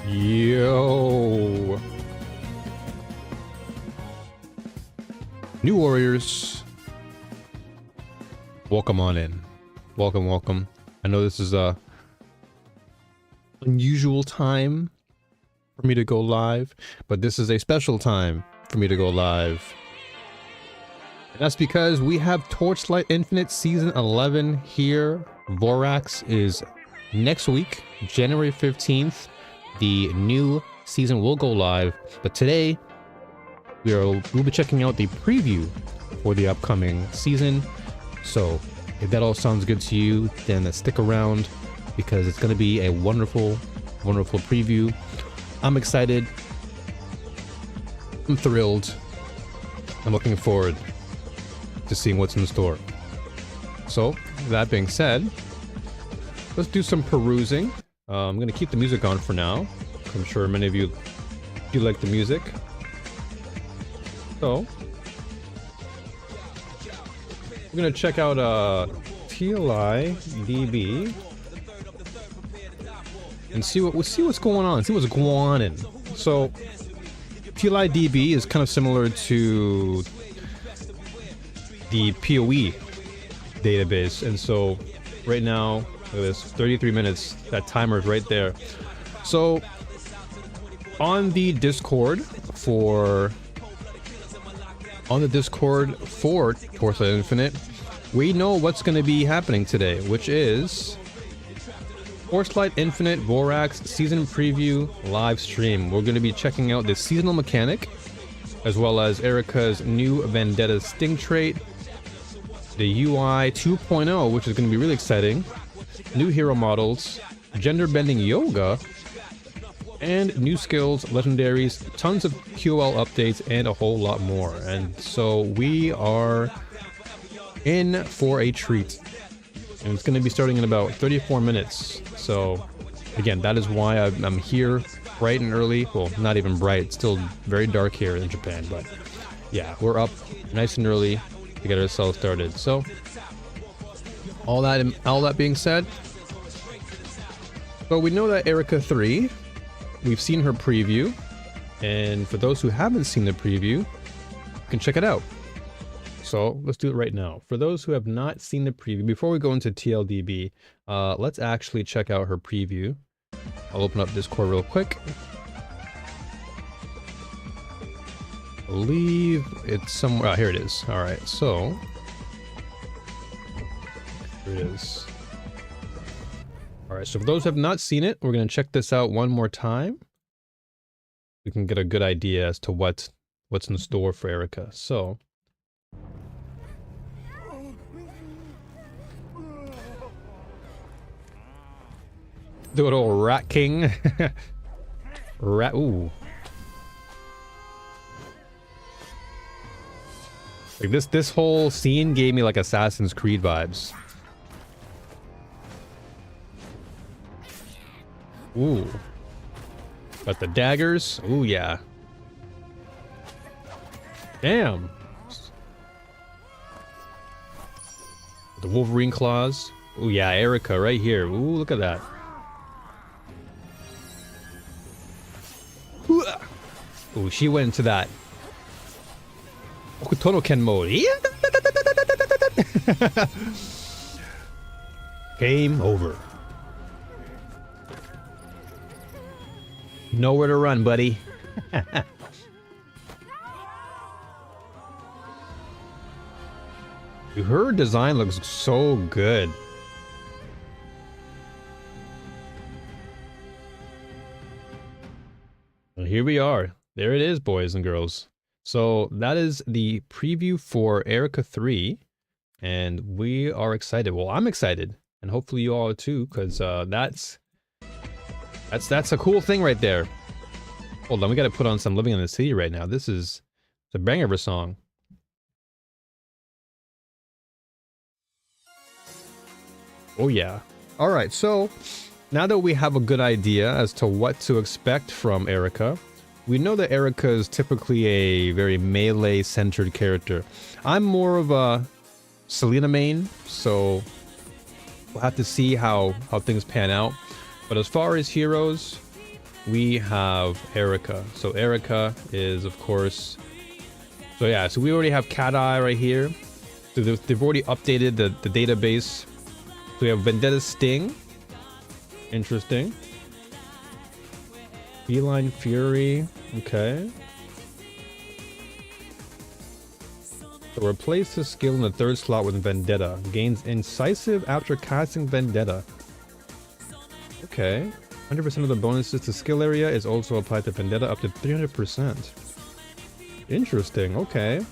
Yo. New warriors. Welcome on in. Welcome, welcome. I know this is a unusual time for me to go live, but this is a special time for me to go live. And that's because we have Torchlight Infinite Season 11 here. Vorax is next week, January 15th. The new season will go live, but today we'll be checking out the preview for the upcoming season. So if that all sounds good to you, then stick around because it's going to be a wonderful, wonderful preview. I'm excited. I'm thrilled. I'm looking forward to seeing what's in store. So that being said, let's do some perusing. I'm going to keep the music on for now. I'm sure many of you do like the music. So, we're going to check out TLI DB and see what's going on, see what's going on. So, TLI DB is kind of similar to the PoE database, and so right now, look at this, 33 minutes, that timer is right there. So on the Discord for Torchlight Infinite, we know what's going to be happening today, which is Torchlight Infinite Vorax season preview live stream. We're going to be checking out the seasonal mechanic, as well as Erika's new Vendetta Sting trait, the UI 2.0, which is going to be really exciting, new hero models, gender bending yoga, and new skills, legendaries, tons of QL updates, and a whole lot more. And so we are in for a treat. And it's going to be starting in about 34 minutes. So again, that is why I'm here bright and early. Well, not even bright. It's still very dark here in Japan. But yeah, we're up nice and early to get ourselves started. So all that being said, so we know that Erika 3, we've seen her preview, and for those who haven't seen the preview, you can check it out. So let's do it right now. For those who have not seen the preview, before we go into TLDB, let's actually check out her preview. I'll open up Discord real quick. I believe it's somewhere. Oh, here it is. All right, so here it is. All right, so for those who have not seen it, we're going to check this out one more time. We can get a good idea as to what's in store for Erika. So the good old Rat King. Rat, ooh. Like this whole scene gave me like Assassin's Creed vibes. Ooh. Got the daggers. Ooh, yeah. Damn. The Wolverine claws. Ooh, yeah, Erika right here. Ooh, look at that. Ooh, she went into that Okutono Ken mode. Game over. Nowhere to run, buddy. Her design looks so good. Well, here we are. There it is, boys and girls. So that is the preview for Erika 3, and we are excited. Well, I'm excited, and hopefully you all are too, because that's a cool thing right there. Hold on, we gotta put on some Living in the City right now. This is the banger of a song. Oh yeah. Alright, so now that we have a good idea as to what to expect from Erika, we know that Erika is typically a very melee-centered character. I'm more of a Selena main, so we'll have to see how things pan out. But as far as heroes, we have Erika. So Erika is, of course... So yeah, so we already have Cat Eye right here. So they've already updated the database. So we have Vendetta Sting. Interesting. Feline Fury. Okay. So replace the skill in the third slot with Vendetta. Gains Incisive after casting Vendetta. Okay. 100% of the bonuses to skill area is also applied to Vendetta up to 300%. Interesting, okay.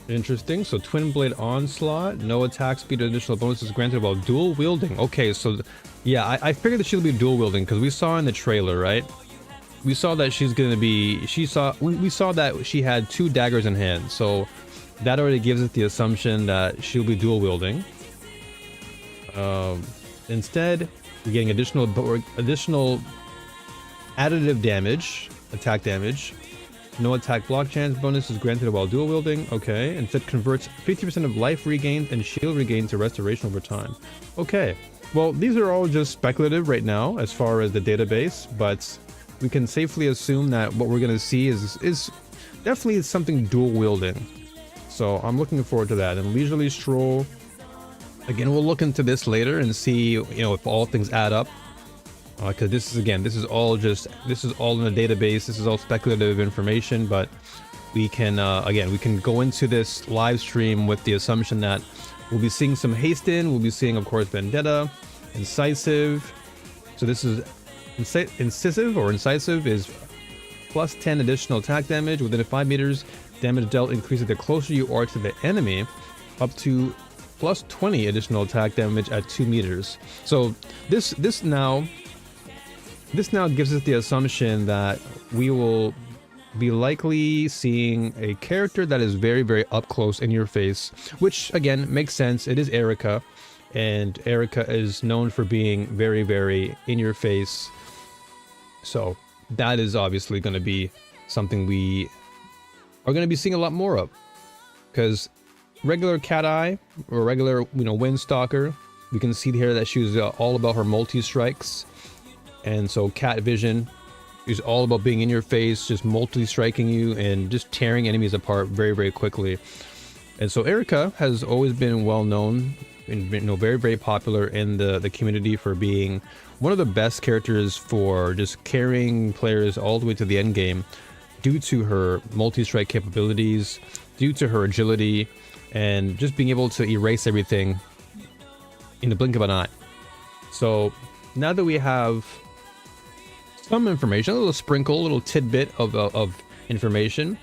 Interesting, so Twin Blade Onslaught, no attack speed or additional bonuses granted while dual wielding. Okay, so yeah, I figured that she'll be dual wielding because we saw in the trailer, right? We saw that she's gonna be, we saw that she had 2 daggers in hand, so that already gives us the assumption that she'll be dual wielding. Instead, we're getting additional additive damage, attack damage. No attack block chance bonus is granted while dual wielding. Okay. Instead converts 50% of life regained and shield regained to restoration over time. Okay. Well, these are all just speculative right now as far as the database, but we can safely assume that what we're going to see is definitely something dual wielding. So I'm looking forward to that. And Leisurely Stroll, again, we'll look into this later and see, you know, if all things add up. Because this is all in the database. This is all speculative information, but we can again, we can go into this live stream with the assumption that we'll be seeing some hasten. We'll be seeing, of course, Vendetta, Incisive. So this is Incisive is plus 10 additional attack damage within 5 meters. Damage dealt increases the closer you are to the enemy, up to plus 20 additional attack damage at 2 meters. So this now gives us the assumption that we will be likely seeing a character that is very, very up close in your face, which again makes sense. It is Erika, and Erika is known for being very, very in your face. So that is obviously going to be something we are going to be seeing a lot more of, because regular Cat Eye or regular, you know, Windstalker, we can see here that she was all about her multi-strikes. And so Cat Vision is all about being in your face, just multi-striking you and just tearing enemies apart very, very quickly. And so Erika has always been well known and, you know, very, very popular in the community for being one of the best characters for just carrying players all the way to the end game due to her multi-strike capabilities, due to her agility, and just being able to erase everything in the blink of an eye. So now that we have some information, a little sprinkle, a little tidbit of information,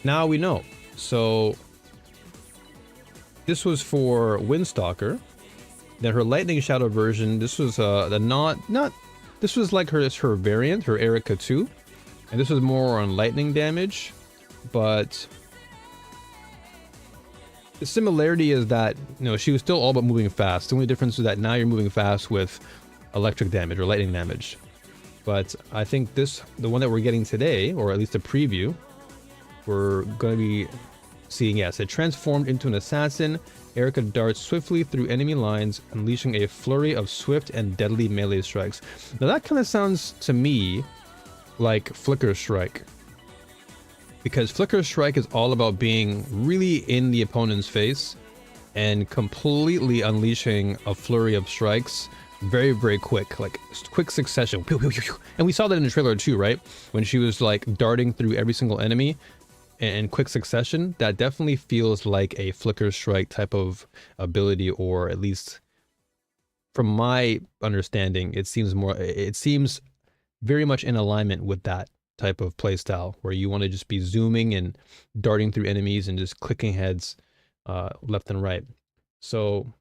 now we know. So this was for Windstalker. Then her Lightning Shadow version, this was this was like her variant, her Erika 2. And this was more on lightning damage, but the similarity is that, you know, she was still all about moving fast. The only difference is that now you're moving fast with electric damage or lightning damage. But I think the one that we're getting today, or at least a preview, we're going to be seeing, yes, it transformed into an assassin. Erika darts swiftly through enemy lines, unleashing a flurry of swift and deadly melee strikes. Now that kind of sounds to me like Flicker Strike, because Flicker Strike is all about being really in the opponent's face and completely unleashing a flurry of strikes very, very quick, like quick succession. Pew, pew, pew, pew. And we saw that in the trailer too, right? When she was like darting through every single enemy in quick succession. That definitely feels like a Flicker Strike type of ability, or at least from my understanding, it seems very much in alignment with that type of playstyle, where you want to just be zooming and darting through enemies and just clicking heads left and right. So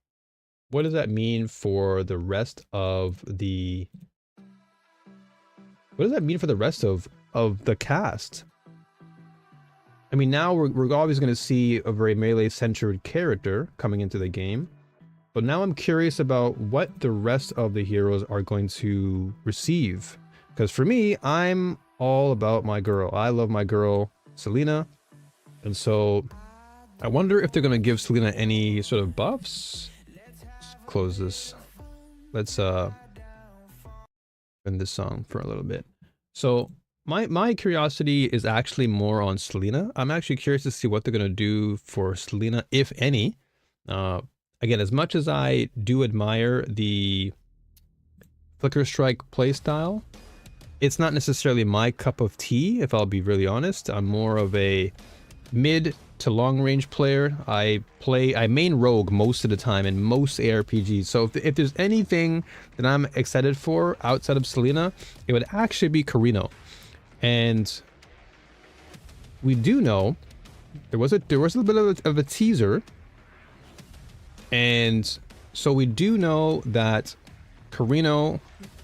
what does that mean for the rest of the... What does that mean for the rest of the cast? I mean, now we're always going to see a very melee-centered character coming into the game. But now I'm curious about what the rest of the heroes are going to receive. Because for me, I'm all about my girl. I love my girl, Selena. And so I wonder if they're going to give Selena any sort of buffs. Let's close this. let's end this song for a little bit. So my curiosity is actually more on Selena. I'm actually curious to see what they're gonna do for Selena, if any. Again, as much as I do admire the Flicker Strike playstyle, it's not necessarily my cup of tea, if I'll be really honest. I'm more of a mid to long range player. I main rogue most of the time in most ARPGs. So if there's anything that I'm excited for outside of Selena, it would actually be Carino. And we do know there was a little bit of a teaser, and so we do know that Carino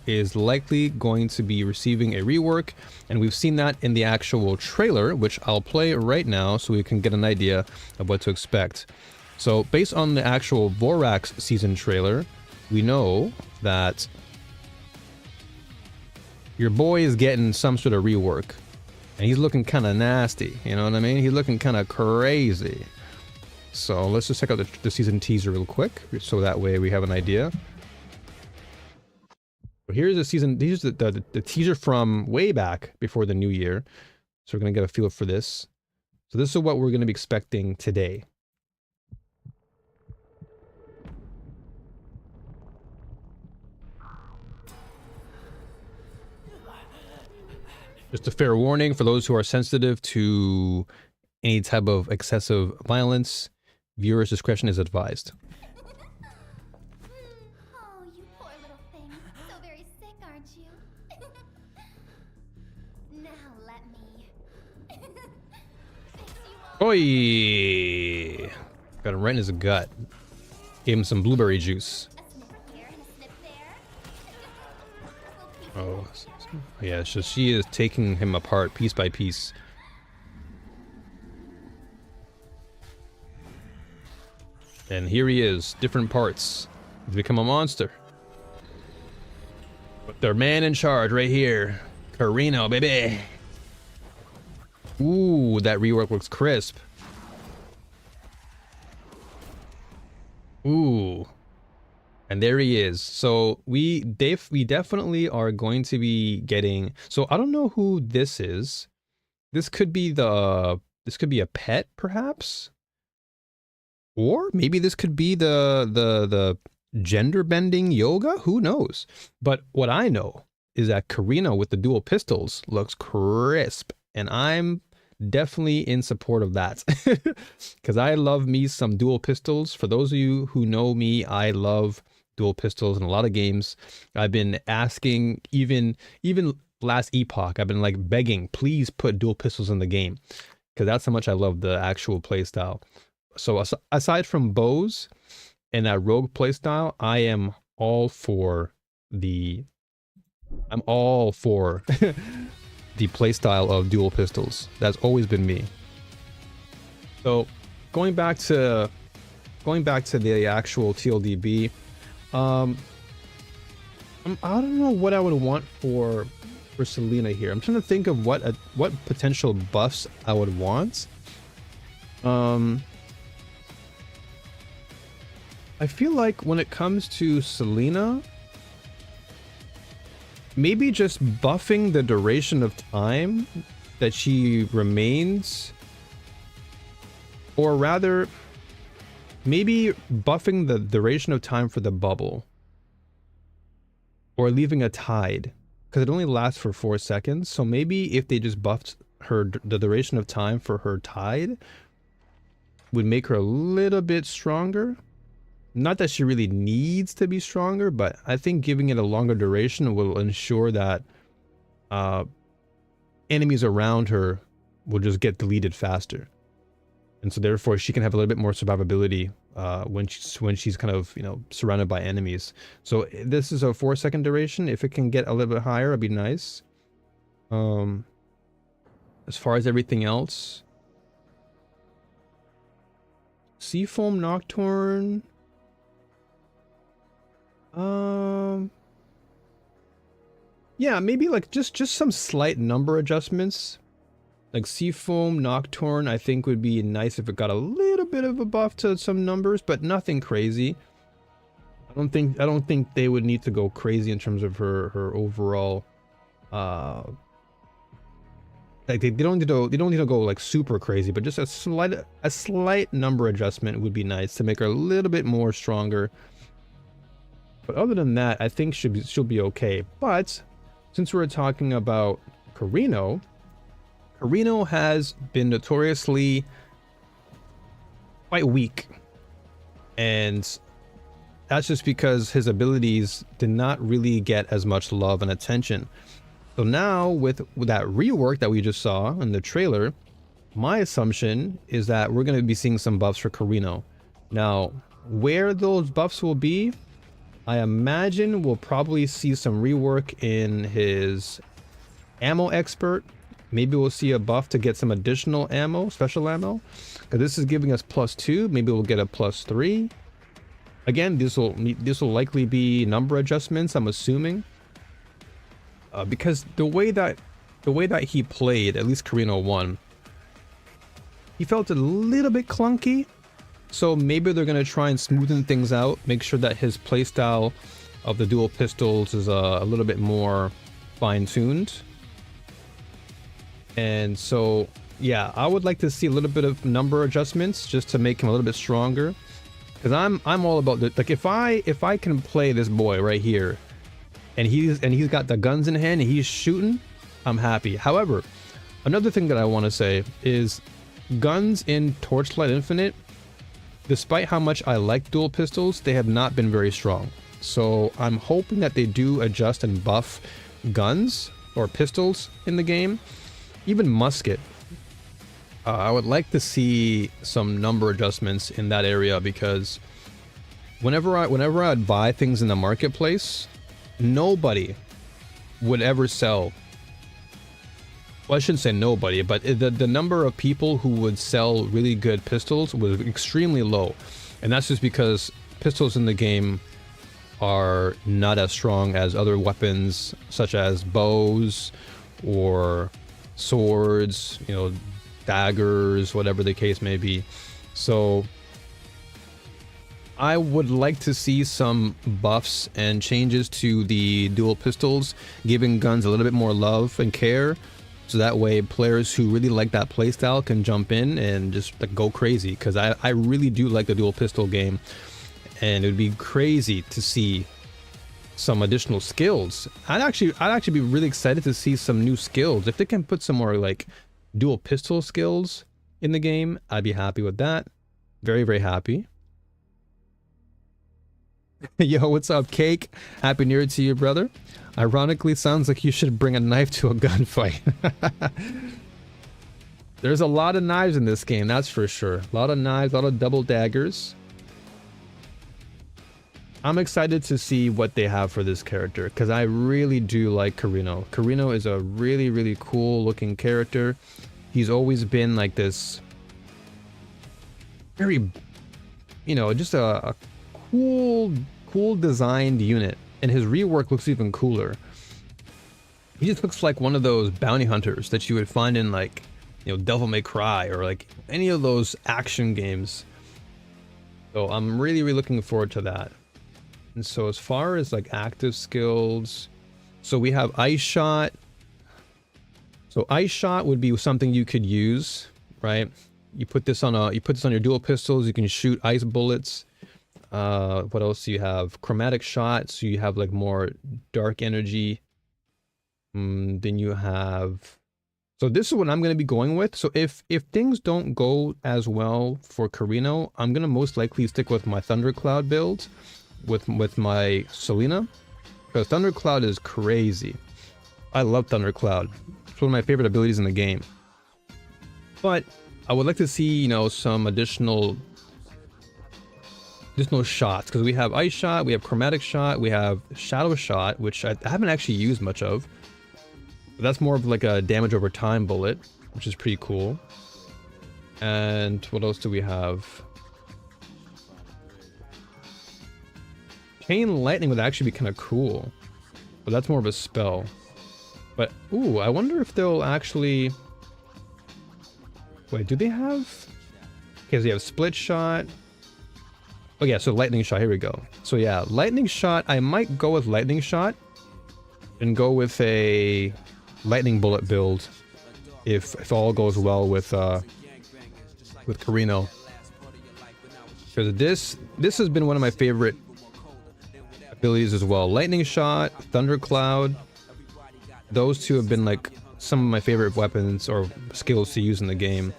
is likely going to be receiving a rework, and we've seen that in the actual trailer, which I'll play right now so we can get an idea of what to expect. So based on the actual Vorax season trailer, we know that your boy is getting some sort of rework, and he's looking kind of nasty, you know what I mean? He's looking kind of crazy. So let's just check out the season teaser real quick, so that way we have an idea. Here's the season. Here's the teaser from way back before the new year. So we're gonna get a feel for this. So this is what we're gonna be expecting today. Just a fair warning for those who are sensitive to any type of excessive violence. Viewers' discretion is advised. Oi! Got him right in his gut. Gave him some blueberry juice. Oh, yeah, so she is taking him apart piece by piece. And here he is, different parts. He's become a monster. But their man in charge right here. Carino, baby! Ooh, that rework looks crisp. Ooh. And there he is. So we definitely are going to be getting... So I don't know who this is. This could be a pet, perhaps? Or maybe this could be the gender bending yoga? Who knows? But what I know is that Carino with the dual pistols looks crisp. And I'm definitely in support of that, because I love me some dual pistols. For those of you who know me, I love dual pistols in a lot of games. I've been asking, even last Epoch, I've been like begging, please put dual pistols in the game, because that's how much I love the actual playstyle. So aside from bows and that rogue playstyle, I am all for the the playstyle of dual pistols. That's always been me. So going back to the actual TLDB, I don't know what I would want for Selena here. I'm trying to think of what potential buffs I would want. I feel like when it comes to Selena, maybe just buffing the duration of time that she remains, or rather, maybe buffing the duration of time for the bubble, or leaving a tide, because it only lasts for 4 seconds. So maybe if they just buffed the duration of time for her tide, would make her a little bit stronger. Not that she really needs to be stronger, but I think giving it a longer duration will ensure that enemies around her will just get deleted faster. And so therefore she can have a little bit more survivability when she's kind of, you know, surrounded by enemies. So this is a 4-second duration. If it can get a little bit higher, it'd be nice. As far as everything else, Seafoam Nocturne. Yeah, maybe like just some slight number adjustments. Like Seafoam Nocturne, I think would be nice if it got a little bit of a buff to some numbers, but nothing crazy. I don't think they would need to go crazy in terms of her overall uh like they don't need to go like super crazy, but just a slight number adjustment would be nice to make her a little bit more stronger. But other than that, I think she'll be okay. But since we're talking about Carino, Carino has been notoriously quite weak, and that's just because his abilities did not really get as much love and attention. So now with that rework that we just saw in the trailer, my assumption is that we're going to be seeing some buffs for Carino. Now, where those buffs will be, I imagine we'll probably see some rework in his ammo expert. Maybe we'll see a buff to get some additional ammo, special ammo. Because this is giving us +2. Maybe we'll get a +3. Again, this will likely be number adjustments, I'm assuming. Because the way that he played, at least Carino 1, he felt a little bit clunky. So maybe they're going to try and smoothen things out, make sure that his playstyle of the dual pistols is a little bit more fine-tuned. And so, yeah, I would like to see a little bit of number adjustments just to make him a little bit stronger. Because I'm all about the, like, if I can play this boy right here, and he's got the guns in hand and he's shooting, I'm happy. However, another thing that I want to say is guns in Torchlight Infinite, despite how much I like dual pistols, they have not been very strong. So I'm hoping that they do adjust and buff guns or pistols in the game, even musket. I would like to see some number adjustments in that area, because whenever I'd buy things in the marketplace, nobody would ever sell. Well, I shouldn't say nobody, but the number of people who would sell really good pistols was extremely low. And that's just because pistols in the game are not as strong as other weapons, such as bows or swords, you know, daggers, whatever the case may be. So I would like to see some buffs and changes to the dual pistols, giving guns a little bit more love and care, so that way players who really like that playstyle can jump in and just like go crazy. Because I really do like the dual pistol game, and it would be crazy to see some additional skills. I'd actually be really excited to see some new skills. If they can put some more like dual pistol skills in the game, I'd be happy with that. Very, very happy. Yo, what's up, Cake? Happy New Year to you, brother. Ironically, sounds like you should bring a knife to a gunfight. There's a lot of knives in this game, that's for sure. A lot of knives, a lot of double daggers. I'm excited to see what they have for this character, because I really do like Carino. Carino is a really, really cool looking character. He's always been like this very, you know, just a cool designed unit, and his rework looks even cooler. He just looks like one of those bounty hunters that you would find in, like, you know, Devil May Cry or like any of those action games. So I'm really, really looking forward to that. And so as far as like active skills, so we have Ice Shot. So Ice Shot would be something you could use, right? You put this on your dual pistols, you can shoot ice bullets. What else do you have? Chromatic Shot, so you have like more dark energy. Then you have, so this is what I'm going to be going with. So if things don't go as well for Carino, I'm going to most likely stick with my Thundercloud build with my Selena, because Thundercloud is crazy. I love Thundercloud. It's one of my favorite abilities in the game. But I would like to see, you know, some additional shots, because we have Ice Shot, we have Chromatic Shot, we have Shadow Shot, which I haven't actually used much of. But that's more of like a damage over time bullet, which is pretty cool. And what else do we have? Chain Lightning would actually be kind of cool, but that's more of a spell. But ooh, I wonder if they'll actually, wait, do they have, okay, so you have Split Shot. Oh yeah, so lightning shot, here we go. So yeah, lightning shot, I might go with lightning shot and go with a lightning bullet build if all goes well with Carino. Because this has been one of my favorite abilities as well. Lightning shot, thundercloud, those two have been like some of my favorite weapons or skills to use in the game.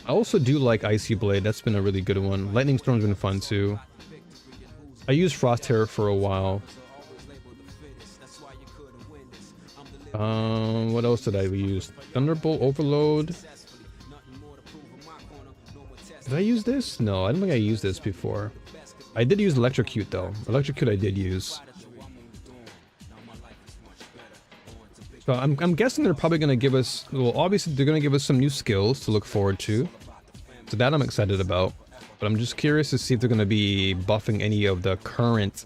I also do like Icy Blade, that's been a really good one. Lightning Storm's been fun too. I used Frost Terror for a while. What else did I use? Thunderbolt Overload. Did I use this? No, I don't think I used this before. I did use Electrocute though. Electrocute I did use. So I'm guessing they're probably going to give us, well obviously they're going to give us some new skills to look forward to. So that I'm excited about. But I'm just curious to see if they're going to be buffing any of the current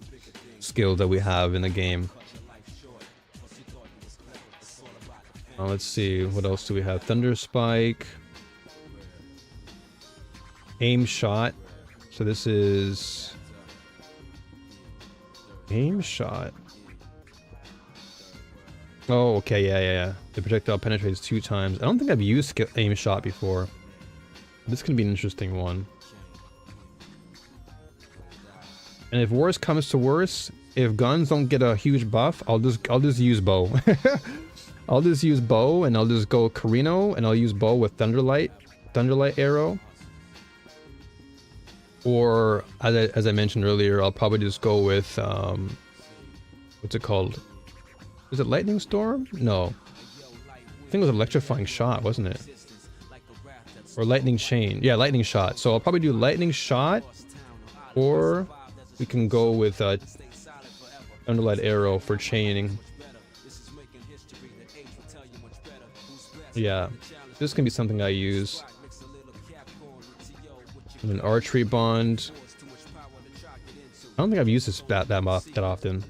skills that we have in the game. Let's see, what else do we have? Thunder Spike. Aim Shot. So this is... Aim Shot. Oh, okay, yeah. The projectile penetrates 2 times. I don't think I've used Aim Shot before. This can be an interesting one. And if worse comes to worse, if guns don't get a huge buff, I'll just use bow. I'll just use bow and I'll just go Carino and I'll use bow with Thunderlight arrow. Or as I mentioned earlier, I'll probably just go with what's it called? Is it Lightning Storm? No. I think it was Electrifying Shot, wasn't it? Or Lightning Chain. Yeah, Lightning Shot. So I'll probably do Lightning Shot, or we can go with Thunderlight Arrow for chaining. Yeah, this can be something I use. And an Archery Bond. I don't think I've used this that often.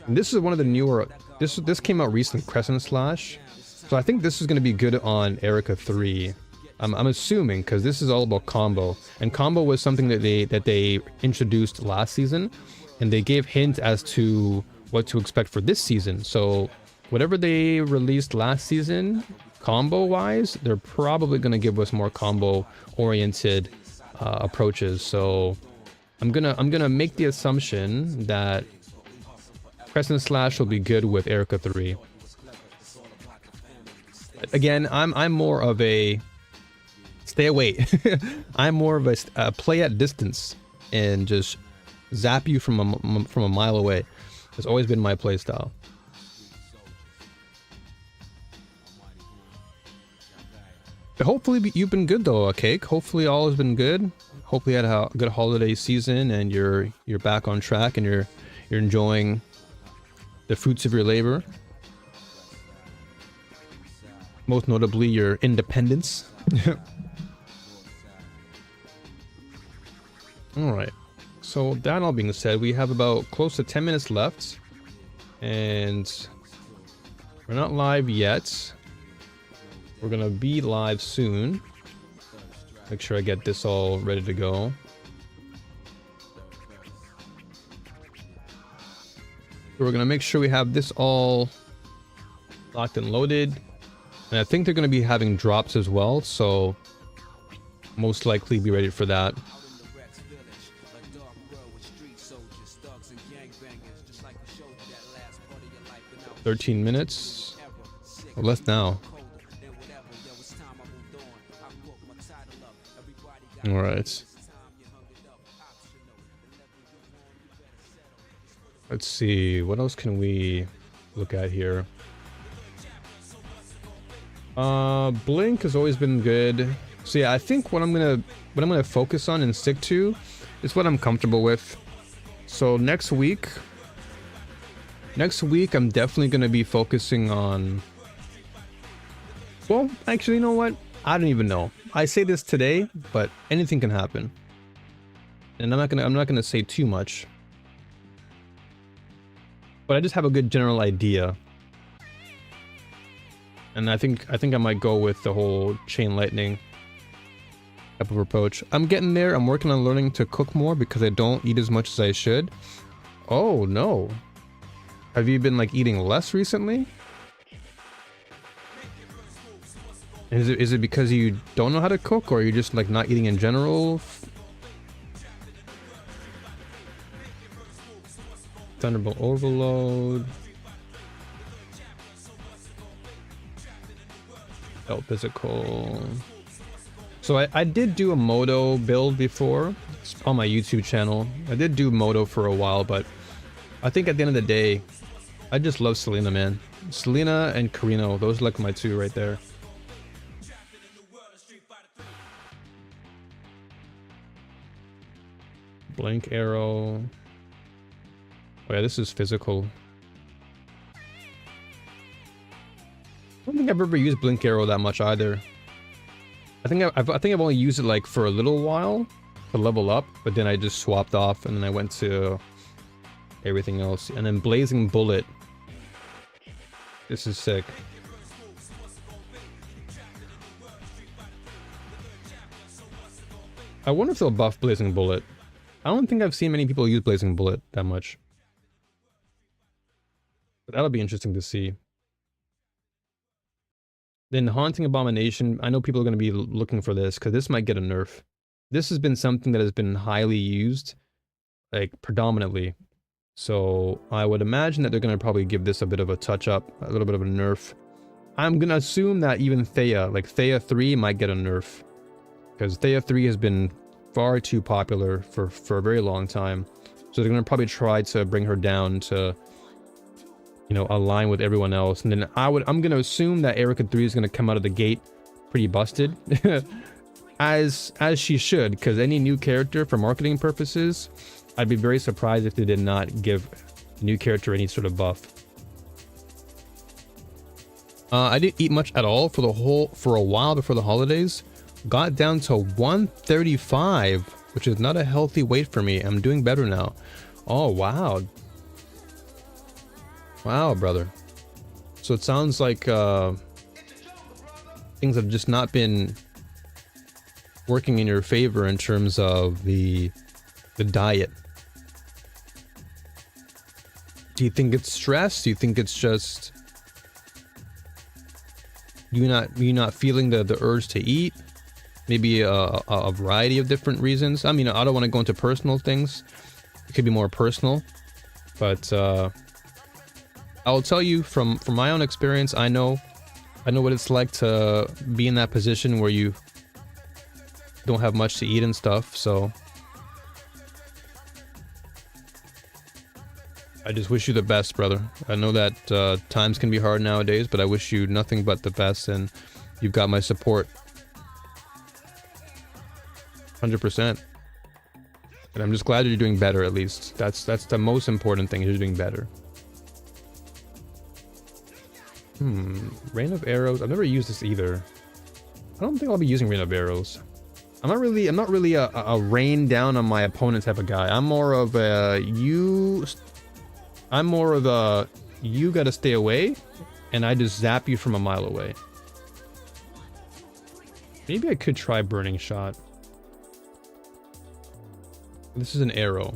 And this is one of the newer. This came out recently, Crescent Slash. So I think this is going to be good on Erika 3. I'm assuming, because this is all about combo, and combo was something that they introduced last season, and they gave hints as to what to expect for this season. So whatever they released last season, combo wise, they're probably going to give us more combo oriented approaches. So I'm gonna make the assumption that Crescent Slash will be good with Erika 3. Again, I'm more of a stay away. I'm more of a play at distance and just zap you from a mile away. It's always been my play style. But hopefully you've been good though, Cake. Hopefully all has been good. Hopefully you had a good holiday season and you're back on track and you're enjoying the fruits of your labor. Most notably your independence. Alright. So that all being said, we have about close to 10 minutes left. And we're not live yet. We're gonna be live soon. Make sure I get this all ready to go. We're gonna make sure we have this all locked and loaded. And I think they're gonna be having drops as well, so most likely be ready for that. 13 minutes. Or less now. Alright. Let's see, what else can we look at here? Blink has always been good. So yeah, I think what I'm gonna focus on and stick to is what I'm comfortable with. So next week I'm definitely gonna be focusing on, well, actually, you know what? I don't even know. I say this today, but anything can happen. And I'm not gonna say too much. But I just have a good general idea. And I think I might go with the whole chain lightning. type of approach. I'm getting there. I'm working on learning to cook more because I don't eat as much as I should. Oh no. Have you been like eating less recently? Is it because you don't know how to cook, or you're just like not eating in general? Thunderbolt overload. Felt physical. So I did do a Moto build before on my YouTube channel. I did do Moto for a while, but I think at the end of the day, I just love Selena, man. Selena and Carino, those are like my two right there. Blank arrow. Oh yeah, this is physical. I don't think I've ever used blink arrow that much either. I think I've only used it like for a little while to level up, but then I just swapped off and then I went to everything else. And then blazing bullet. This is sick. I wonder if they'll buff blazing bullet. I don't think I've seen many people use blazing bullet that much. But that'll be interesting to see. Then Haunting Abomination, I know people are going to be looking for this, because this might get a nerf. This has been something that has been highly used, like, predominantly. So, I would imagine that they're going to probably give this a bit of a touch-up, a little bit of a nerf. I'm going to assume that even Thea, like Thea 3 might get a nerf. Because Thea 3 has been far too popular for a very long time. So they're going to probably try to bring her down to, you know, align with everyone else. And then I'm going to assume that Erika 3 is going to come out of the gate pretty busted. as she should, because any new character for marketing purposes, I'd be very surprised if they did not give a new character any sort of buff. I didn't eat much at all for a while before the holidays. Got down to 135, which is not a healthy weight for me. I'm doing better now. Oh, wow. Wow, brother. So it sounds like things have just not been working in your favor in terms of the diet. Do you think it's stress? Do you think it's just you're not feeling the urge to eat? Maybe a variety of different reasons. I mean, I don't want to go into personal things. It could be more personal, but I'll tell you from my own experience. I know what it's like to be in that position where you don't have much to eat and stuff. So I just wish you the best, brother. I know that times can be hard nowadays, but I wish you nothing but the best, and you've got my support. 100%. And I'm just glad you're doing better, at least. That's the most important thing, you're doing better. Rain of Arrows. I've never used this either. I don't think I'll be using Rain of Arrows. I'm not really a rain down on my opponent type of guy. I'm more of a you gotta stay away, and I just zap you from a mile away. Maybe I could try Burning Shot. This is an arrow.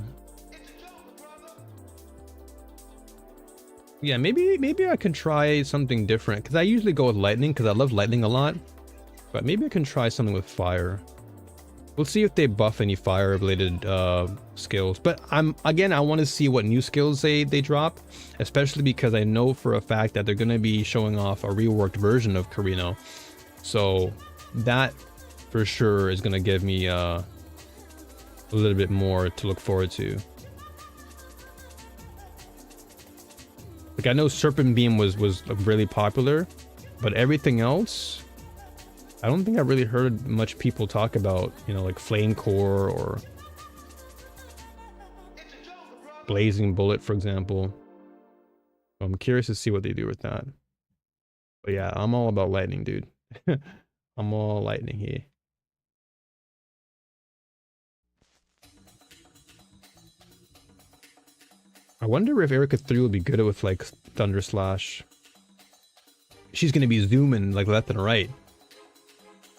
Yeah, maybe I could try something different, because I usually go with lightning because I love lightning a lot. But maybe I can try something with fire. We'll see if they buff any fire related skills. But I want to see what new skills they drop, especially because I know for a fact that they're going to be showing off a reworked version of Carino. So that for sure is going to give me a little bit more to look forward to. Like, I know Serpent Beam was really popular, but everything else, I don't think I really heard much people talk about, you know, like Flame Core or Blazing Bullet, for example. I'm curious to see what they do with that. But yeah, I'm all about lightning, dude. I'm all lightning here. I wonder if Erika 3 will be good with like Thunder Slash. She's gonna be zooming like left and right.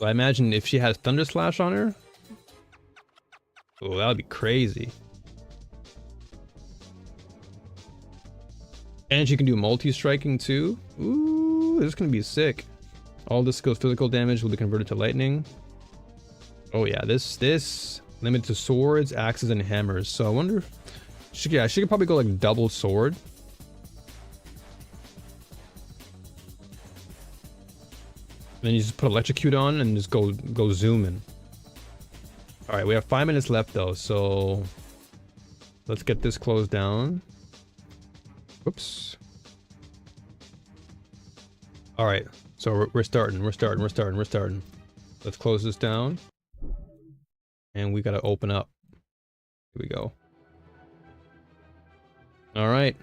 I imagine if she has Thunder Slash on her, oh, that would be crazy. And she can do multi-striking too. Ooh, this is gonna be sick. All this skill's physical damage will be converted to lightning. Oh yeah, this limited to swords, axes, and hammers. So I wonder, she could probably go like double sword. Then you just put electrocute on and just go zooming. All right, we have 5 minutes left though, so let's get this closed down. Whoops. All right, so we're starting. Let's close this down. And we gotta open up. Here we go. All right.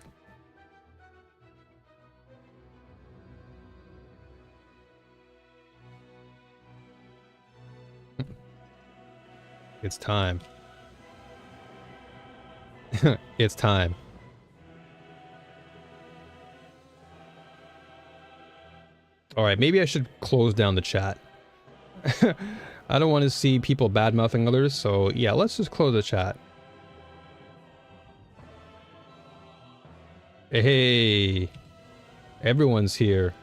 It's time. It's time. All right, maybe I should close down the chat. I don't want to see people bad-mouthing others, so yeah, let's just close the chat. Hey, everyone's here.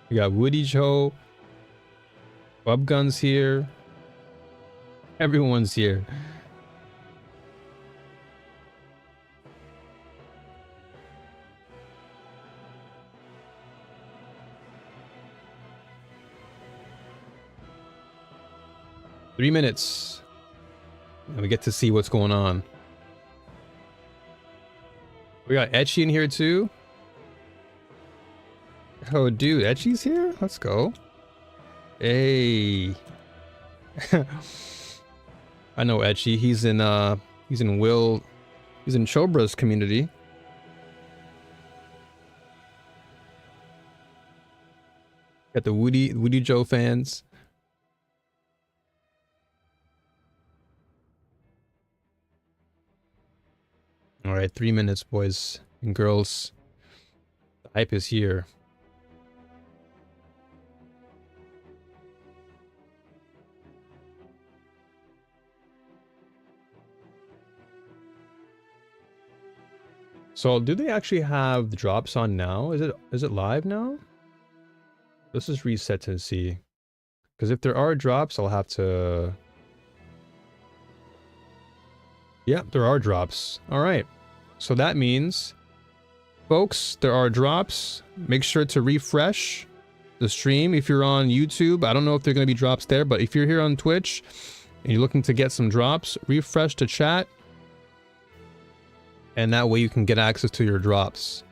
We got Woody Joe, Bub Guns here. Everyone's here. Three minutes. And we get to see what's going on. We got Etchy in here too. Oh dude, Etchy's here? Let's go. Hey. I know Etchy. He's in Chobra's community. Got the Woody Joe fans. All right, 3 minutes, boys and girls. The hype is here. So, do they actually have the drops on now? Is it live now? Let's just reset to see. Because if there are drops, I'll have to... Yeah, there are drops. All right. So that means, folks, there are drops. Make sure to refresh the stream. If you're on YouTube, I don't know if there are going to be drops there, but if you're here on Twitch and you're looking to get some drops, refresh the chat. And that way you can get access to your drops.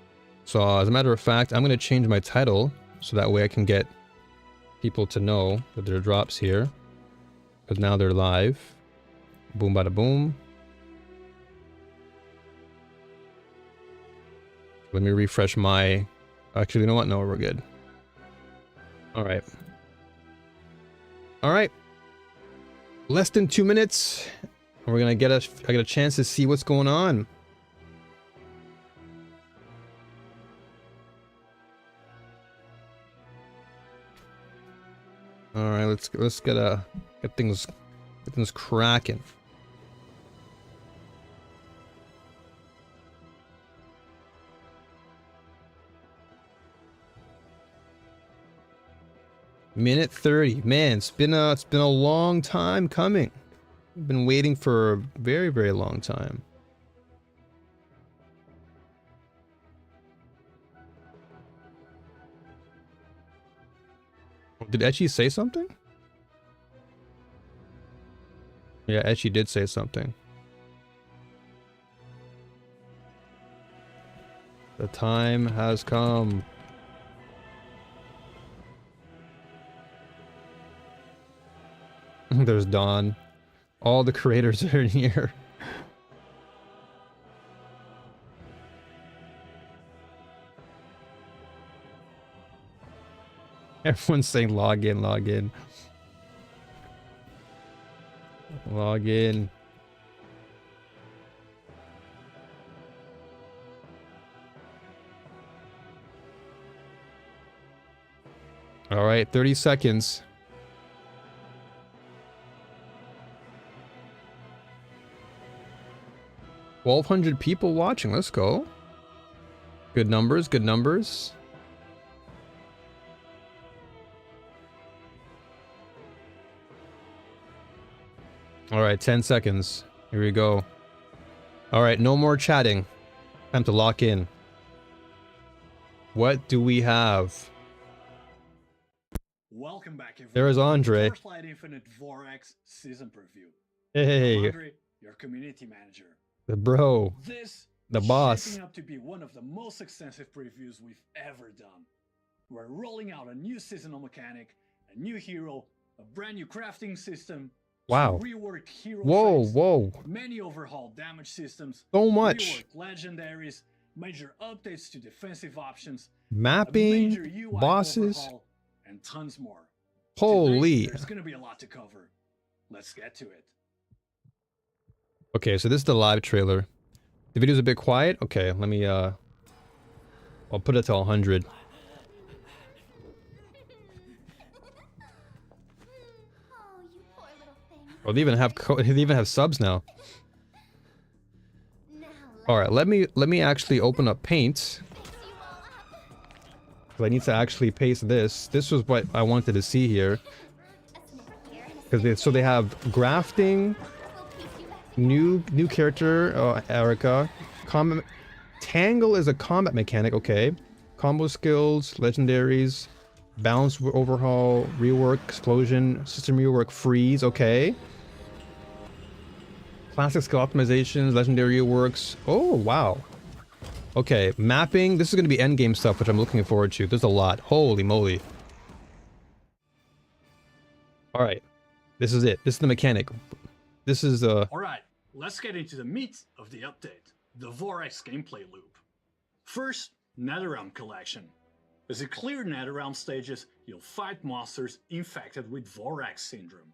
So as a matter of fact, I'm going to change my title so that way I can get people to know that there are drops here. Because now they're live. Boom, bada boom. Let me refresh my... Actually, you know what? No, we're good. Alright. Alright. Less than 2 minutes. And we're gonna get I get a chance to see what's going on. Alright, let's get things cracking. Minute 30. Man, it's been a long time coming. I've been waiting for a very, very long time. Did Etchy say something? Yeah, Etchy did say something. The time has come. There's Dawn. All the creators are in here. Everyone's saying log in, log in. Log in. All right, 30 seconds. 1,200 people watching. Let's go. Good numbers, good numbers. All right, 10 seconds. Here we go. All right, no more chatting. Time to lock in. What do we have? Welcome back, everyone. There is Andre. Torchlight Infinite Vorax season preview. Hey, I'm Andre, your community manager. the bro, This the is boss. shaping up to be one of the most extensive previews we've ever done. We're rolling out a new seasonal mechanic, a new hero, a brand new crafting system. Wow. Reworked hero Whoa, traits, whoa. many overhauled damage systems. So much. Reworked legendaries, major updates to defensive options, a Mapping, major UI bosses. overhaul, and tons more. Holy. Today, there's gonna be a lot to cover. Let's get to it. Okay, so this is the live trailer. The video's a bit quiet. Okay, let me, I'll put it to 100. Oh, they even have subs now. All right, let me actually open up Paint. 'Cause I need to actually paste this. This was what I wanted to see here. Because they have grafting, new character, Erika, combat. Tangle is a combat mechanic. Okay, combo skills, legendaries, balance overhaul, rework, explosion, system rework, freeze. Okay. Classic skill optimizations, legendary reworks. Oh wow. Okay, mapping. This is going to be endgame stuff, which I'm looking forward to. There's a lot. Holy moly. All right. This is it. This is the mechanic. This is Alright, let's get into the meat of the update, the Vorax gameplay loop. First, Netherrealm collection. As you clear Netherrealm stages, you'll fight monsters infected with Vorax syndrome.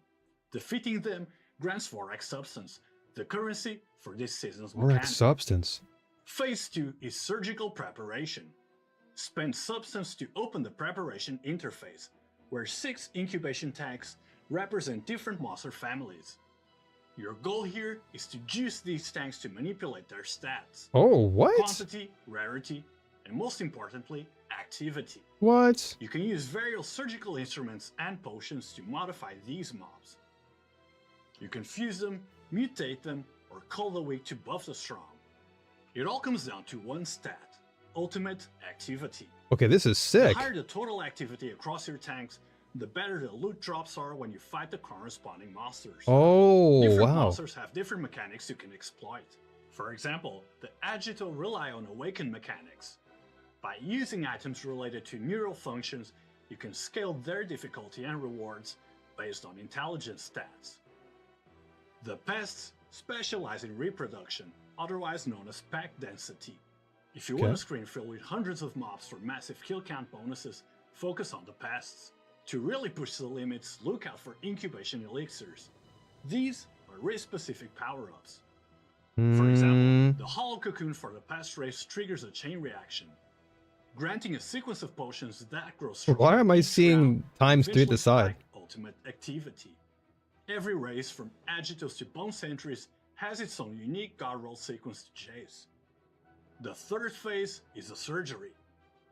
Defeating them grants Vorax substance, the currency for this season's mechanic. Vorax substance. Phase 2 is surgical preparation. Spend substance to open the preparation interface, where 6 incubation tanks represent different monster families. Your goal here is to juice these tanks to manipulate their stats. Oh, what? Quantity, rarity, and most importantly, activity. What? You can use various surgical instruments and potions to modify these mobs. You can fuse them, mutate them, or cull the weak to buff the strong. It all comes down to one stat, ultimate activity. Okay, this is sick. The higher the total activity across your tanks, the better the loot drops are when you fight the corresponding monsters. Oh, Different wow. monsters have different mechanics you can exploit. For example, the Agito rely on awaken mechanics. By using items related to neural functions, you can scale their difficulty and rewards based on intelligence stats. The Pests specialize in reproduction, otherwise known as pack density. If you want a screen filled with hundreds of mobs for massive kill count bonuses, focus on the Pests. To really push the limits, look out for incubation elixirs. These are race-specific power-ups. For example, the Hollow Cocoon for the Pest race triggers a chain reaction, granting a sequence of potions that grow stronger. Why am I each seeing round, times 3 at the eventually side? spike ultimate activity. Every race, from Agitos to Bone Sentries, has its own unique god roll sequence to chase. The third phase is the surgery.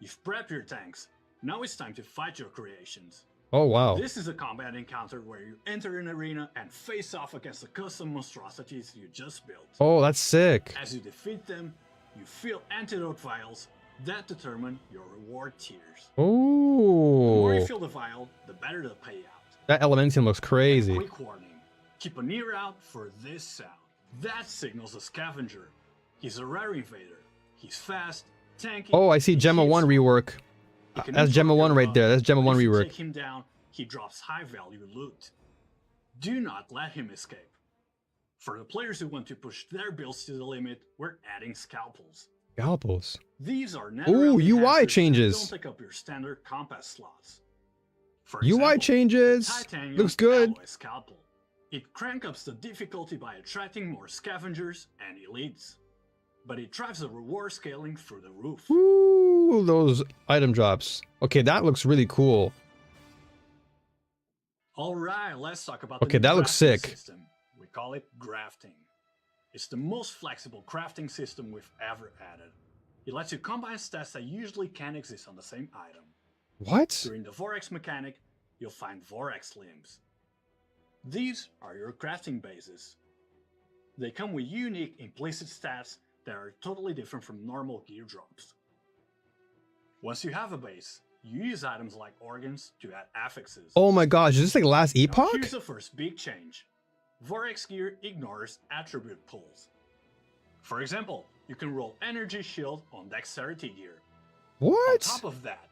You've prepped your tanks, now it's time to fight your creations. Oh, wow. This is a combat encounter where you enter an arena and face off against the custom monstrosities you just built. Oh, that's sick. As you defeat them, you fill antidote vials that determine your reward tiers. The more you Oh, fill the vial, the better the payout. that Elementium looks crazy. Quick warning, keep an ear out for this sound. That signals a scavenger. He's a rare invader. He's fast, tanky. Oh, I see and Gemma hits 1 hard. rework. He can That's Gemma interrupt 1 your right run, there. That's Gemma but 1 if you rework. take him down, he drops high value loot. Do not let him escape. For the players who want to push their builds to the limit, we're adding scalpels. Scalpels. These are Ooh, UI enhancers that changes. don't take up your standard compass slots. For UI example, changes. the Titanium Looks good. Alloy Scalpel. It cranks up the difficulty by attracting more scavengers and elites. But it drives the reward scaling through the roof. Ooh, those item drops. Okay, that looks really cool. Alright, let's talk about Okay, the new that looks grafting sick. system. We call it grafting. It's the most flexible crafting system we've ever added. It lets you combine stats that usually can't exist on the same item. What? During the Vorax mechanic, you'll find Vorax limbs. These are your crafting bases. They come with unique implicit stats that are totally different from normal gear drops. Once you have a base, you use items like organs to add affixes. Oh my gosh, is this like last Now, epoch? here's the first big change. Vorax gear ignores attribute pools. For example, you can roll energy shield on dexterity gear. On What? top of that,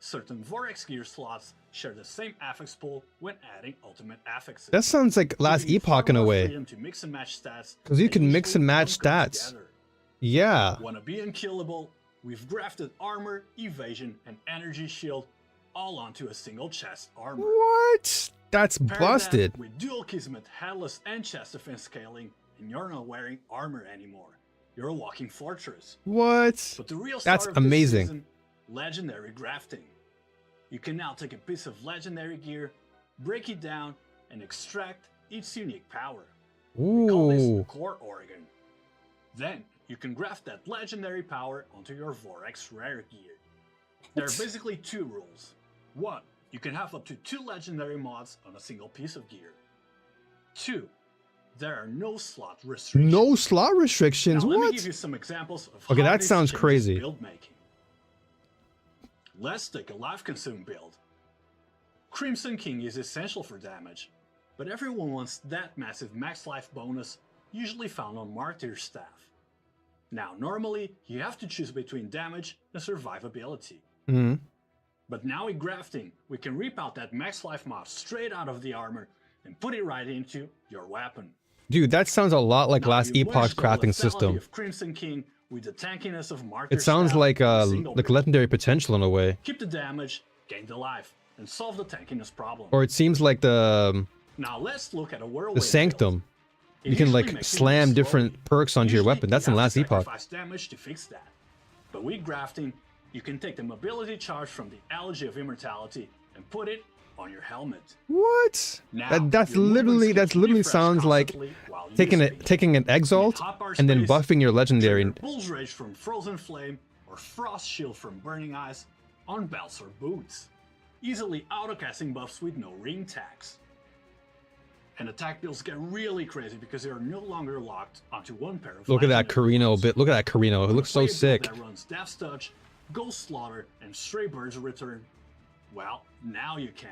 certain Vorax gear slots share the same affix pool when adding ultimate affixes. That sounds like last Giving you far epoch in a more way. freedom to mix and match stats 'Cause you that can mix usually and match don't go stats. together. Yeah. Wanna be unkillable? We've grafted armor, evasion, and energy shield all onto a single chest armor. What? That's Pair busted. that with dual kismet, headless, and chest defense scaling, and you're not wearing armor anymore. You're a walking fortress. What? But the real star That's of this amazing. season, legendary grafting. You can now take a piece of legendary gear, break it down, and extract its unique power. We call this Ooh. the core organ. Then you can graft that legendary power onto your Vorax rare gear. There are basically two rules. One, you can have up to 2 legendary mods on a single piece of gear. 2, there are no slot restrictions. No slot restrictions. Now, let me What? give you some examples of Okay, how that this sounds changes crazy. build making. Let's take a life consume build. Crimson King is essential for damage, but everyone wants that massive max life bonus usually found on Martyr staff. Now, normally, you have to choose between damage and survivability. Hmm. But now with grafting, we can rip out that max life mod straight out of the armor and put it right into your weapon. Dude, that sounds a lot like Now, last you epoch's merge the crafting lethality system. of Crimson King with the tankiness of Martyr It sounds staff like in a single build. legendary potential in a way. Keep the damage, gain the life, and solve the tankiness problem. Or it seems like Now let's look at a whirlwind the Sanctum. It You can usually like makes you slam move different slowly. perks onto your Usually, weapon. That's you in have last to epoch. sacrifice damage to fix that. But with grafting, you can take the mobility charge from the Elegy of Immortality and put it on your helmet. What? Now, That's your movement literally skills refresh sounds like constantly while you speed. taking an exalt With hotbar and then space, buffing your legendary. trigger Bull's Rage from Frozen Flame or Frost Shield from Burning Eyes on belts or boots. Easily autocasting buffs with no ring tags. And attack builds get really crazy because they are no longer locked onto one pair of Look at that legendary Carino builds. bit. Look at that Carino. It looks so Play a build sick. That runs Death's Touch, Ghost Slaughter, and Stray Birds Return. Well, now you can.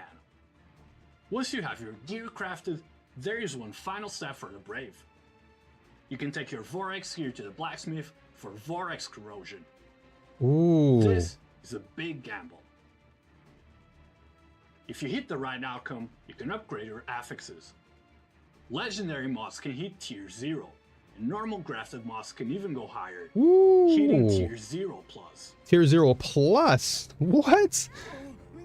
Once you have your gear crafted, there is one final step for the brave. You can take your Vorax gear to the blacksmith for Vorax corrosion. Ooh. This is a big gamble. If you hit the right outcome, you can upgrade your affixes. Legendary mods can hit tier 0, and normal grafted mods can even go higher, hitting Ooh. tier 0 plus. Tier 0 plus. What?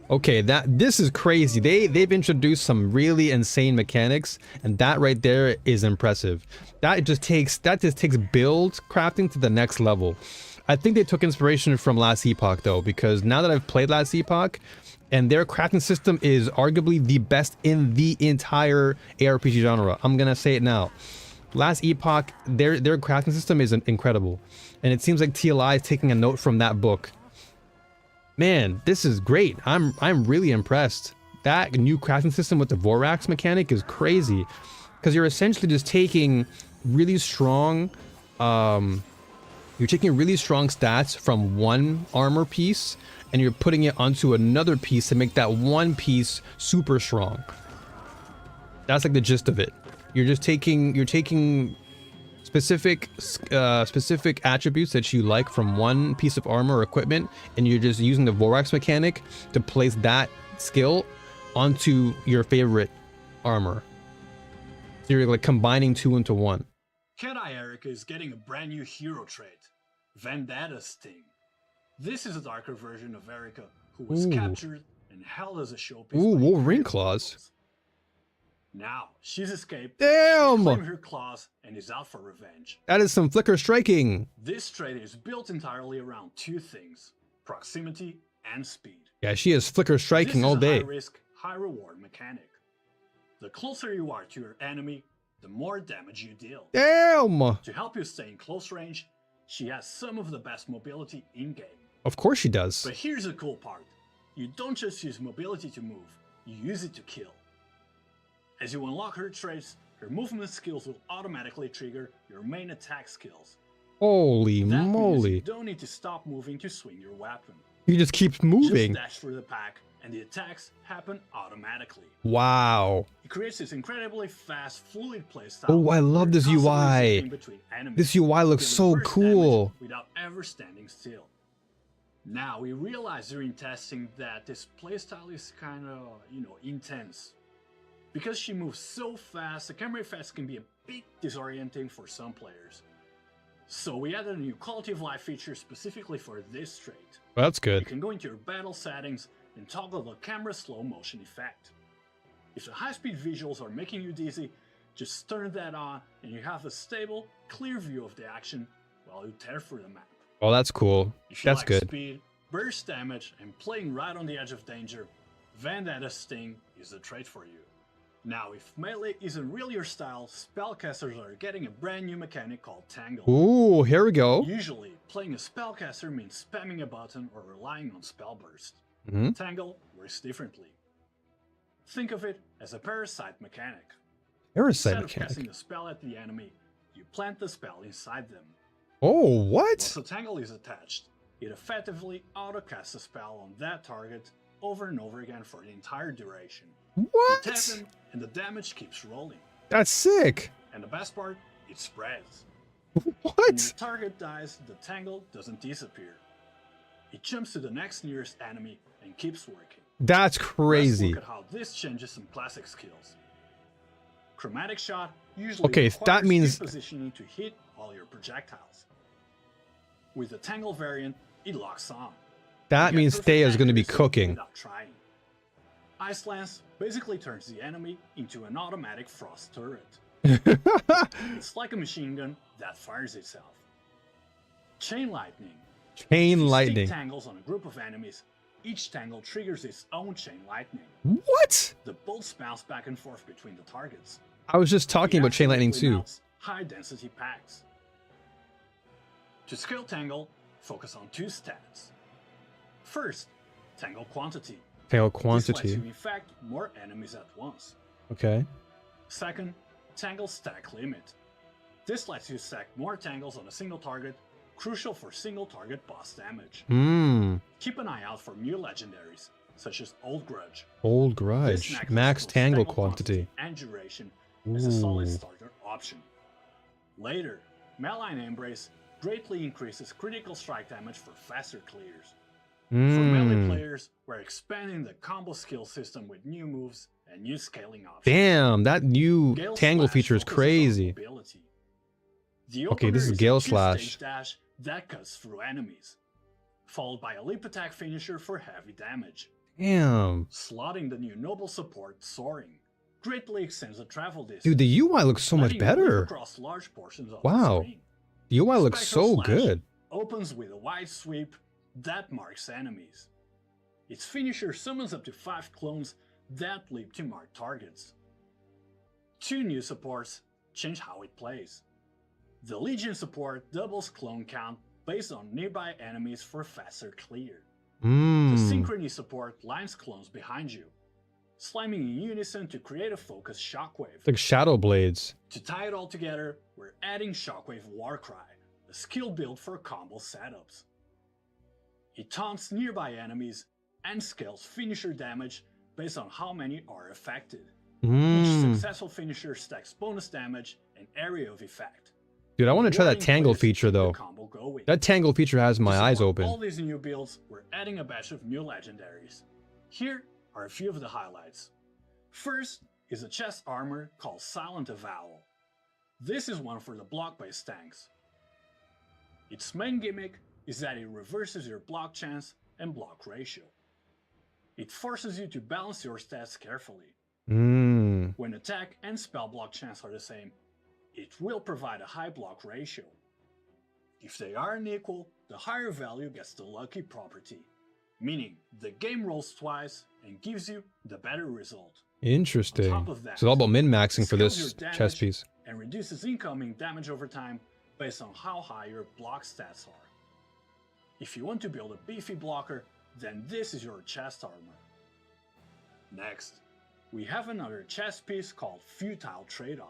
Okay, this is crazy. They've introduced some really insane mechanics, and that right there is impressive. That just takes build crafting to the next level. I think they took inspiration from last epoch though, because now that I've played last epoch, and their crafting system is arguably the best in the entire ARPG genre. I'm gonna say it now. Last epoch, their crafting system is incredible, and it seems like TLI is taking a note from that book. Man, this is great. I'm really impressed. That new crafting system with the Vorax mechanic is crazy, because you're essentially just taking really strong, stats from one armor piece, and you're putting it onto another piece to make that one piece super strong. That's like the gist of it. You're taking specific attributes that you like from one piece of armor or equipment, and you're just using the Vorax mechanic to place that skill onto your favorite armor. So you're like combining two into one. Cat-Eye Erika is getting a brand new hero trait, Vendetta Sting. This is a darker version of Erika who was captured and held as a showpiece. Ooh, by Wolverine Imperial claws. rebels. Now, she's escaped, Damn! claimed her claws, and is out for revenge. That is some flicker striking. This trait is built entirely around two things, proximity and speed. Yeah, she is flicker striking This all is a day. high risk, high reward mechanic. The closer you are to your enemy, the more damage you deal. Damn! To help you stay in close range, she has some of the best mobility in-game. Of course she does. But here's the cool part. You don't just use mobility to move, you use it to kill. As you unlock her traits, her movement skills will automatically trigger your main attack skills. Holy That means moly. you don't need to stop moving to swing your weapon. He just keeps moving. Just dash through the pack, and the attacks happen automatically. Wow. It creates this incredibly fast, fluid playstyle. Oh, I love this UI. This UI looks so cool. Without ever standing still. Now, we realized during testing that this playstyle is kind of, intense. Because she moves so fast, the camera effects can be a bit disorienting for some players. So we added a new quality of life feature specifically for this trait. Well, that's You good. can go into your battle settings and toggle the camera slow motion effect. If the high-speed visuals are making you dizzy, just turn that on and you have a stable, clear view of the action while you tear through the map. Oh, that's cool. If you That's like good. speed, burst damage, and playing right on the edge of danger, Vendetta Sting is the trait for you. Now, if melee isn't really your style, spellcasters are getting a brand new mechanic called Tangle. Ooh, here we go. Usually, playing a spellcaster means spamming a button or relying on spell burst. Mhm. Tangle works differently. Think of it as a parasite mechanic. Parasite Instead of casting mechanic. a spell at the enemy, you plant the spell inside them. Oh, what? Once the Tangle is attached, it effectively auto-casts a spell on that target over and over again for the entire duration. You tap What? them, and the damage keeps rolling. That's sick. And the best part, it spreads. When your What? target dies, the Tangle doesn't disappear. It jumps to the next nearest enemy and keeps working. That's Let's crazy. look at how this changes some classic skills. Chromatic Shot usually Okay, requires that means- keep positioning to hit all your projectiles. With the Tangle variant, it locks on. That You get means perfect Thea is going to be accuracy cooking. without trying. Ice Lance basically turns the enemy into an automatic frost turret. It's like a machine gun that fires itself. Chain Lightning. If Chain you lightning. stick tangles on a group of enemies, each tangle triggers its own chain lightning. What? The bolts bounce back and forth between the targets. I was just talking It about chain lightning absolutely too. melts high-density packs. To scale Tangle, focus on two stats. First, Tangle Quantity. Tail This lets quantity. you infect more enemies at once. Okay. Second, Tangle Stack Limit. This lets you stack more tangles on a single target, crucial for single target boss damage. Hmm. Keep an eye out for new legendaries, such as Old Grudge. Old This grudge. necklace Max boasts tangle tangle quantity. and duration as a solid Ooh. starter option. Later, Malign Embrace greatly increases critical strike damage for faster clears. For melee Hmm. players, we're expanding the combo skill system with new moves and new scaling options. Damn, that new Gale tangle Slash feature is focuses on crazy. mobility. The Okay, this opener is a Gale two-stage Slash. dash that cuts through enemies, followed by a leap attack finisher for heavy damage. Damn. Slotting the new noble support Soaring greatly extends the travel distance. Dude, the UI looks so much letting you leap better. across large portions of Wow. the screen. The UI looks Spectral so Slash good. Opens with a wide sweep that marks enemies. Its finisher summons up to 5 clones that leap to mark targets. 2 new supports change how it plays. The Legion support doubles clone count based on nearby enemies for faster clear. The Mmm. Synchrony support lines clones behind you, sliming in unison to create a focused shockwave. It's like Shadow Blades. To tie it all together, we're adding Shockwave Warcry, a skill build for combo setups. It taunts nearby enemies and scales finisher damage based on how many are affected. Each Mmm. successful finisher stacks bonus damage and area of effect. Dude, I want to try that rewarding tangle players to feature keep the though. combo going. That tangle feature has my To eyes support all open. these new builds, we're adding a batch of new legendaries. Here are a few of the highlights. First is a chest armor called Silent Avowal. This is one for the block-based tanks. Its main gimmick is that it reverses your block chance and block ratio. It forces you to balance your stats carefully. Mmm. When attack and spell block chance are the same, it will provide a high block ratio. If they are unequal, the higher value gets the lucky property, meaning the game rolls twice and gives you the better result. Interesting. On top of that, So it's all about min-maxing for scales this your chess damage piece. and reduces incoming damage over time based on how high your block stats are. If you want to build a beefy blocker, then this is your chest armor. Next, we have another chess piece called Futile Trade-Off.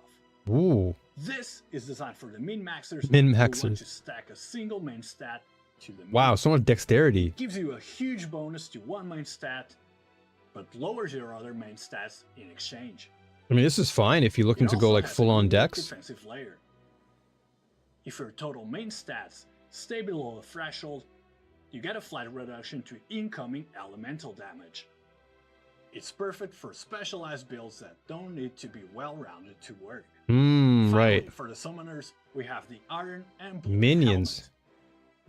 Ooh. This is designed for the min-maxers who Min-maxers. want to stack a single main stat to the Wow, min. so much dexterity. It gives you a huge bonus to one main stat, but lowers your other main stats in exchange. I mean, this is fine if you're looking It to go also like has a full-on unique dex. defensive layer. If your total main stats stay below the threshold, you get a flat reduction to incoming elemental damage. It's perfect for specialized builds that don't need to be well-rounded to work. Finally, Right. for the summoners, we have the Iron and Blue Minions. helmet.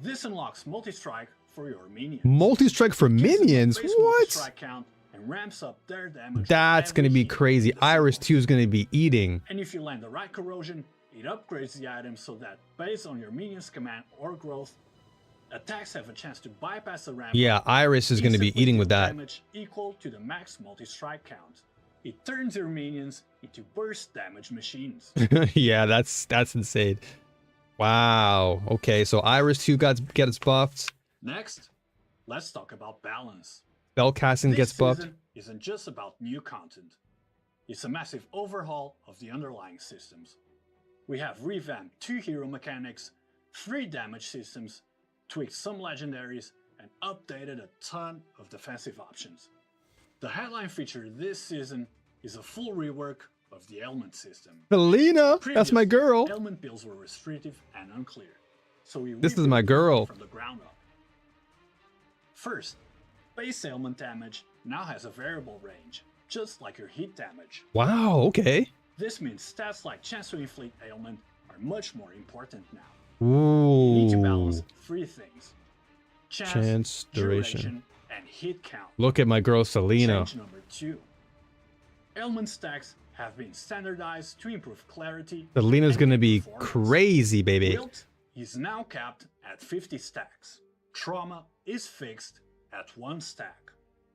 This unlocks multi-strike for your minions. Multi-strike for Gives them a minions? base What? multi-strike count and ramps up their damage. That's every gonna be hit crazy. with a Iris single 2 is gonna be eating. And if you land the right corrosion, it upgrades the item so that based on your minion's command or growth, attacks have a chance to bypass the ramp. Yeah, Iris is gonna be instantly eating with deal that. damage equal to the max multi-strike count. It turns your minions into burst damage machines. Yeah, that's insane. Wow. Okay, so Iris 2 gets buffed. Next, let's talk about balance. Spellcasting This gets buffed. season isn't just about new content. It's a massive overhaul of the underlying systems. We have revamped 2 hero mechanics, 3 damage systems, tweaked some legendaries, and updated a ton of defensive options. The headline feature this season is a full rework of the ailment system. Selena, that's my Previously, girl. Ailment builds were restrictive and unclear, so we This is rebuilt my them girl. from the ground up. First, base ailment damage now has a variable range, just like your hit damage. Wow, okay. This means stats like chance to inflict ailment are much more important now. You need to balance Ooh. 3 things: Chance, duration. and hit count. Look at my girl Selena. Change number 2. Ailment stacks have been standardized to improve clarity. Selena's and gonna be performance. crazy, baby. Wilt is now capped at 50 stacks. Trauma is fixed at 1 stack.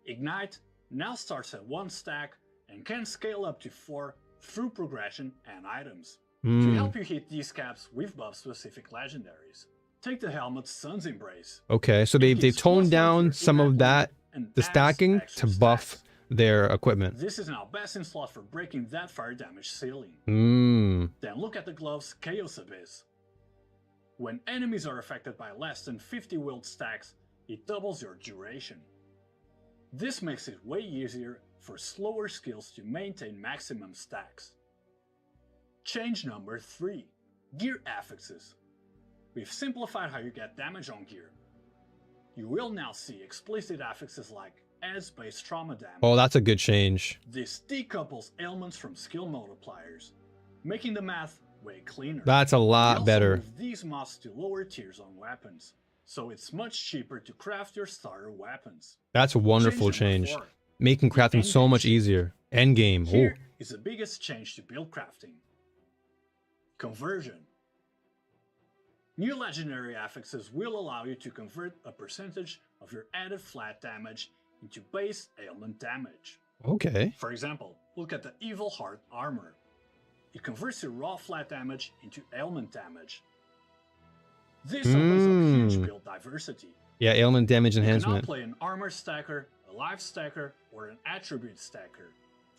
Ignite now starts at 1 stack and can scale up to 4 through progression and items. To help you hit these caps, we've buffed specific legendaries. Take the helmet's Sun's Embrace. Okay, so they gives toned +1 down to your some of ignite that, and the adds stacking, extra to buff stacks. their equipment. This is now best in slot for breaking that fire damage ceiling. Then look at the glove's Chaos Abyss. When enemies are affected by less than 50 wilt stacks, it doubles your duration. This makes it way easier for slower skills to maintain maximum stacks. Change number 3. Gear affixes. We've simplified how you get damage on gear. You will now see explicit affixes like adds-based trauma damage. Oh, that's a good change. This decouples ailments from skill multipliers, making the math way cleaner. That's a We lot also better. moved these mods to lower tiers on weapons, so it's much cheaper to craft your starter weapons. That's a wonderful Change change. number 4. Making crafting so Endgame much shift. easier. Endgame. Oh, Here is the biggest change to build crafting. Conversion. New legendary affixes will allow you to convert a percentage of your added flat damage into base ailment damage. okay. For example, look at the Evil Heart armor. It converts your raw flat damage into ailment damage. This opens up huge build diversity. Yeah, ailment damage You can now enhancement. play an armor stacker, a life stacker, or an attribute stacker,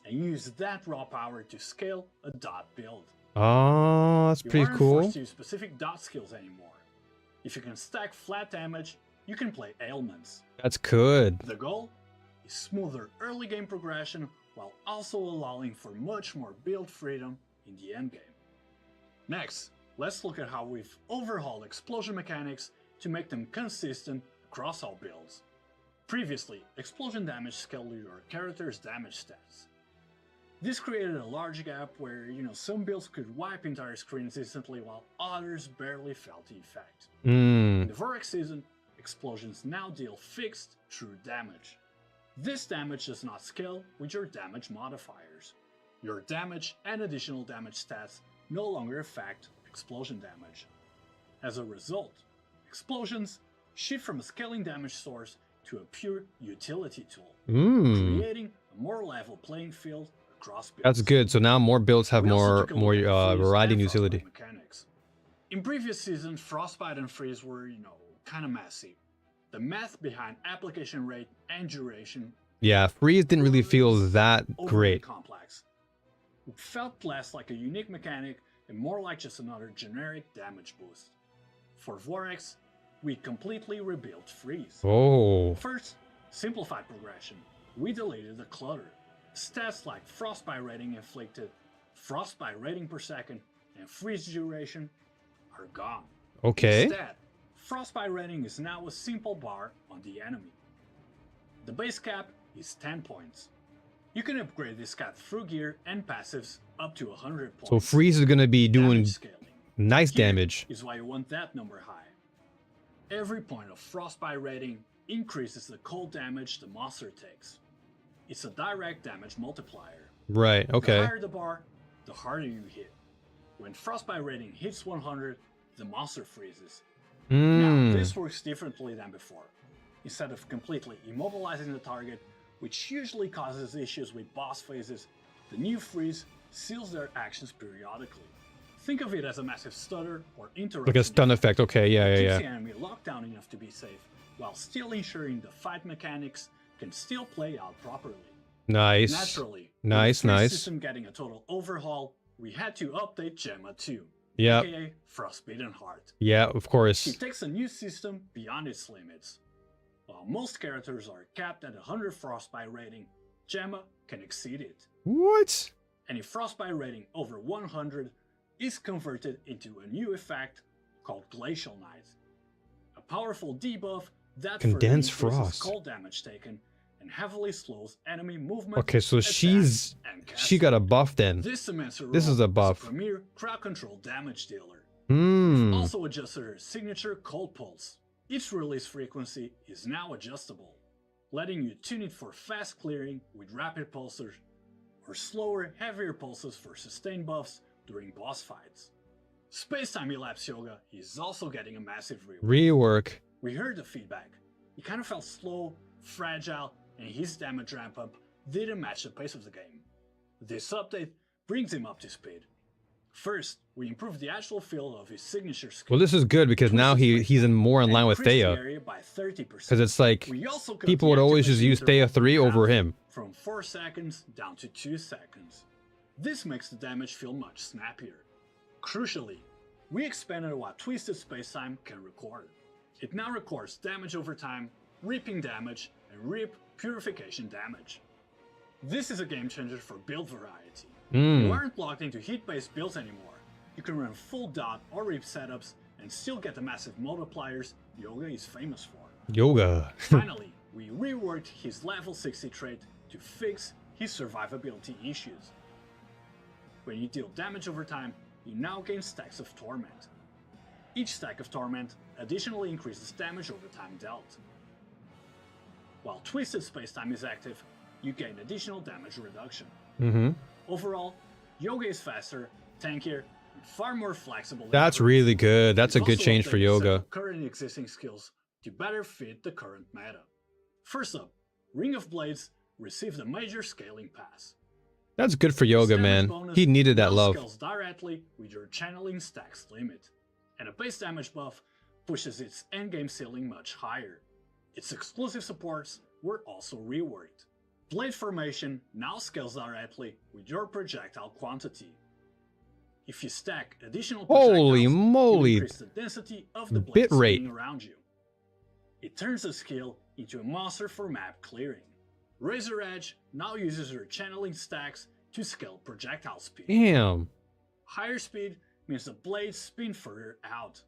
and use that raw power to scale a dot build. Oh, that's You pretty aren't cool. forced to use specific dot skills anymore. If you can stack flat damage, you can play ailments. That's good. The goal is smoother early game progression while also allowing for much more build freedom in the endgame. Next, let's look at how we've overhauled explosion mechanics to make them consistent across all builds. Previously, explosion damage scaled your character's damage stats. This created a large gap where, some builds could wipe entire screens instantly while others barely felt the effect. In the Vorax season, explosions now deal fixed true damage. This damage does not scale with your damage modifiers. Your damage and additional damage stats no longer affect explosion damage. As a result, explosions shift from a scaling damage source to a pure utility tool, creating a a more level playing field across builds. That's good. So now more builds have We also more took a look at freeze variety and and frostbite utility. mechanics. In previous seasons, frostbite and freeze were, kind of messy. The math behind application rate and duration Yeah, freeze didn't really feel that overly great. complex. It felt less like a unique mechanic and more like just another generic damage boost. For Vorax, we completely rebuilt freeze. Oh, First, simplified progression. We deleted the clutter. Stats like frostbite rating inflicted, frostbite rating per second, and freeze duration are gone. okay. Instead, frostbite rating is now a simple bar on the enemy. The base cap is 10 points. You can upgrade this cap through gear and passives up to 100 points. So freeze is gonna be doing Damage scaling. nice Here damage. is why you want that number high. Every point of frostbite rating increases the cold damage the monster takes. It's a direct damage multiplier. Right. Okay. The higher the bar, the harder you hit. When frostbite rating hits 100, the monster freezes. Now, this works differently than before. Instead of completely immobilizing the target, which usually causes issues with boss phases, the new freeze seals their actions periodically. Think of it as a massive stutter or interruption. Like a stun effect. Okay. Yeah. Keeps Yeah. the enemy locked down enough to be safe, while still ensuring the fight mechanics can still play out properly. Nice. Naturally, Nice. with the freeze Nice. system getting a total overhaul, we had to update Gemma too, Yeah. aka Frostbitten Heart. Yeah. Of course. It takes a new system beyond its limits. While most characters are capped at 100 frostbite rating, Gemma can exceed it. What? Any frostbite rating over 100 is converted into a new effect called Glacial Night. A powerful debuff that Condensed further increases frost. cold damage taken and heavily slows enemy movement. Okay. So attacks, she and got a buff then. This cements her This role is a as buff. premier crowd control damage dealer. Hmm. Also adjusted her signature cold pulse. Its release frequency is now adjustable, letting you tune it for fast clearing with rapid pulses, or slower, heavier pulses for sustained buffs during boss fights. Space-time elapse yoga is also getting a massive rework. Rework. We heard the feedback. He kind of felt slow, fragile, and his damage ramp up didn't match the pace of the game. This update brings him up to speed. First, we improved the actual feel of his signature skill. Well, this is good because now he's more in line with Thea. Because it's like people would always just use Thea 3 over him. From 4 seconds down to 2 seconds. This makes the damage feel much snappier. Crucially, we expanded what Twisted Spacetime can record. It now records damage over time, ripping damage, and rip purification damage. This is a game changer for build variety. You aren't locked into hit-based builds anymore. You can run full dot or rip setups and still get the massive multipliers Yoga is famous for. Yoga. Finally, we reworked his level 60 trait to fix his survivability issues. When you deal damage over time, you now gain stacks of Torment. Each stack of Torment additionally increases damage over time dealt. While Twisted Spacetime is active, you gain additional damage reduction. Overall, Yoga is faster, tankier, and far more flexible. That's really good. That's a good change for Yoga. Current existing skills to better fit the current meta. First up, Ring of Blades received a major scaling pass. That's good for Yoga, man. He needed that love. Scales directly with your channeling stacks limit, and a base damage buff pushes its endgame ceiling much higher. Its exclusive supports were also reworked. Blade formation now scales directly with your projectile quantity. If you stack additional projectiles, Holy you moly. increase the density of the blade Bit rate. spinning around you. It turns the skill into a monster for map clearing. Razor Edge now uses her channeling stacks to scale projectile speed. Damn. Higher speed means the blades spin further out,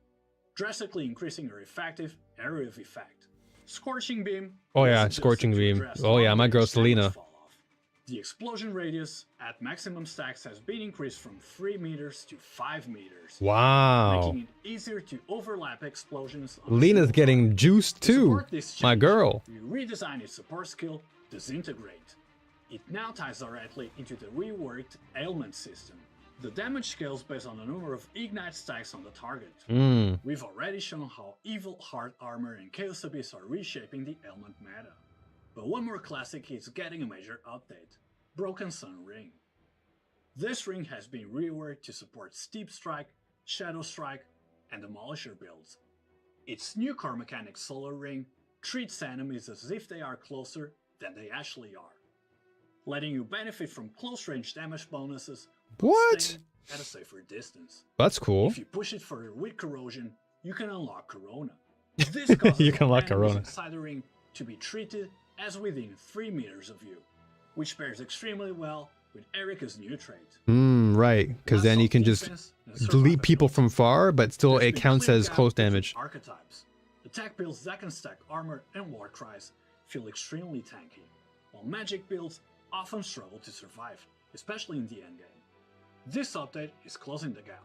drastically increasing her effective area of effect. Scorching Beam. Oh yeah, was Scorching adjusted to Beam. address Oh yeah, my long-range girl damage Selena. fall-off. The explosion radius at maximum stacks has been increased from 3 meters to 5 meters. Wow. Making it easier to overlap explosions. on a Lena's single getting target. juiced To too. support this My change, girl. We redesigned its support skill, Disintegrate. It now ties directly into the reworked ailment system. The damage scales based on the number of ignite stacks on the target. We've already shown how Evil Heart Armor and Chaos Abyss are reshaping the ailment meta. But one more classic is getting a major update, Broken Sun Ring. This ring has been reworked to support Steep Strike, Shadow Strike, and Demolisher builds. Its new core mechanic Solar Ring treats enemies as if they are closer than they actually are, letting you benefit from close range damage bonuses while What? staying at a safer distance. That's cool. If you push it further with Corrosion, you can unlock Corona. This causes You can all unlock enemies Corona. inside the ring to be treated as within 3 meters of you, which pairs extremely well with Erika's new trait. Right. Because then you can just delete people from far, but still it counts as close damage. Archetypes. Attack builds that can stack armor and war cries feel extremely tanky, while magic builds often struggle to survive, especially in the endgame. This update is closing the gap.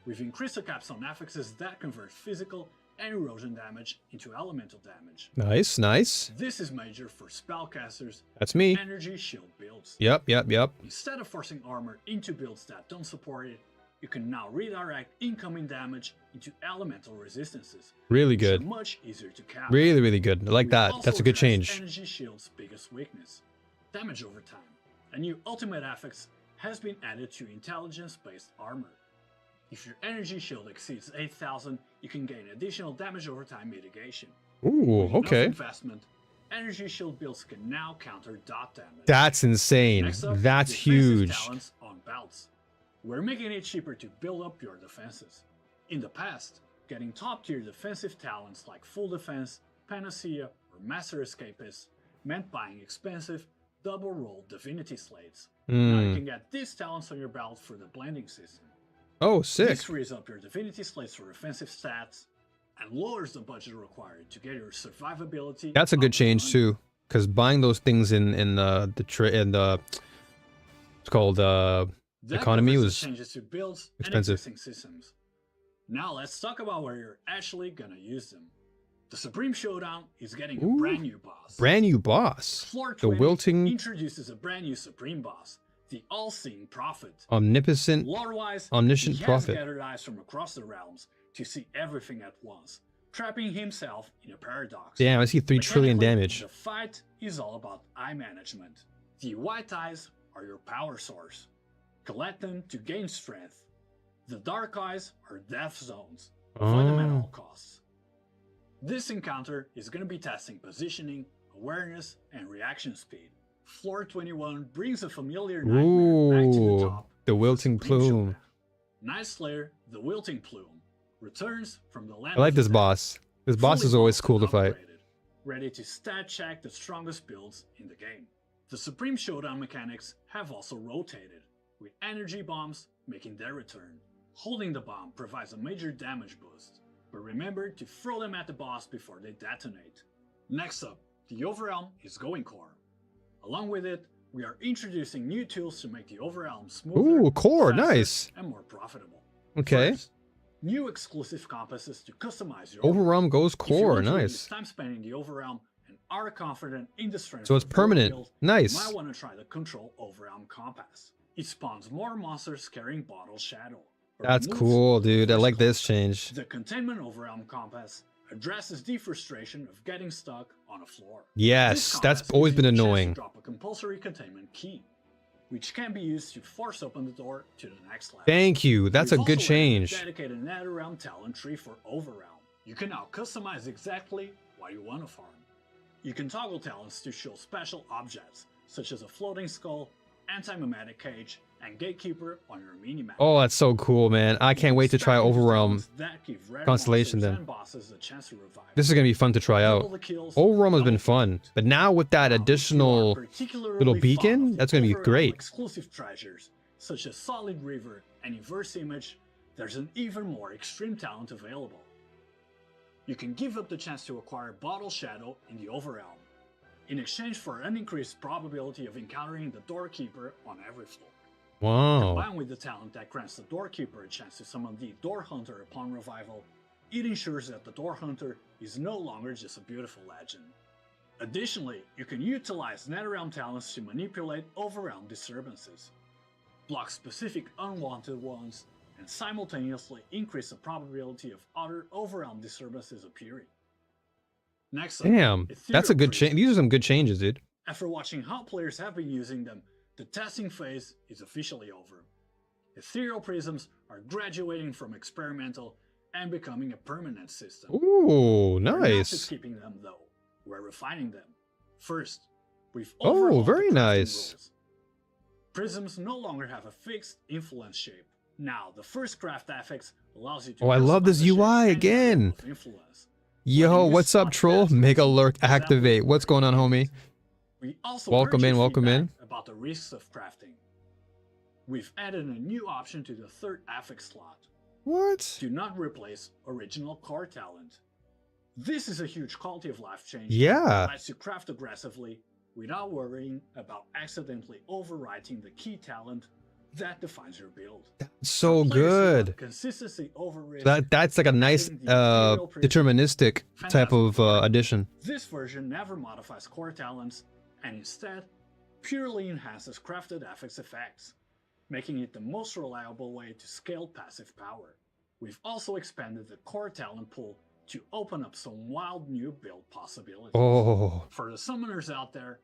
We've increased the caps on affixes that convert physical and erosion damage into elemental damage. Nice, nice. This is major for spellcasters, That's me. energy shield builds. Yep. Instead of forcing armor into builds that don't support it, you can now redirect incoming damage into elemental resistances. Really which are good. much easier to cap. Really good. I like We've that. also That's a good addressed change. Energy shield's biggest weakness, damage over time. A new ultimate affix has been added to intelligence-based armor. If your energy shield exceeds 8,000, you can gain additional damage over time mitigation. Ooh, With enough okay. investment, energy shield builds can now counter dot damage. That's insane. Next up, That's defensive huge. talents on belts. We're making it cheaper to build up your defenses. In the past, getting top-tier defensive talents like Full Defense, Panacea, or Master Escapist meant buying expensive, double-rolled Divinity Slates. Now you can get these talents on your belt for the blending system. Oh, sick. This frees up your Divinity Slates for offensive stats and lowers the budget required to get your survivability. That's a good up and change running. too, because buying those things in it's called That economy covers the was changes to builds expensive. and existing systems. Now let's talk about where you're actually gonna use them. The Supreme Showdown is getting a Ooh, brand new boss. brand new boss. Floor The 20 wilting, introduces a brand new Supreme boss, the All-Seeing Prophet. omnipotent, Lore-wise, omniscient he has prophet. gathered eyes from across the realms to see everything at once, trapping himself in a paradox. Damn, I see 3 trillion Mechanically, damage. The fight is all about eye management. The white eyes are your power source. Collect them to gain strength. The dark eyes are death zones. Avoid them at all costs. This encounter is going to be testing positioning, awareness, and reaction speed. Floor 21 brings a familiar nightmare back to the Ooh, top. the with wilting Supreme plume. Showdown. Night Slayer, the Wilting Plume, returns from the land I like of this the dead. boss. This boss Fully is always buffed cool to and fight. upgraded, ready to stat check the strongest builds in the game. The Supreme Showdown mechanics have also rotated, with energy bombs making their return. Holding the bomb provides a major damage boost, but remember to throw them at the boss before they detonate. Next up, the Overwhelm is going core. Along with it, we are introducing new tools to make the Overwhelm smoother, Ooh, core, faster, nice. and more profitable. Okay. First, new exclusive compasses to customize your Overwhelm goes If you core, want to nice. reduce time spent in the Overwhelm and are confident in the strength So it's of your permanent. build, Nice. you might want to try the Control Overwhelm Compass. It spawns more monsters carrying Bottle Shadow. but That's removes cool, dude. I first like class. this change. The Containment Overwhelm Compass addresses the frustration of getting stuck on a floor. Yes, This that's compass always gives been you a chance to annoying. drop a compulsory containment key, which can be used to force open the door to the next level. Thank you. That's a We've good also added a change. dedicated Netherrealm talent tree for Overrealm. You can now customize exactly what you want to farm. You can toggle talents to show special objects, such as a floating skull, anti-mimetic cage, and gatekeeper on your minimap. Oh, that's so cool, man. I can't wait to try Stack into Overwhelm talents that give rare Constellation monsters then. and bosses a chance to revive. This is gonna be fun to try Double out. the kills, Overwhelm has double been fun, loot. but now with that Now, if you are additional particularly little fond beacon, of the that's gonna be Overrealm great. Exclusive treasures such as Solid River and Inverse Image, there's an even more extreme talent available. You can give up the chance to acquire Bottle Shadow in the Overrealm, in exchange for an increased probability of encountering the Doorkeeper on every floor. wow. Combined with the talent that grants the Doorkeeper a chance to summon the Door Hunter upon revival, it ensures that the Door Hunter is no longer just a beautiful legend. Additionally, you can utilize Netherrealm talents to manipulate Overrealm disturbances, block specific unwanted ones, and simultaneously increase the probability of other Overrealm disturbances appearing. Next up, Damn, that's a ethereal good change. prisms. These are some good changes, dude. After watching how players have been using them, the testing phase is officially over. Ethereal prisms are graduating from experimental and becoming a permanent system. Ooh, We're not just nice. keeping them though, we're refining them. First, we've Oh, overhauled very the crafting nice. rules. Prisms no longer have a fixed influence shape. Now, the first craft affix allows you to Oh, I love customize this the shape UI and again. level of influence. Yo, letting you what's up, spot troll? faster Mega and alert assembly activate. What's going on, homie? We also Welcome heard in, your welcome in. feedback about the risks of crafting. We've added a new option to the third affix slot. What? Do not replace original core talent. This is a huge quality of life change. Yeah. That lets you craft aggressively without worrying about accidentally overwriting the key talent that defines your build. So For players who good. want consistency over risk, That's like a nice adding the ethereal prism, deterministic type of fantastic work. addition. This version never modifies core talents and instead purely enhances crafted affix effects, making it the most reliable way to scale passive power. We've also expanded the core talent pool to open up some wild new build possibilities. Oh. For the summoners out there,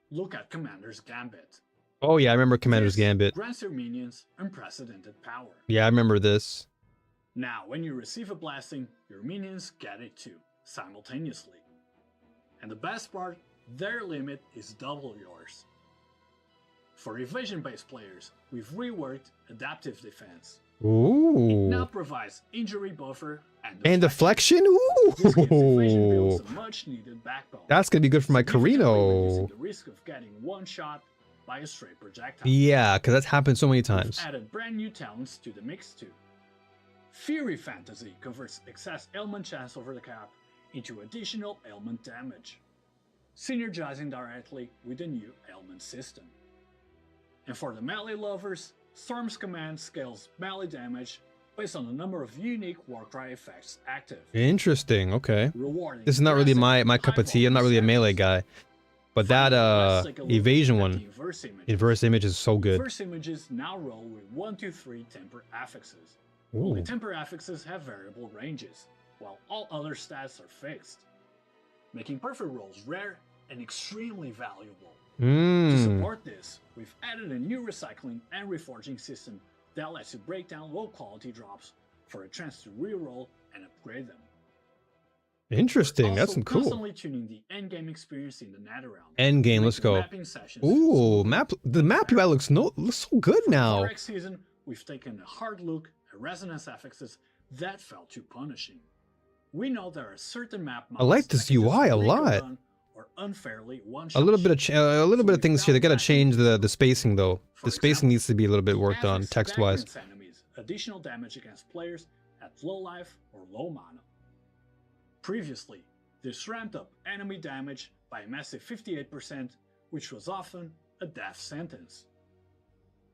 look at Commander's Gambit. Oh yeah, I remember Commander's This Gambit. grants your minions unprecedented power. Yeah, I remember this. Now, when you receive a blessing, your minions get it too, simultaneously. And the best part, their limit is double yours. For evasion-based players, we've reworked Adaptive Defense. It now Ooh. provides injury buffer And deflection? This gives evasion builds Ooh. a much-needed backbone. That's gonna be good for my significantly Carino. reducing the risk of getting one-shot by a stray projectile. Yeah, because that's happened so many We've times. added brand new talents to the mix too. Fury Fantasy converts excess ailment chance over the cap into additional ailment damage, synergizing directly with the new ailment system. And for the melee lovers, Storm's command scales melee damage based on the number of unique Warcry effects active. Interesting, okay. Rewarding This is not really aggressive, my cup of tea. I'm not really a melee guy. But that Let's take a look evasion at one, the inverse images. inverse image is so good. Inverse images now roll with 1, 2, 3 temper affixes. Only Ooh. temper affixes have variable ranges, while all other stats are fixed, making perfect rolls rare and extremely valuable. To Mmm. support this, we've added a new recycling and reforging system that lets you break down low quality drops for a chance to reroll and upgrade them. Interesting. That's Also some cool. constantly tuning the endgame experience in the Netherrealm. End game. to Let's make the go. mapping sessions Ooh, smooth map. and The map fair. UI looks so good For the now. Vorax season, we've taken a hard look at resonance affixes that felt too punishing. We know there are certain map I like mods this that can just UI a break lot. run or unfairly A one-shot little bit of shit. a little bit of things here. They gotta change the For spacing though. The spacing example, needs to be a little bit worked on affix text that wise. grants enemies additional damage against players at low life or low mana. Previously, this ramped up enemy damage by a massive 58%, which was often a death sentence.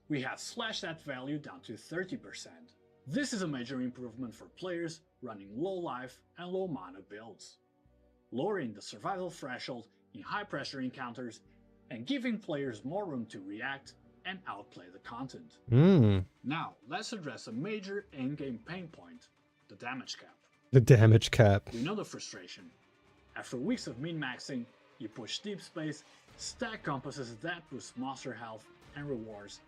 We have slashed that value down to 30%. This is a major improvement for players running low life and low mana builds, lowering the survival threshold in high pressure encounters and giving players more room to react and outplay the content. Mmm. Now, let's address a major endgame pain point, the damage cap. The damage cap. We know the frustration. After weeks of min-maxing, you push deep space, stack compasses that boost monster health and rewards,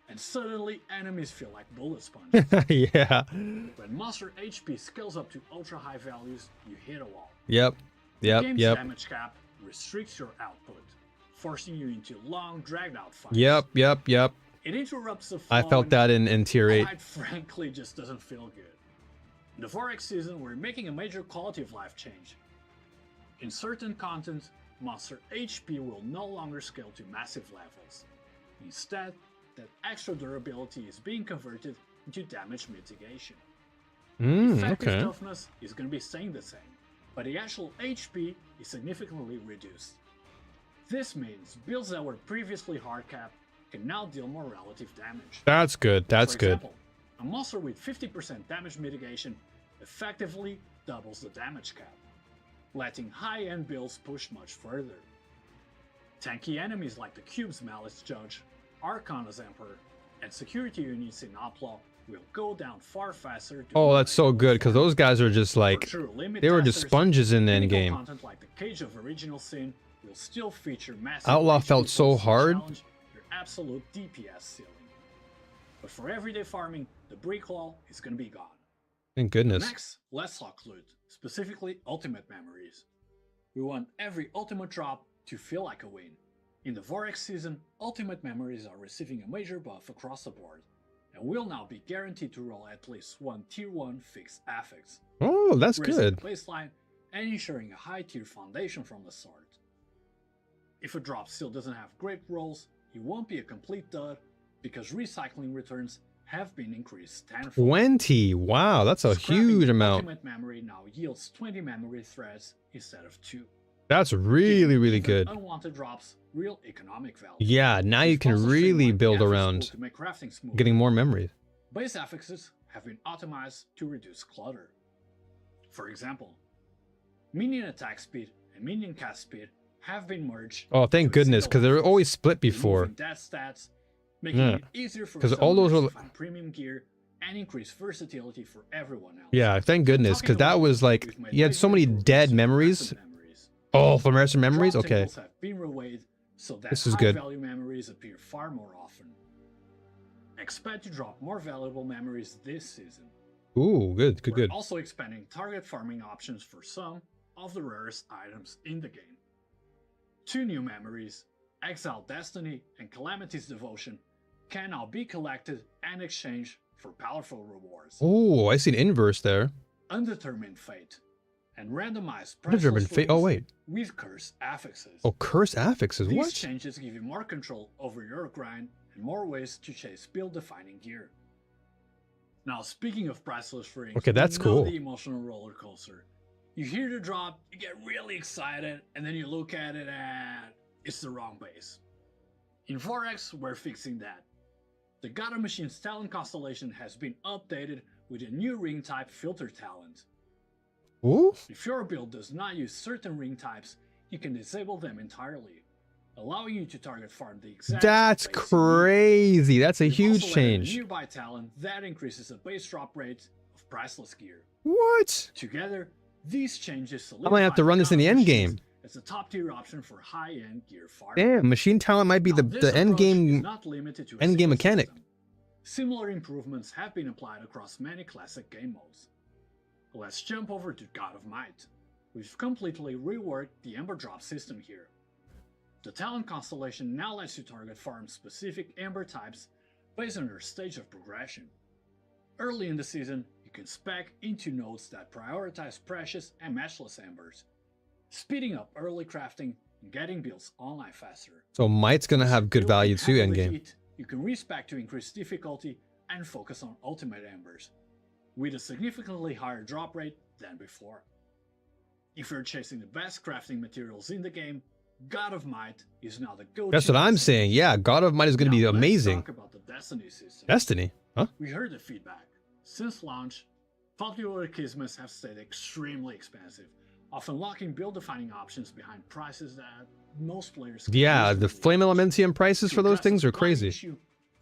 and suddenly enemies feel like bullet sponges. Yeah. When monster HP scales up to ultra high values, you hit a wall. Yep. Yep. Game's Yep. damage cap restricts your output, forcing you into long, dragged-out fights. Yep. Yep. Yep. It interrupts the I flow felt and that in tier 8. quite frankly just doesn't feel good. In the Vorax season, we're making a major quality of life change. In certain content, monster HP will no longer scale to massive levels. Instead, that extra durability is being converted into damage mitigation. Effective Okay. toughness is going to be staying the same, but the actual HP is significantly reduced. This means builds that were previously hard capped can now deal more relative damage. That's good. That's For good. example, a monster with 50% damage mitigation effectively doubles the damage cap, letting high-end builds push much further. Tanky enemies like the Cube's Malice Judge, Arcana's Emperor, and security units in Outlaw will go down far faster. Oh, that's so good, because those guys are just like, they were just sponges in the end game. Content like the Cage of Original Sin will still feature massive Outlaw felt HP so boosts to hard. challenge your absolute DPS ceiling. But for everyday farming, the brick wall is gonna be gone. Thank goodness. Next, let's talk loot, specifically ultimate memories. We want every ultimate drop to feel like a win. In the Vorax season, ultimate memories are receiving a major buff across the board, and will now be guaranteed to roll at least one tier 1 fixed affix. Oh, that's raising good. the baseline and ensuring a high tier foundation from the start. If a drop still doesn't have great rolls, it won't be a complete dud because recycling returns have been increased tenfold. 20. Wow, that's a Scrapping huge the amount. Ultimate memory now yields 20 memory threads instead of 2. That's really, really Giving good. unwanted drops real economic value. Yeah, now you We've can also really streamlined build the affix around pool to make crafting smoother. getting more memories. Base affixes have been optimized to reduce clutter. For example, minion attack speed and minion cast speed have been merged. Oh, thank to a goodness, single because they were affix, always split before. removing dead stats, making Yeah. it easier for 'Cause all those summoners were- to find premium gear and increase versatility for everyone else. Yeah, thank goodness, because Talking that about was loot, like, we've made you had so many major dead improvements to memories. memories. Oh, from rest of memories? Drop Okay. tables have been reweighed so that This is good. high-value memories appear far more often. Expect to drop more valuable memories this season. Ooh, good, good, We're good. also expanding target farming options for some of the rarest items in the game. 2 new memories, Exile Destiny and Calamity's Devotion, can now be collected and exchanged for powerful rewards. Oh, I see an inverse there. Undetermined Fate and randomized Undetermined fate. Oh, wait. with cursed affixes. Oh, curse affixes. These What? changes give you more control over your grind and more ways to chase build-defining gear. Now, speaking of priceless rings, Okay, that's you know cool. the emotional roller coaster. You hear the drop, you get really excited, and then you look at it and it's the wrong base. In Vorax, we're fixing that. The God of Machines talent constellation has been updated with a new ring type filter talent. Ooh. If your build does not use certain ring types, you can disable them entirely, allowing you to target farm the exact That's base you need. crazy. That's a We've huge also added change. a nearby talent that increases the base drop rate of priceless gear. What? Together, these changes I might have to run this in the end game. It's a top tier option for high-end gear farming. Damn, machine talent might be Now, this the end approach is game. not limited to a end game single mechanic. system. Similar improvements have been applied across many classic game modes. Let's jump over to God of Might. We've completely reworked the Ember Drop system here. The talent constellation now lets you target farm specific Ember types based on their stage of progression. Early in the season, you can spec into nodes that prioritize precious and matchless Embers, speeding up early crafting and getting builds online faster. So Might's gonna have good Build value and too handle end the game. heat, you can respec to increase difficulty and focus on ultimate embers, with a significantly higher drop rate than before. If you're chasing the best crafting materials in the game, God of Might is now the go-to. That's what I'm destination. saying. Yeah, God of Might is gonna Now, be let's amazing. talk about the Destiny system. Destiny, huh? We heard the feedback. Since launch, popular Kismas have stayed extremely expensive, often locking build-defining options behind prices that most players can Yeah, the easily Flame reach. Elementium prices To for those address the things are supply crazy. issue,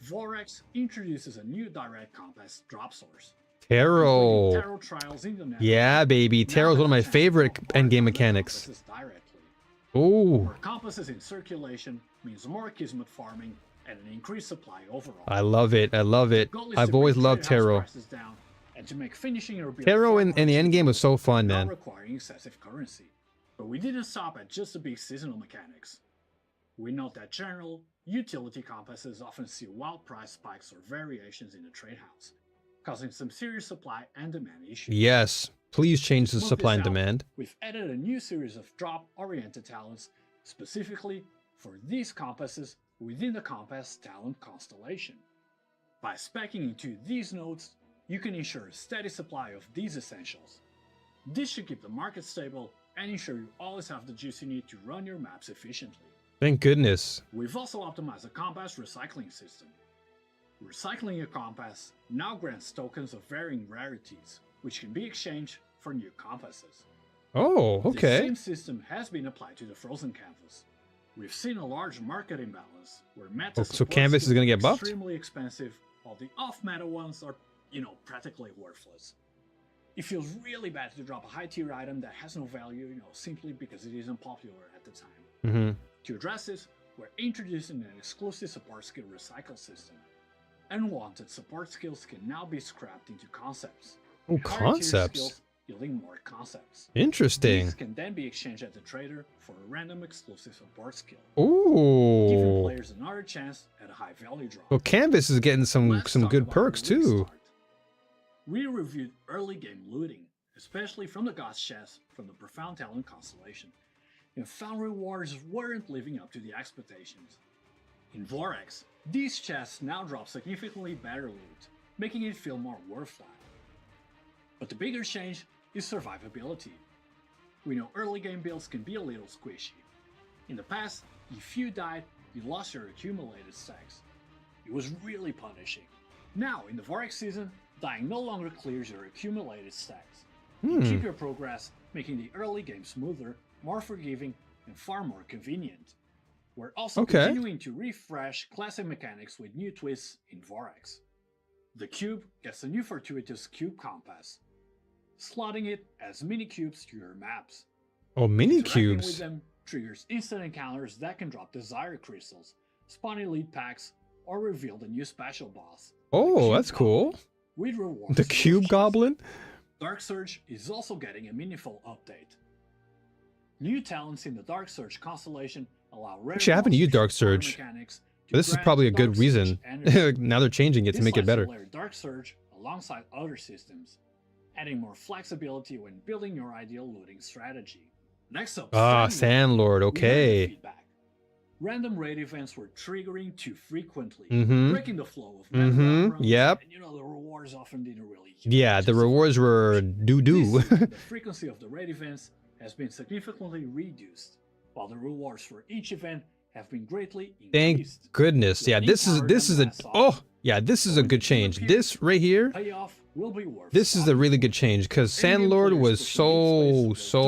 Vorax introduces a new direct compass drop source. Tarot. including tarot trials in the network. Yeah, baby. Now Tarot's have one of a my chance to favorite bombard endgame other mechanics. compasses directly. Ooh, More compasses in circulation means more Kismet farming and an increased supply overall. I love it. I love it. Goal is I've to always bring loved trade house Tarot. prices down and to make finishing your build Tarot far in more the end game was so fun, without man. requiring excessive currency. But we didn't stop at just the big seasonal mechanics. We note that general utility compasses often see wild price spikes or variations in the trade house, causing some serious supply and demand issues. Yes, please change the To smooth supply this and out, demand. We've added a new series of drop-oriented talents specifically for these compasses within the compass talent constellation. By speccing into these nodes, you can ensure a steady supply of these essentials. This should keep the market stable and ensure you always have the juice you need to run your maps efficiently. Thank goodness. We've also optimized the compass recycling system. Recycling a compass now grants tokens of varying rarities, which can be exchanged for new compasses. Oh, The okay. same system has been applied to the frozen canvas. We've seen a large market imbalance where meta Oh, so support canvas is skills gonna are get buffed? extremely expensive, while the off-meta ones are practically worthless. It feels really bad to drop a high tier item that has no value, simply because it isn't popular at the time. To address this, we're introducing an exclusive support skill recycle system. Unwanted support skills can now be scrapped into concepts. Oh, concepts. Skills yielding more concepts. Interesting. These can then be exchanged at the trader for a random exclusive support skill. Ooh. Giving players another chance at a high value drop. Well, Canvas is getting some good perks too. We reviewed early game looting, especially from the God's chest from the Profound Talent constellation, and found rewards weren't living up to the expectations. In Vorax, these chests now drop significantly better loot, making it feel more worthwhile. But the bigger change is survivability. We know early game builds can be a little squishy. In the past, if you died, you lost your accumulated stacks. It was really punishing. Now, in the Vorax season, dying no longer clears your accumulated stacks. You keep your progress, making the early game smoother, more forgiving, and far more convenient. We're also continuing to refresh classic mechanics with new twists in Vorax. The cube gets a new fortuitous cube compass, slotting it as mini cubes to your maps. Oh, mini Interacting cubes. with them triggers instant encounters that can drop desired crystals, spawn elite packs, or reveal the new special boss. Oh, that's cool. With rewards. The Cube Goblin? Dark Surge is also getting a meaningful update. New talents in the Dark Surge constellation allow rare Actually, I haven't used Dark Surge. But this is probably a good reason. Now they're changing it to make it better. Dark Surge alongside other systems, adding more flexibility when building your ideal looting strategy. Next up, Sandlord, okay. Random raid events were triggering too frequently, breaking the flow of yep. And the rewards often didn't really. Yeah, the rewards were doo-doo. The frequency of the raid events has been significantly reduced, while the rewards for each event have been greatly increased. Thank goodness. Yeah, this is a good change. This right here, this is a really good change because Sandlord was so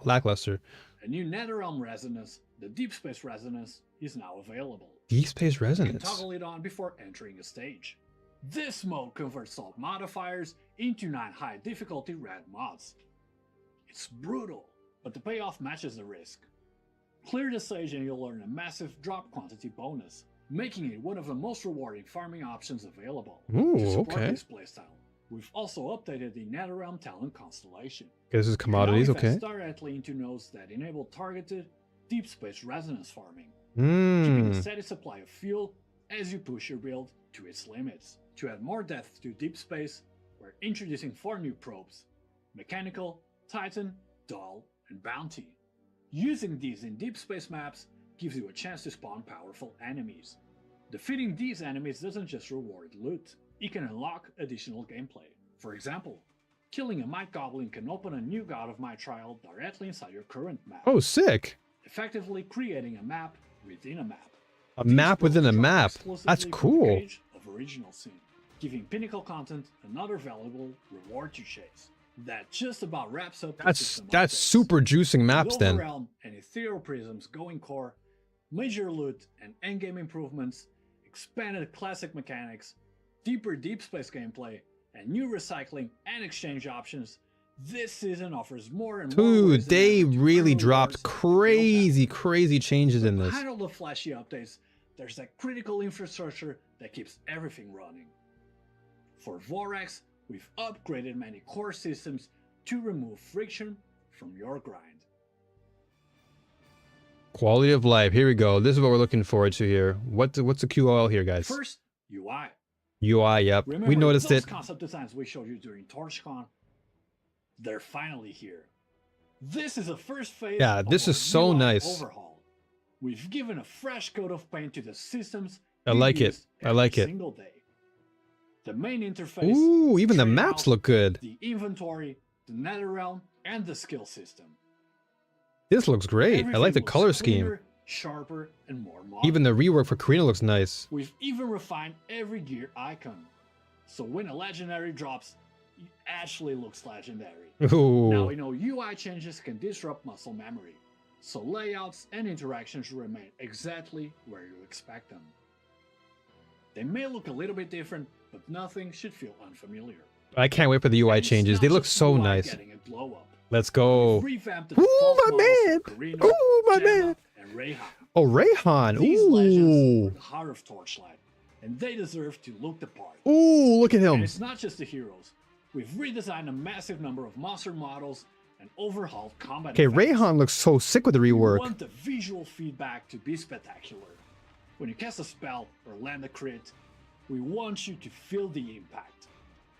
lackluster. A new Netherrealm resonance, the Deep Space resonance, is now available. Deep Space You resonance. can toggle it on before entering a stage. This mode converts all modifiers into 9 high difficulty red mods. It's brutal, but the payoff matches the risk. Clear the stage and you'll earn a massive drop quantity bonus, making it one of the most rewarding farming options available. To support this playstyle, we've also updated the Netherrealm talent constellation. This is commodities, okay. Directly into nodes that enable targeted deep space resonance farming, keeping a steady supply of fuel as you push your build to its limits. To add more depth to deep space, we're introducing 4 new probes: Mechanical, Titan, Dull, and Bounty. Using these in deep space maps gives you a chance to spawn powerful enemies. Defeating these enemies doesn't just reward loot, it can unlock additional gameplay. For example, killing a Might Goblin can open a new God of Might trial directly inside your current map. Oh, sick. Effectively creating a map within a map. A map within a map. That's cool. Of original scene, giving pinnacle content another valuable reward to chase. That just about wraps up. That's super juicing maps then. Realm and Ethereal Prisms going core, major loot and endgame improvements, expanded classic mechanics, deeper deep space gameplay, and new recycling and exchange options. This season offers more and more. Dude, they really dropped crazy changes in this. Behind all the flashy updates, there's that critical infrastructure that keeps everything running. For Vorax, we've upgraded many core systems to remove friction from your grind. Quality of life. Here we go. This is what we're looking forward to here. What's the QOL here, guys? First, UI. UI, yep. Remember we noticed those it. Concept designs we showed you during TorchCon? They're finally here. This is the first phase. Yeah, this is so nice. Overhaul. We've given a fresh coat of paint to the systems. I like it. I like it. Single day. The main interface. Ooh, even the maps look good. The inventory, the Netherrealm, and the skill system. This looks great. I like the color scheme. Sharper, and more modern. Even the rework for Karina looks nice. We've even refined every gear icon, so when a legendary drops, it actually looks legendary. Ooh. Now we know UI changes can disrupt muscle memory, so layouts and interactions remain exactly where you expect them. They may look a little bit different, but nothing should feel unfamiliar. I can't wait for the UI And it's changes. not They look just so UI nice. getting a glow up. Let's go. We've revamped the Ooh, default my models man. for Karina, Ooh, my Gemma, man. and Rayhan. Oh, Rayhan. These legends Ooh. are the heart of Torchlight, and they deserve to look the part. Ooh, look at And him. it's not just the heroes. We've redesigned a massive number of monster models and overhauled combat Okay, effects. Rayhan looks so sick with the We rework. want the visual feedback to be spectacular. When you cast a spell or land a crit, we want you to feel the impact.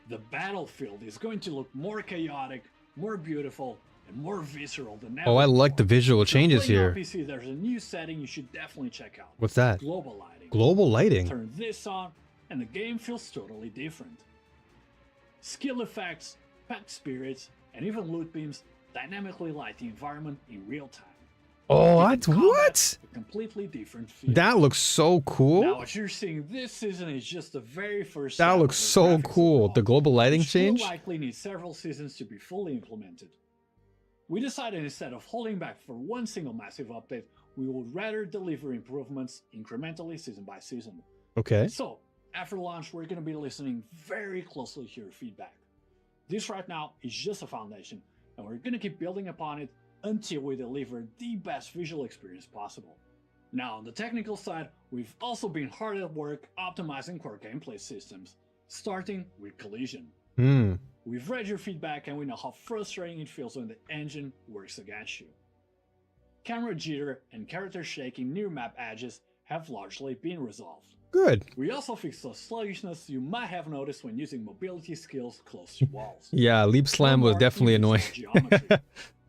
The battlefield is going to look more chaotic, more beautiful, and more visceral than ever. Oh, I like the before. visual If you're changes playing on here. PC, there's a new setting you should definitely check out. What's that? Global lighting. Global lighting. Turn this on, and the game feels totally different. Skill effects, packed spirits, and even loot beams dynamically light the environment in real time. Oh, Giving that's combat what? a completely different feel. That looks so Now, cool. what you're seeing this season is just the very first. That step looks of the so graphics cool. overhaul, The global lighting which will change. likely need several seasons to be fully implemented. We decided instead of holding back for one single massive update, we would rather deliver improvements incrementally season by season. Okay. So, after launch, we're going to be listening very closely to your feedback. This right now is just a foundation, and we're going to keep building upon it until we deliver the best visual experience possible. Now, on the technical side, we've also been hard at work optimizing core gameplay systems, starting with collision. Hmm. We've read your feedback and we know how frustrating it feels when the engine works against you. Camera jitter and character shaking near map edges have largely been resolved. Good. We also fixed the sluggishness you might have noticed when using mobility skills close to walls. Yeah, leap slam was More definitely annoying. invisible geometry.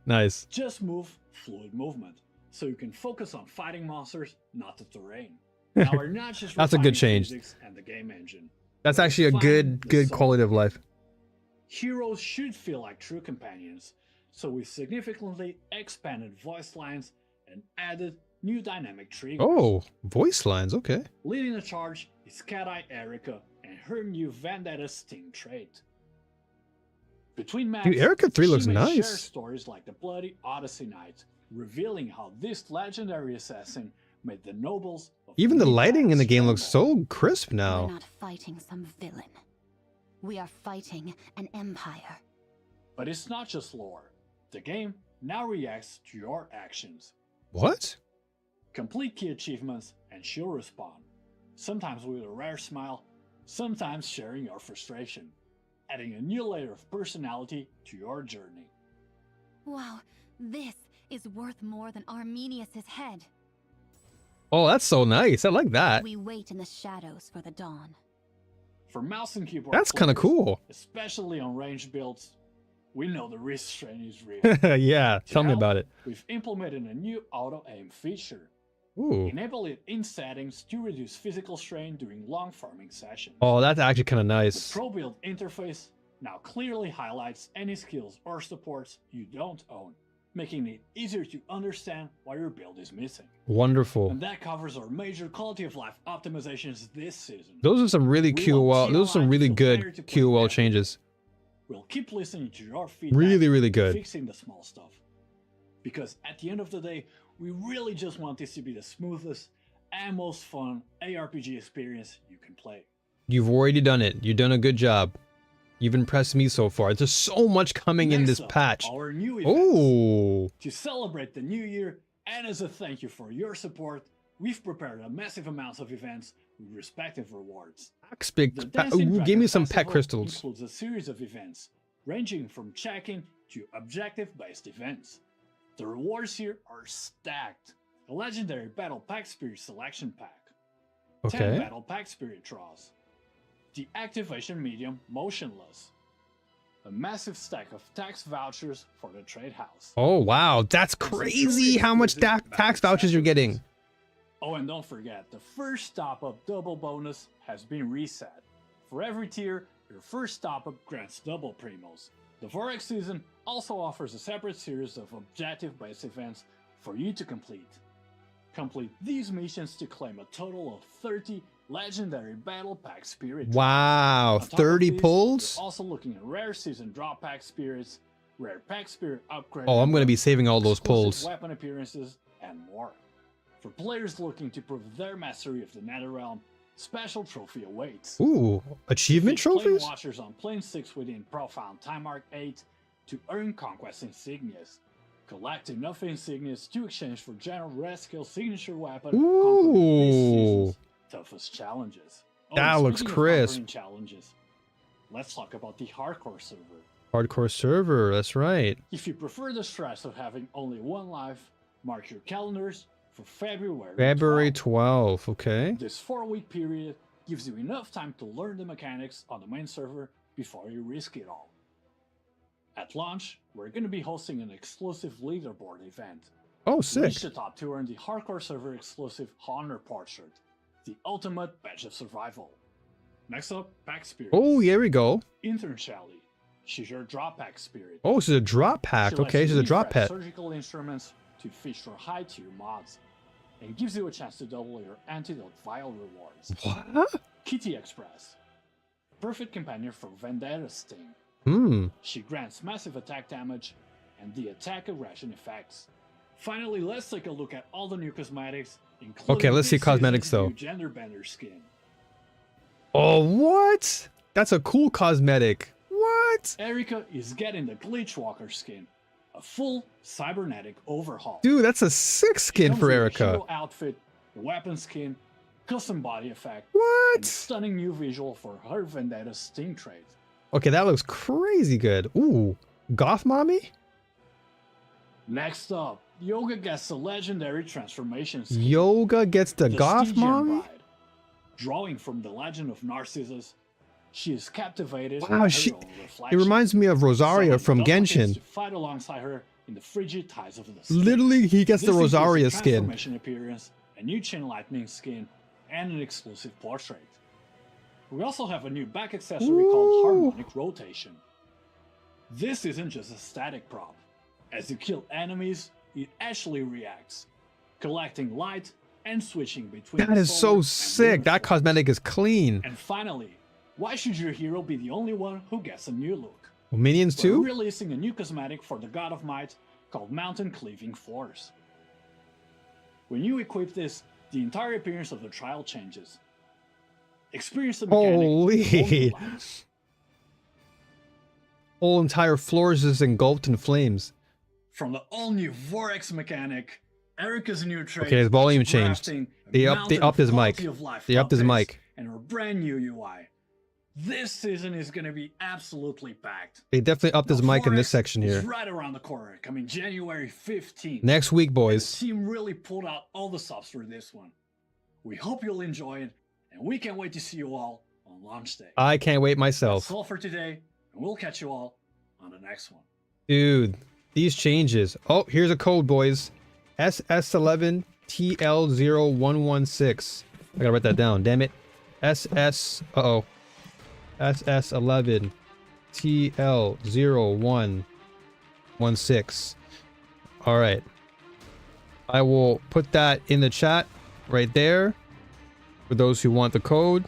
Nice. Just move fluid movement, so you can focus on fighting monsters, not the terrain. Now we're not just That's a good refining change. physics and the game engine. That's We're actually a refining the good soul. quality of life. Heroes should feel like true companions, so we significantly expanded voice lines and added new dynamic triggers. Oh, voice lines. Okay. Leading the charge is Cat-Eye Erika and her new Vendetta Sting trait. Between maps, Dude, Erika 3 she looks may share nice. stories like the Bloody Odyssey Night, revealing how this legendary assassin made the nobles of Even the Midgard's lighting in the game looks stronghold. so crisp We're now. not fighting some villain. We are fighting an empire. But it's not just lore. The game now reacts to your actions. What? Complete key achievements and she'll respawn. Sometimes with a rare smile, sometimes sharing your frustration, adding a new layer of personality to your journey. Wow, this is worth more than Arminius's head. Oh, that's so nice. I like that. We wait in the shadows for the dawn. For mouse and keyboard That's kind of players, cool. especially on ranged builds, we know the wrist strain is real. Yeah, To tell me help, about it. We've implemented a new auto-aim feature. Ooh. Enable it in settings to reduce physical strain during long farming sessions. Oh, that's actually kind of The nice. Pro Build interface now clearly highlights any skills or supports you don't own, making it easier to understand why your build is missing. Wonderful. And that covers our major quality of life optimizations this season. Those are some really We QOL. want Those are some TLI really to feel better good to play QOL better. changes. We'll keep listening to your feedback, Really and good. fixing the small stuff. Because at the end of the day, we really just want this to be the smoothest and most fun ARPG experience you can play. You've already done it. You've done a good job. You've impressed me so far. There's so much coming in Next this up, patch. our new events. Oh, To celebrate the new year and as a thank you for your support, we've prepared a massive amounts of events with respective rewards. The Dancing Ooh, give Dragon me some pet Festival crystals. includes a series of events, ranging from check-in to objective-based events. The rewards here are stacked. A legendary Battle Pack Spirit selection pack. 10 Okay. Battle Pack Spirit draws. The activation medium Motionless. A massive stack of tax vouchers for the trade house. Oh, wow. That's crazy how much tax vouchers you're getting. Oh, and don't forget, the first top-up double bonus has been reset. For every tier, your first top-up grants double primos. The Vorax season also offers a separate series of objective-based events for you to complete. Complete these missions to claim a total of 30 legendary Battle Pack Spirit. Wow. On top of 30 these, pulls? we're also looking at rare season drop pack spirits, rare pack spirit upgrade. Oh, I'm going to be saving all those exclusive pulls. weapon appearances, and more. For players looking to prove their mastery of the Netherrealm, Special trophy awaits. Ooh, achievement Defeat plane trophies? watchers on plane 6 within Profound Time Arc 8 to earn conquest insignias. Collect enough insignias to exchange for General Rescale signature weapon. Conquering this season's toughest challenges. That looks speaking of crisp. conquering challenges, let's talk about the hardcore server. Hardcore server, that's right. If you prefer the stress of having only one life, mark your calendars for February February 12. 12th, okay. This 4-week period gives you enough time to learn the mechanics on the main server before you risk it all. At launch, we're going to be hosting an exclusive leaderboard event. Oh, sick. Reach the top to earn the hardcore server exclusive Honor Portrait, the ultimate badge of survival. Next up, Pack Spirit. Oh, here we go. Intern Shelly. She's your drop pack spirit. Oh, this is a drop pack. She Okay, lets this is you a drop refresh pet. surgical instruments to feature high tier mods, and gives you a chance to double your antidote vial rewards. What? Kitty Express. Perfect companion for Vendetta Sting. She grants massive attack damage and the attack aggression effects. Finally, let's take a look at all the new cosmetics, including Okay, let's see this cosmetics, season's though. new Gender Bender skin. Oh, what? That's a cool cosmetic. What? Erika is getting the Glitch Walker skin, a full cybernetic overhaul. Dude, that's a sick skin Comes for with a Erika. hero outfit, weapon skin, custom body effect, and a What? stunning new visual for her Vendetta Sting trait. Okay, that looks crazy good. Ooh, Goth Mommy? Next up, Yoga gets a legendary transformation skin. Yoga gets the Goth Stygian Mommy? Bride. Drawing from the legend of Narcissus, she is captivated Wow, by her she- own It reflection. reminds me of Rosaria Summoned from duplicates Genshin. to fight alongside her in the frigid ties of the skin. Literally, he gets the This includes a Rosaria skin. transformation appearance, a new Chin Lightning skin, and an exclusive portrait. We also have a new back accessory called Harmonic Rotation. This isn't just a static prop. As you kill enemies, it actually reacts, collecting light and switching between. That is solar so and sick. lunar That forms. cosmetic is clean. And finally, why should your hero be the only one who gets a new look? Minions We're too? releasing a new cosmetic for the God of Might called Mountain Cleaving Force. When you equip this, the entire appearance of the trial changes. Experience the mechanic. Holy. in bold light. Whole entire floors is engulfed in flames. From the all-new Vorax mechanic, Erika's new trait. Okay, his volume is changed. crafting a They upped mountain of his mic. quality of life They upped his updates mic. And her brand new UI. This season is going to be absolutely packed. They definitely upped his Now, mic in this Vorax section is here. right around the corner, coming January 15th. Next week, The boys. team really pulled out all the stops for this one. We hope you'll enjoy it, and we can't wait to see you all on launch day. I can't wait That's myself. all for today, and we'll catch you all on the next one. Dude, these changes. Oh, here's a code, boys. SS11TL0116. I gotta write that down, damn it. SS11TL0116. All right. I will put that in the chat right there for those who want the code.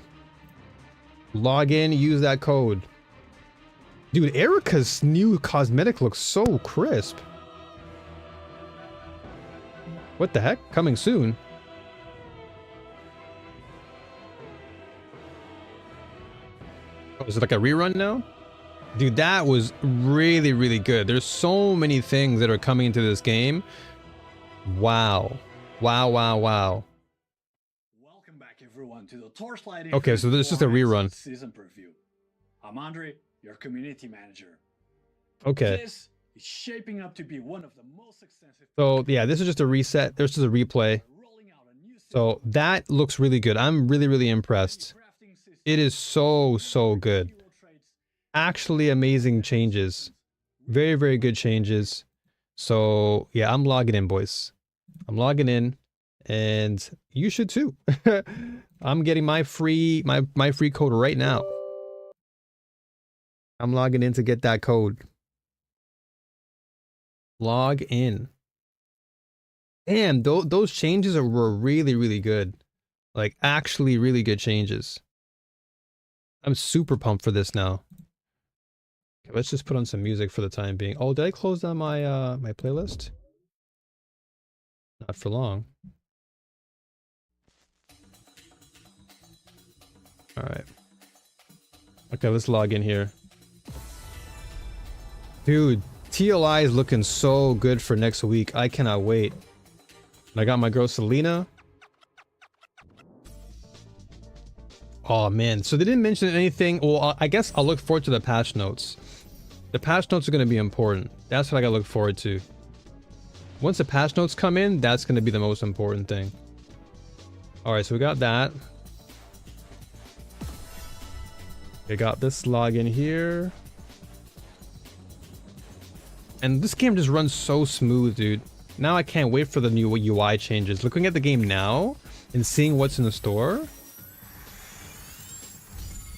Log in, use that code. Dude, Erika's new cosmetic looks so crisp. What the heck? Coming soon. Oh, is it like a rerun now? Dude, that was really, really good. There's so many things that are coming into this game. Wow. Wow, wow, wow. Welcome back, everyone, to the Torchlight. Okay, so this is just a Vorax rerun. Season preview. I'm Andre, your community manager. Okay. This is shaping up to be one of the most extensive. So, yeah, this is just a reset. There's just a replay. Rolling out a new So, that looks really good. I'm really, really impressed. It is so, so good. Actually amazing changes. Very, very good changes. So, yeah, I'm logging in, boys. I'm logging in, and you should too. I'm getting my free free code right now. I'm logging in to get that code. Log in. Damn, those changes were really, really good. Like, actually really good changes. I'm super pumped for this now. Okay, let's just put on some music for the time being. Oh, did I close down my my playlist? Not for long. All right. Okay, let's log in here. Dude, TLI is looking so good for next week. I cannot wait. I got my girl Selena. Oh man, so they didn't mention anything. Well, I guess I'll look forward to the patch notes. The patch notes are going to be important. That's what I got to look forward to. Once the patch notes come in, that's going to be the most important thing. All right, so we got that. We got this login here. And this game just runs so smooth, dude. Now I can't wait for the new UI changes. Looking at the game now and seeing what's in the store. What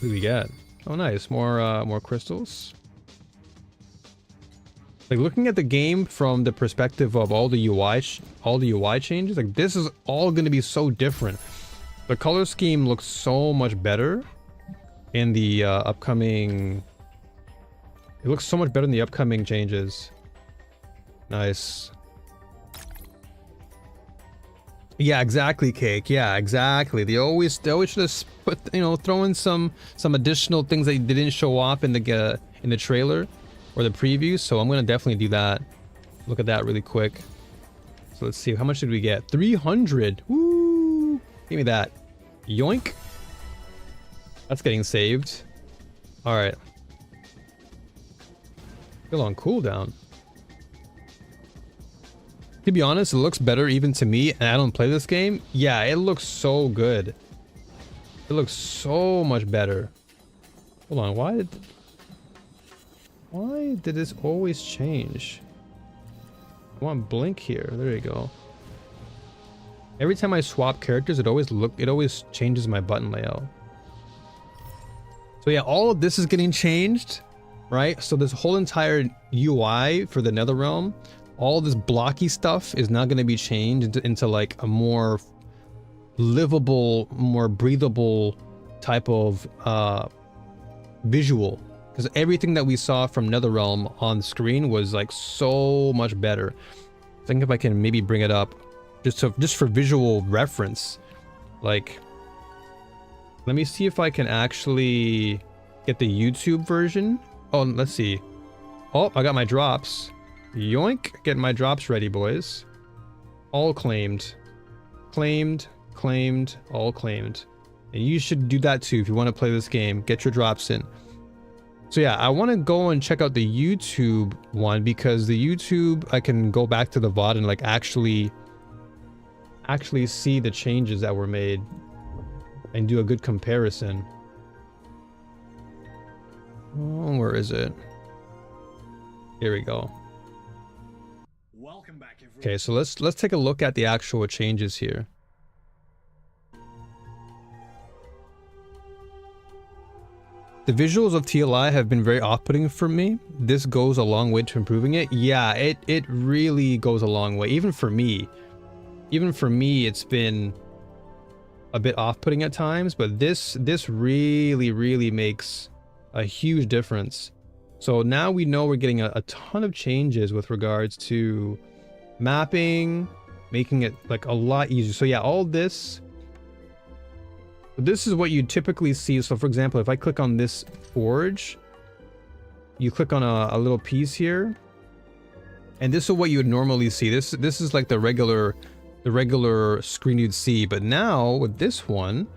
do we get? Oh, nice. More crystals. Like looking at the game from the perspective of all the UI changes, like this is all going to be so different. The color scheme looks so much better in the upcoming. It looks so much better in the upcoming changes. Nice. Yeah, exactly, Cake. Yeah, exactly. They always should put, you know, throw in some additional things that they didn't show off in the trailer or the preview. So I'm gonna definitely do that. Look at that really quick. So let's see, how much did we get? 300. Woo! Give me that. Yoink. That's getting saved. All right. Still on cooldown. To be honest, it looks better even to me, and I don't play this game. Yeah, it looks so good. It looks so much better. Hold on, why did this always change? I want blink here. There you go. Every time I swap characters, it always changes my button layout. So yeah, all of this is getting changed, right? So this whole entire UI for the Netherrealm, all this blocky stuff is now going to be changed into like a more livable, more breathable type of visual. Because everything that we saw from Netherrealm on screen was like so much better. I think if I can maybe bring it up just for visual reference. Like, let me see if I can actually get the YouTube version. Oh, let's see. Oh, I got my drops. Yoink. Getting my drops ready, boys. All claimed. Claimed, all claimed. And you should do that too if you want to play this game. Get your drops in. So yeah, I want to go and check out the YouTube one, because the YouTube, I can go back to the VOD and like actually see the changes that were made and do a good comparison. Oh, where is it? Here we go. Welcome back, everyone. Okay, so let's take a look at the actual changes here. The visuals of TLI have been very off-putting for me. This goes a long way to improving it. Yeah, it really goes a long way. Even for me, it's been a bit off-putting at times, but this really makes a huge difference. So now we know we're getting a ton of changes with regards to mapping, making it like a lot easier. So yeah, all this is what you typically see. So for example, if I click on this forge, you click on a little piece here, and this is what you would normally see. This is like the regular screen you'd see. But now with this one,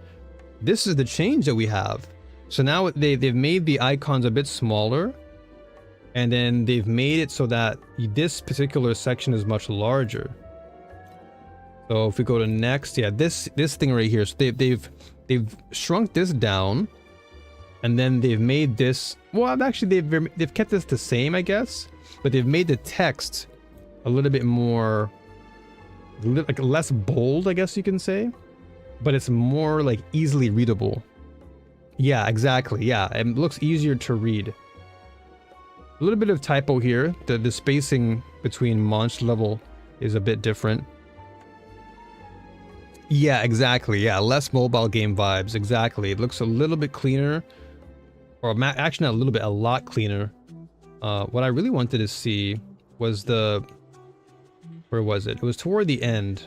this is the change that we have. So now they've made the icons a bit smaller, and then they've made it so that this particular section is much larger. So if we go to next, yeah, this thing right here. So they've shrunk this down, and then they've made this. Well, actually, they've kept this the same, I guess, but they've made the text a little bit more, like less bold, I guess you can say, but it's more like easily readable. Yeah, exactly. Yeah, it looks easier to read. A little bit of typo here. The spacing between monster level is a bit different. Yeah, exactly. Yeah, less mobile game vibes. Exactly. It looks a little bit cleaner, or actually not a little bit, a lot cleaner. What I really wanted to see was where was it? It was toward the end.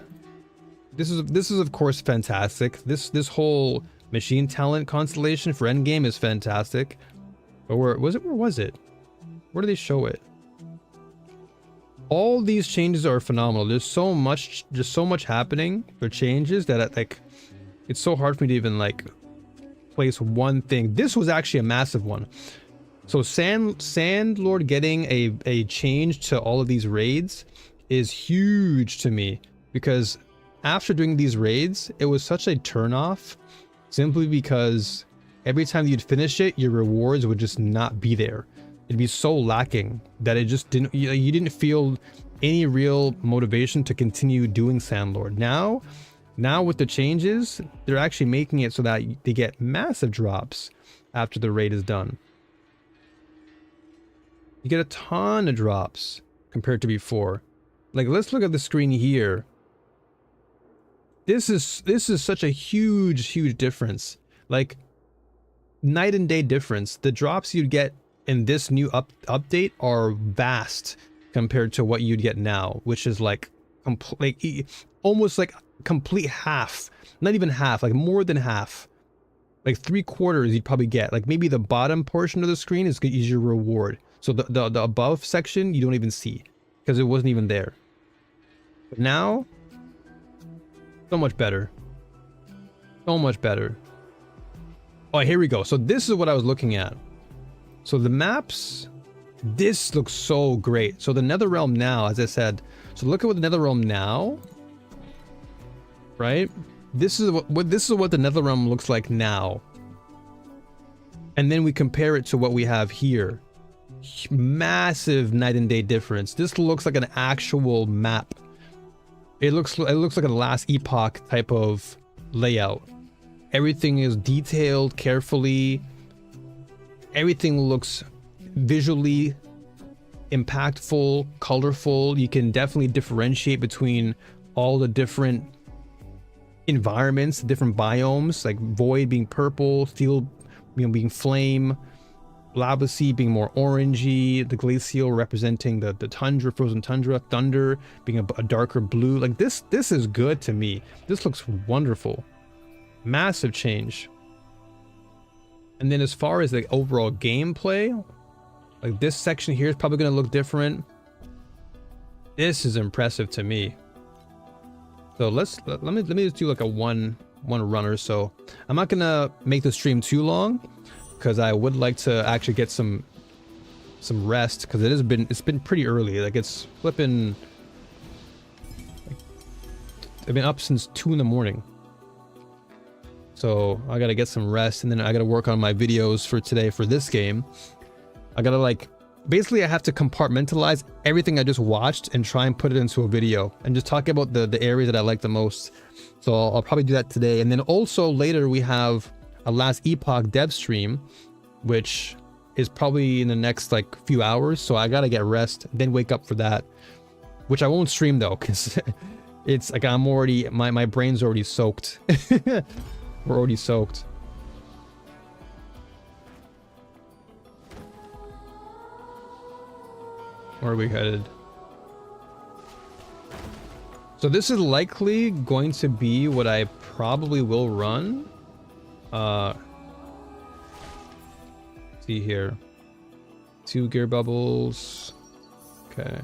This is of course fantastic. This whole Machine Talent constellation for endgame is fantastic. But where was it? Where was it? Where do they show it? All these changes are phenomenal. There's so much happening for changes that like it's so hard for me to even like place one thing. This was actually a massive one. So Sandlord getting a change to all of these raids is huge to me, because after doing these raids, it was such a turnoff simply because every time you'd finish it, your rewards would just not be there. It'd be so lacking that it just didn't, you didn't feel any real motivation to continue doing Sandlord. Now with the changes, they're actually making it so that they get massive drops after the raid is done. You get a ton of drops compared to before. Like, let's look at the screen here. This is such a huge difference. Like, night and day difference. The drops you'd get in this new update are vast compared to what you'd get now, which is like almost like complete half. Not even half, like more than half. Like 3/4 you'd probably get. Like maybe the bottom portion of the screen is your reward. So the above section you don't even see because it wasn't even there. But now, so much better. So much better. Oh, here we go. So this is what I was looking at. So the maps, this looks so great. So the Netherrealm now, as I said, so look at what the Netherrealm now, right? This is what the Netherrealm looks like now. And then we compare it to what we have here. Massive night and day difference. This looks like an actual map. It looks like a last epoch type of layout. Everything is detailed carefully. Everything looks visually impactful, colorful. You can definitely differentiate between all the different environments, different biomes, like Void being purple, Steel being flame, Lava Sea being more orangey, the Glacial representing the tundra, frozen tundra, Thunder being a darker blue. Like this is good to me. This looks wonderful. Massive change. And then as far as the overall gameplay, like this section here is probably going to look different. This is impressive to me. So let me just do like a one run or so. I'm not gonna make the stream too long because I would like to actually get some rest, because it's been pretty early. Like it's flipping. I've been up since 2 in the morning. So I gotta get some rest, and then I gotta work on my videos for today for this game. I gotta basically I have to compartmentalize everything I just watched and try and put it into a video and just talk about the areas that I like the most. So I'll probably do that today. And then also later we have a last epoch dev stream, which is probably in the next few hours. So I gotta get rest, then wake up for that, which I won't stream though, because it's like I'm already, my brain's already soaked. We're already soaked. Where are we headed? So this is likely going to be what I probably will run. See here. 2 gear bubbles. Okay.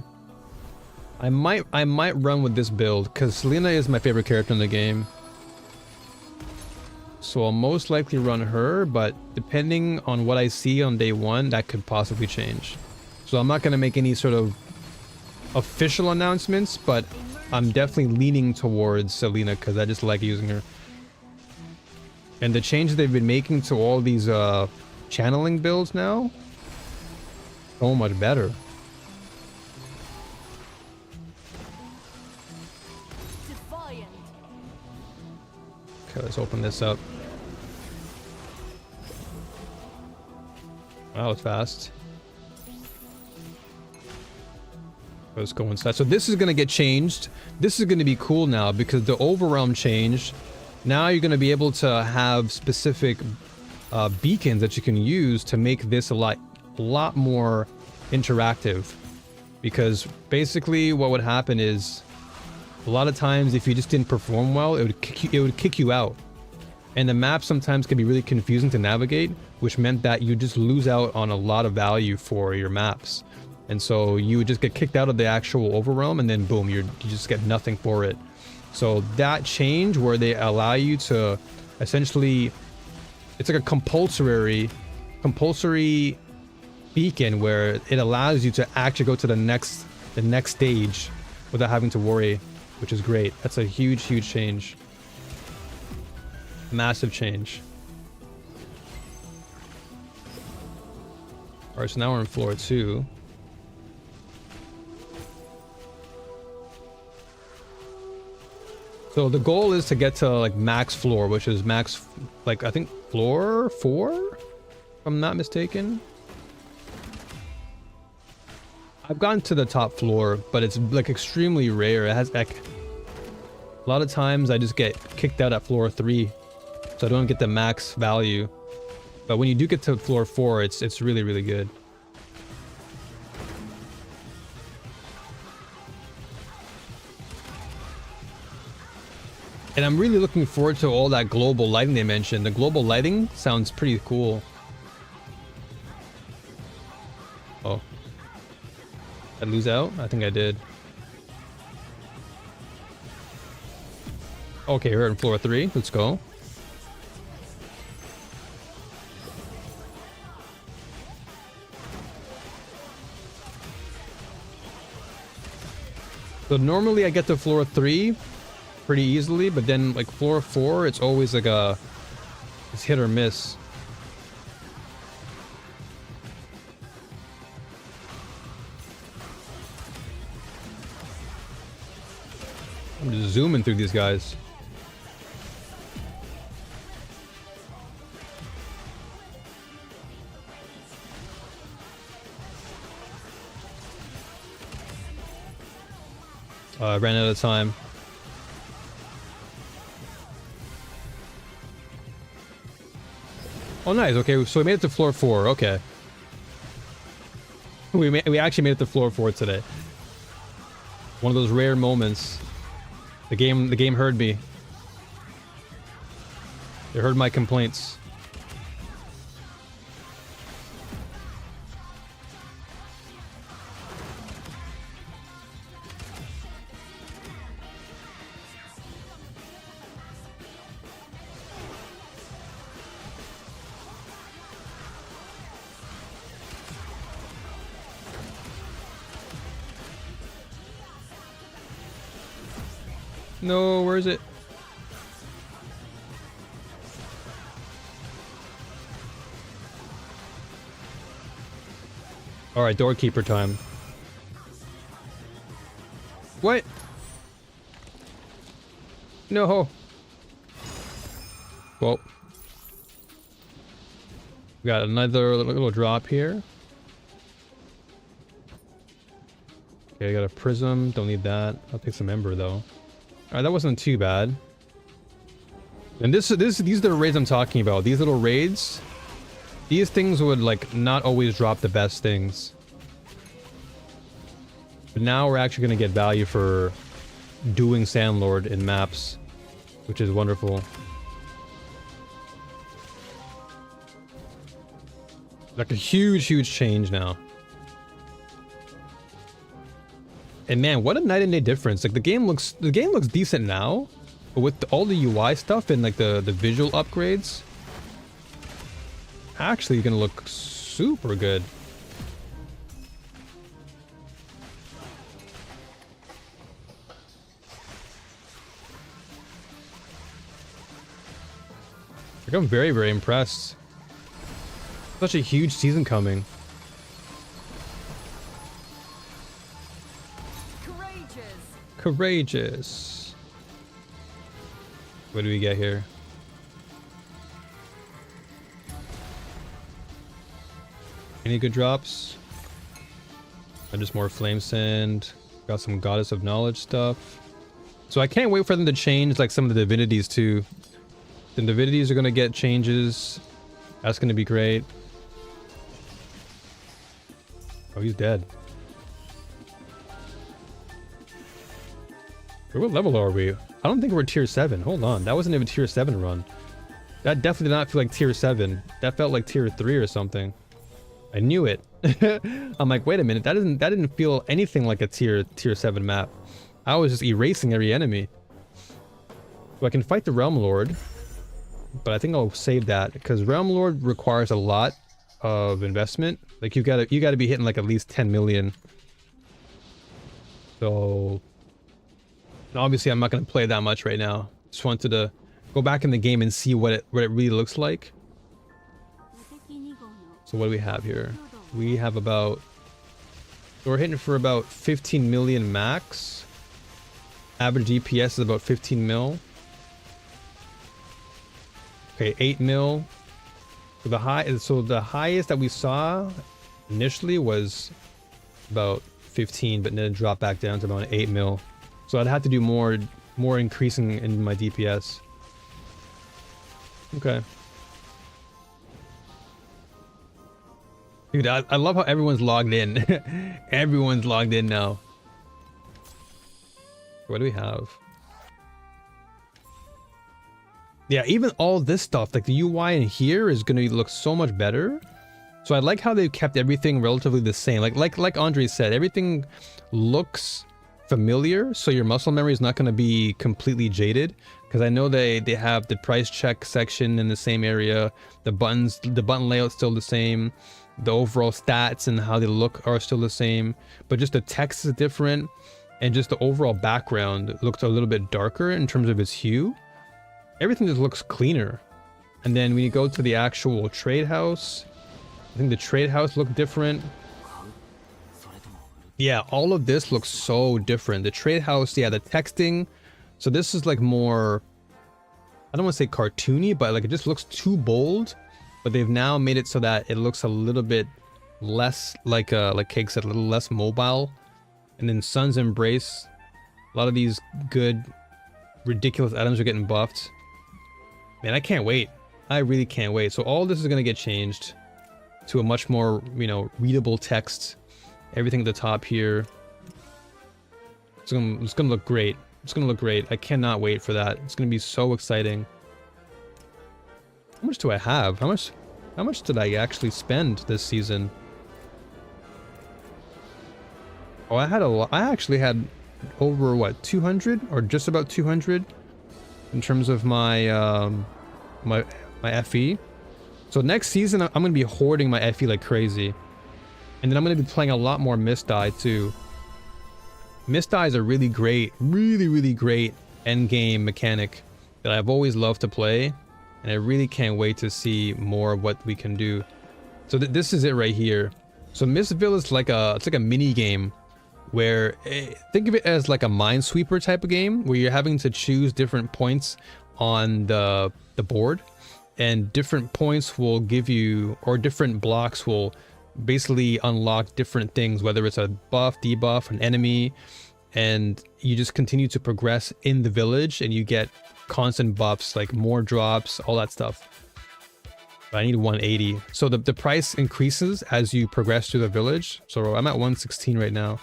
I might run with this build because Selena is my favorite character in the game. So I'll most likely run her, but depending on what I see on day 1, that could possibly change. So I'm not going to make any sort of official announcements, but I'm definitely leaning towards Selena because I just like using her. And the changes they've been making to all these channeling builds now, so much better. Okay, let's open this up. Wow, it's fast. Let's go inside. So this is going to get changed. This is going to be cool now because the Overrealm changed. Now you're going to be able to have specific beacons that you can use to make this a lot more interactive. Because basically what would happen is a lot of times if you just didn't perform well, it would kick you out. And the map sometimes can be really confusing to navigate, which meant that you just lose out on a lot of value for your maps. And so you would just get kicked out of the actual overrealm, and then boom, you just get nothing for it. So that change where they allow you to essentially, it's like a compulsory beacon where it allows you to actually go to the next stage without having to worry, which is great. That's a huge change. Massive change. Alright, so now we're on floor 2. So the goal is to get to like max floor, which is max, like I think floor 4, if I'm not mistaken. I've gotten to the top floor, but it's like extremely rare. It has like a lot of times I just get kicked out at floor 3, so I don't get the max value. But when you do get to floor 4, it's really good. And I'm really looking forward to all that global lighting they mentioned. The global lighting sounds pretty cool. Oh. Did I lose out? I think I did. Okay, we're on floor 3. Let's go. So normally I get to floor 3 pretty easily, but then like floor 4, it's always like it's hit or miss. I'm just zooming through these guys. I ran out of time. Oh, nice. Okay, so we made it to floor 4. Okay. We actually made it to floor 4 today. One of those rare moments. The game heard me. They heard my complaints. No, where is it? Alright, doorkeeper time. What? No. Well. We got another little drop here. Okay, I got a prism. Don't need that. I'll take some ember though. Alright, that wasn't too bad. And these are the raids I'm talking about. These little raids, these things would like not always drop the best things. But now we're actually going to get value for doing Sandlord in maps, which is wonderful. Like a huge change now. And man, what a night and day difference. Like the game looks decent now, but with all the UI stuff and like the visual upgrades, actually gonna look super good. Like I'm very impressed. Such a huge season coming. Courageous. What do we get here? Any good drops? And just more flame sand. Got some goddess of knowledge stuff. So I can't wait for them to change like some of the divinities too. The divinities are gonna get changes. That's gonna be great. Oh, he's dead. What level are we? I don't think we're tier 7. Hold on. That wasn't even a tier 7 run. That definitely did not feel like tier 7. That felt like tier 3 or something. I knew it. I'm like, wait a minute, that didn't feel anything like a tier 7 map. I was just erasing every enemy. So I can fight the Realm Lord, but I think I'll save that because Realm Lord requires a lot of investment. Like you gotta be hitting like at least 10 million. So obviously I'm not gonna play that much right now. Just wanted to go back in the game and see what it really looks like. So what do we have here? We have about, so we're hitting for about 15 million max. Average DPS is about 15 mil. Okay, 8 mil. So the highest that we saw initially was about 15, but then it dropped back down to about 8 mil. So I'd have to do more increasing in my DPS. Okay. Dude, I love how everyone's logged in. Everyone's logged in now. What do we have? Yeah, even all this stuff, like the UI in here is going to look so much better. So I like how they've kept everything relatively the same. Like Andre said, everything looks familiar, so your muscle memory is not going to be completely jaded. Because I know they have the price check section in the same area. The button layout's still the same. The overall stats and how they look are still the same, but just the text is different, and just the overall background looks a little bit darker in terms of its hue. Everything just looks cleaner. And then when you go to the actual trade house, I think the trade house looked different. Yeah, all of this looks so different. The trade house, yeah, the texting. So this is like more, I don't want to say cartoony, but like it just looks too bold. But they've now made it so that it looks a little bit less like Cake said, a little less mobile. And then Sun's Embrace, a lot of these good, ridiculous items are getting buffed. Man, I can't wait. I really can't wait. So all this is going to get changed to a much more, you know, readable text. Everything at the top here. It's gonna look great. It's gonna look great. I cannot wait for that. It's gonna be so exciting. How much do I have? How much did I actually spend this season? Oh, I had a lot. I actually had over what, 200 or just about 200 in terms of my my FE. So next season I'm gonna be hoarding my FE like crazy, and then I'm gonna be playing a lot more Mist Die too. Mist Die is a really great, really great end game mechanic that I've always loved to play. And I really can't wait to see more of what we can do. So this is it right here. So Mistville is like it's like a mini game where think of it as like a Minesweeper type of game where you're having to choose different points on the board, and different points will give you, or different blocks will basically unlock different things, whether it's a buff, debuff, an enemy, and you just continue to progress in the village and you get constant buffs, like more drops, all that stuff. But I need 180. So the price increases as you progress through the village. So I'm at 116 right now.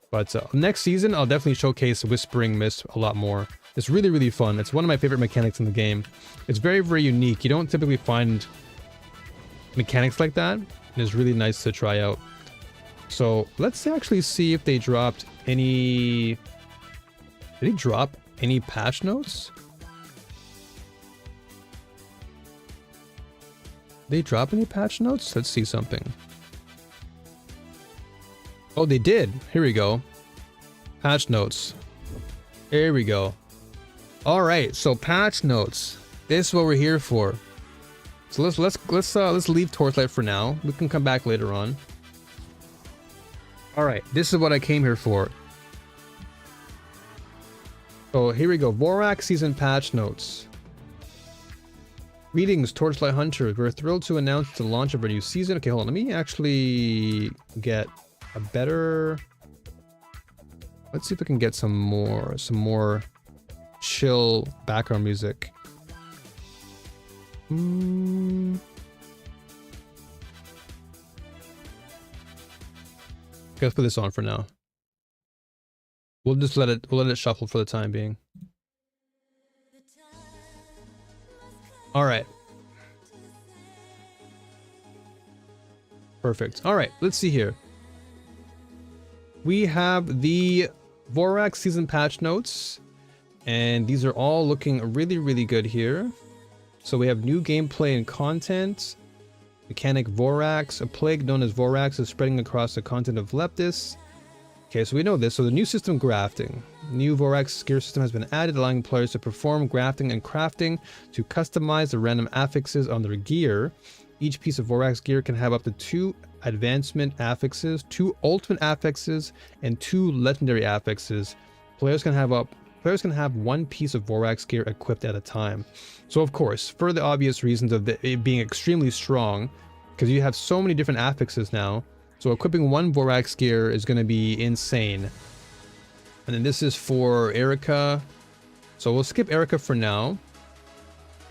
But next season, I'll definitely showcase Whispering Mist a lot more. It's really fun. It's one of my favorite mechanics in the game. It's very unique. You don't typically find mechanics like that. It's really nice to try out. So let's actually see if they dropped any... Did they drop any patch notes? They drop any patch notes? Let's see something. Oh, they did. Here we go. Patch notes. Here we go. All right, so patch notes. This is what we're here for. So let's leave Torchlight for now. We can come back later on. All right, this is what I came here for. So here we go. Vorax season patch notes. Greetings, Torchlight Hunters. We're thrilled to announce the launch of our new season. Okay, hold on. Let me actually get a better... Let's see if I can get some more chill background music. Okay, let's put this on for now. We'll just let it shuffle for the time being. All right, Perfect. All right, let's see here. We have the Vorax season patch notes, and these are all looking really, really good here. So we have new gameplay and content. Mechanic Vorax, a plague known as Vorax is spreading across the continent of Leptis. Okay, so we know this. So the new system grafting. New Vorax gear system has been added, allowing players to perform grafting and crafting to customize the random affixes on their gear. Each piece of Vorax gear can have up to 2 advancement affixes, 2 ultimate affixes, and 2 legendary affixes. Players can have 1 piece of Vorax gear equipped at a time. So of course, for the obvious reasons of it being extremely strong, because you have so many different affixes now, so equipping 1 Vorax gear is going to be insane. And then this is for Erika. So we'll skip Erika for now.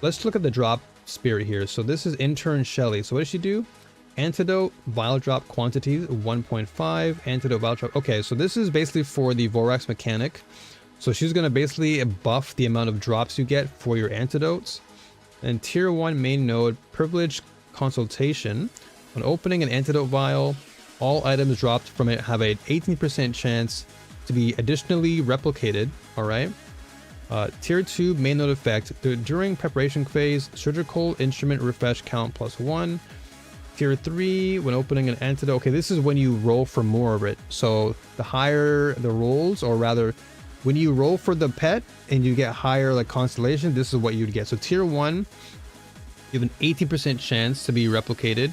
Let's look at the drop spirit here. So this is intern Shelly. So what does she do? Antidote, vial drop quantity 1.5, antidote vial drop. Okay, so this is basically for the Vorax mechanic. So she's going to basically buff the amount of drops you get for your antidotes. And tier 1 main node, privileged consultation. When opening an antidote vial, all items dropped from it have an 18% chance to be additionally replicated. All right. Tier 2 main node effect. During preparation phase, surgical instrument refresh count +1. Tier 3, when opening an antidote. Okay, this is when you roll for more of it. So the higher the rolls, or rather, when you roll for the pet and you get higher like constellation, this is what you'd get. So tier 1, you have an 18% chance to be replicated.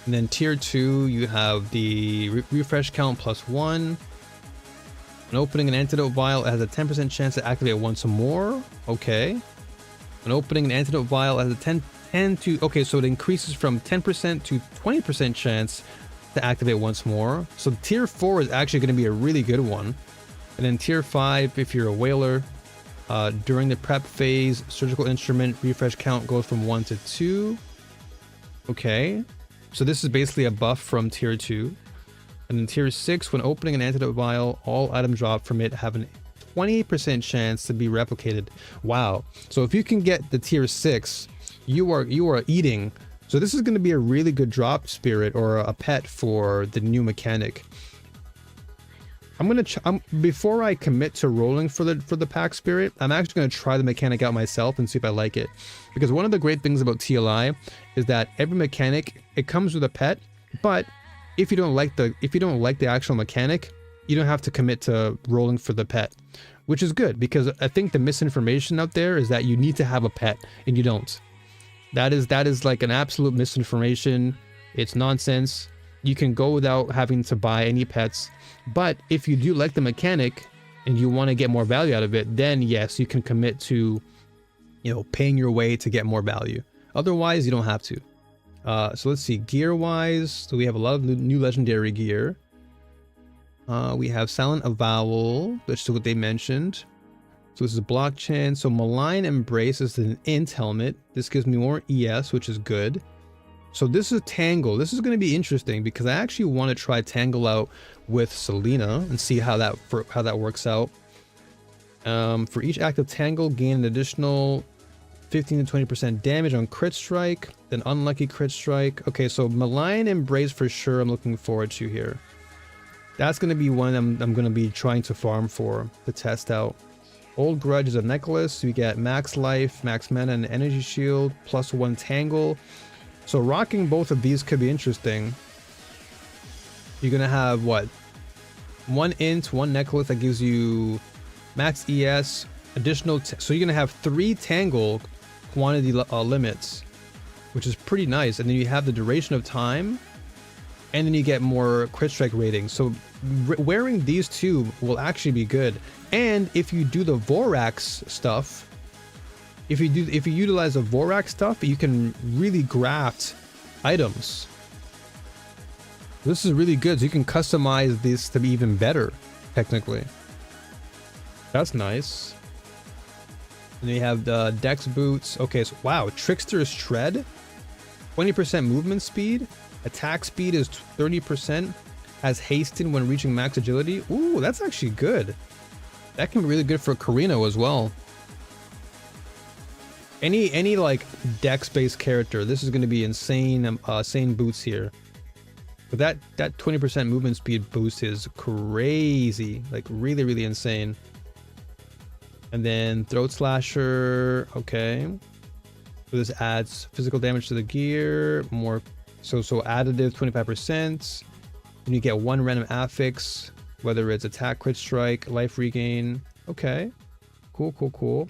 And then tier 2, you have the refresh count +1. When opening an antidote vial, it has a 10% chance to activate once more. Okay. When opening an antidote vial, it has a okay, so it increases from 10% to 20% chance to activate once more. So tier 4 is actually going to be a really good one. And then tier 5, if you're a whaler, during the prep phase, surgical instrument refresh count goes from 1 to 2. Okay. So this is basically a buff from tier 2. And then tier 6, when opening an antidote vial, all items dropped from it have a 20% chance to be replicated. Wow. So if you can get the tier 6, you are eating. So this is going to be a really good drop spirit or a pet for the new mechanic. Before I commit to rolling for the pack spirit, I'm actually going to try the mechanic out myself and see if I like it. Because one of the great things about TLI is that every mechanic, it comes with a pet, but if you don't like the actual mechanic, you don't have to commit to rolling for the pet, which is good, because I think the misinformation out there is that you need to have a pet and you don't. That is like an absolute misinformation. It's nonsense. You can go without having to buy any pets, but if you do like the mechanic and you want to get more value out of it, then yes, you can commit to, paying your way to get more value. Otherwise, you don't have to. So let's see, gear wise, so we have a lot of new legendary gear. We have Silent Avowal, which is what they mentioned. So this is blockchain. So Malign Embrace is an int helmet. This gives me more ES, which is good. So this is Tangle. This is going to be interesting because I actually want to try Tangle out with Selena and see how that works out. For each active Tangle, gain an additional 15 to 20% damage on crit strike, then unlucky crit strike. Okay, so Malign Embrace for sure I'm looking forward to here. That's going to be one I'm going to be trying to farm for, to test out. Old Grudge is a necklace. We get max life, max mana, and energy shield, +1 Tangle. So rocking both of these could be interesting. You're going to have, what? 1 int, 1 necklace that gives you max ES, additional... So you're going to have 3 Tangle quantity limits, which is pretty nice. And then you have the duration of time, and then you get more crit strike rating. So wearing these two will actually be good. And if you do the Vorax stuff, if you utilize the Vorax stuff, you can really graft items. This is really good. So you can customize this to be even better, technically. That's nice. And then you have the Dex boots. Okay, so wow, Trickster's Tread, 20% movement speed, attack speed is 30%, has hasten when reaching max agility. Ooh, that's actually good. That can be really good for Carino as well. Any like Dex based character, this is going to be insane. Insane boots here. But that 20% movement speed boost is crazy, like really, really insane. And then Throat Slasher, okay. So this adds physical damage to the gear, more, so additive 25%. And you get 1 random affix, whether it's attack, crit strike, life regain. Okay, cool.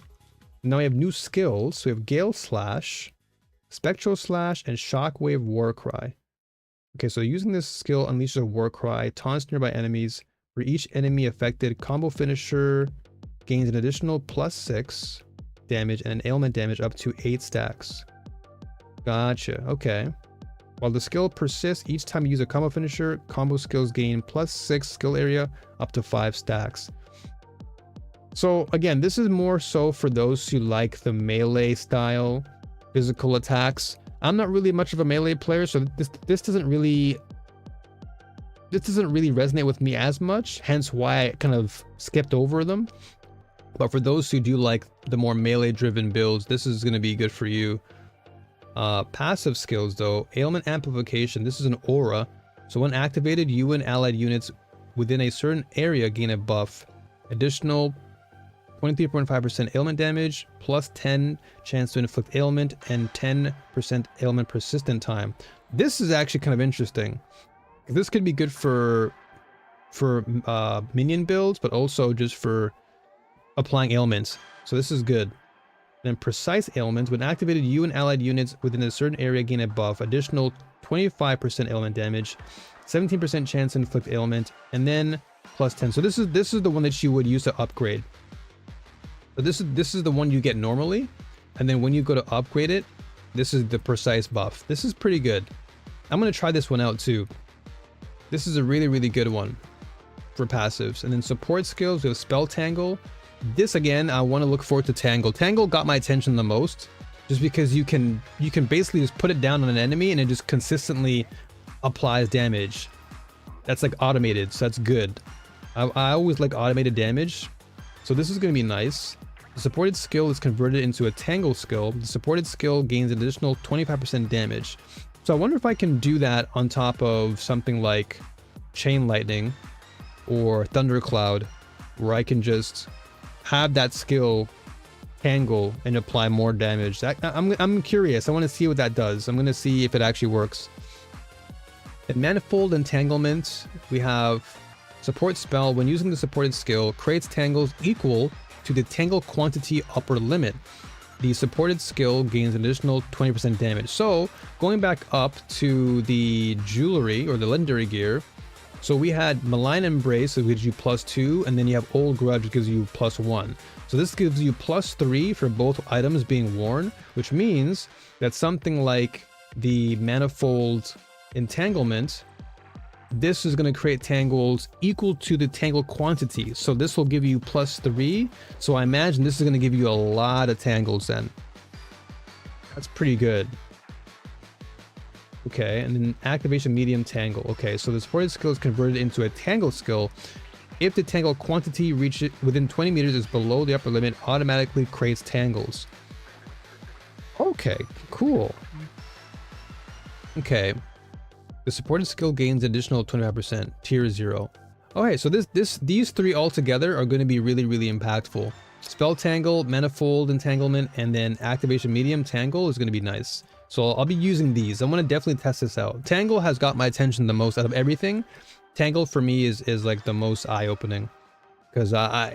Now we have new skills. So we have Gale Slash, Spectral Slash, and Shockwave Warcry. Okay, so using this skill unleashes a Warcry, taunts nearby enemies. For each enemy affected, combo finisher gains an additional +6 damage and an ailment damage up to 8 stacks. Gotcha, okay. While the skill persists, each time you use a combo finisher, combo skills gain +6 skill area up to 5 stacks. So again, this is more so for those who like the melee style physical attacks. I'm not really much of a melee player, so this doesn't really resonate with me as much, hence why I kind of skipped over them. But for those who do like the more melee driven builds, this is going to be good for you. Passive skills though, ailment amplification. This is an aura, so when activated, you and allied units within a certain area gain a buff. Additional 23.5% ailment damage, +10 chance to inflict ailment, and 10% ailment persistent time. This is actually kind of interesting. This could be good for minion builds, but also just for applying ailments. So this is good. Then precise ailments. When activated, you and allied units within a certain area gain a buff. Additional 25% ailment damage, 17% chance to inflict ailment, and then +10. So this is the one that you would use to upgrade. So this is the one you get normally, and then when you go to upgrade it, this is the precise buff. This is pretty good. I'm gonna try this one out too. This is a really, really good one for passives. And then support skills, we have Spell Tangle. This again, I want to look forward to Tangle. Tangle got my attention the most, just because you can basically just put it down on an enemy and it just consistently applies damage. That's like automated, so that's good. I always like automated damage, so this is going to be nice. The supported skill is converted into a Tangle skill. The supported skill gains an additional 25% damage. So I wonder if I can do that on top of something like Chain Lightning or Thundercloud, where I can just have that skill Tangle and apply more damage. I'm curious. I want to see what that does. I'm going to see if it actually works. In Manifold Entanglement, we have support spell. When using the supported skill, creates tangles equal to the tangle quantity upper limit. The supported skill gains an additional 20% damage. So going back up to the jewelry or the legendary gear, so we had Malign Embrace, which gives you +2, and then you have Old Grudge, which gives you +1. So this gives you +3 for both items being worn, which means that something like the Manifold Entanglement, this is going to create tangles equal to the tangle quantity. So this will give you +3. So I imagine this is going to give you a lot of tangles then. That's pretty good. Okay, and then activation medium tangle. Okay, so the supported skill is converted into a tangle skill. If the tangle quantity reached within 20 meters is below the upper limit, automatically creates tangles. Okay, cool. Okay. The supported skill gains additional 25%, tier 0. Okay, so these three all together are going to be really, really impactful. Spell Tangle, Manifold Entanglement, and then Activation Medium Tangle is going to be nice. So I'll be using these. I want to definitely test this out. Tangle has got my attention the most out of everything. Tangle for me is like the most eye-opening. Because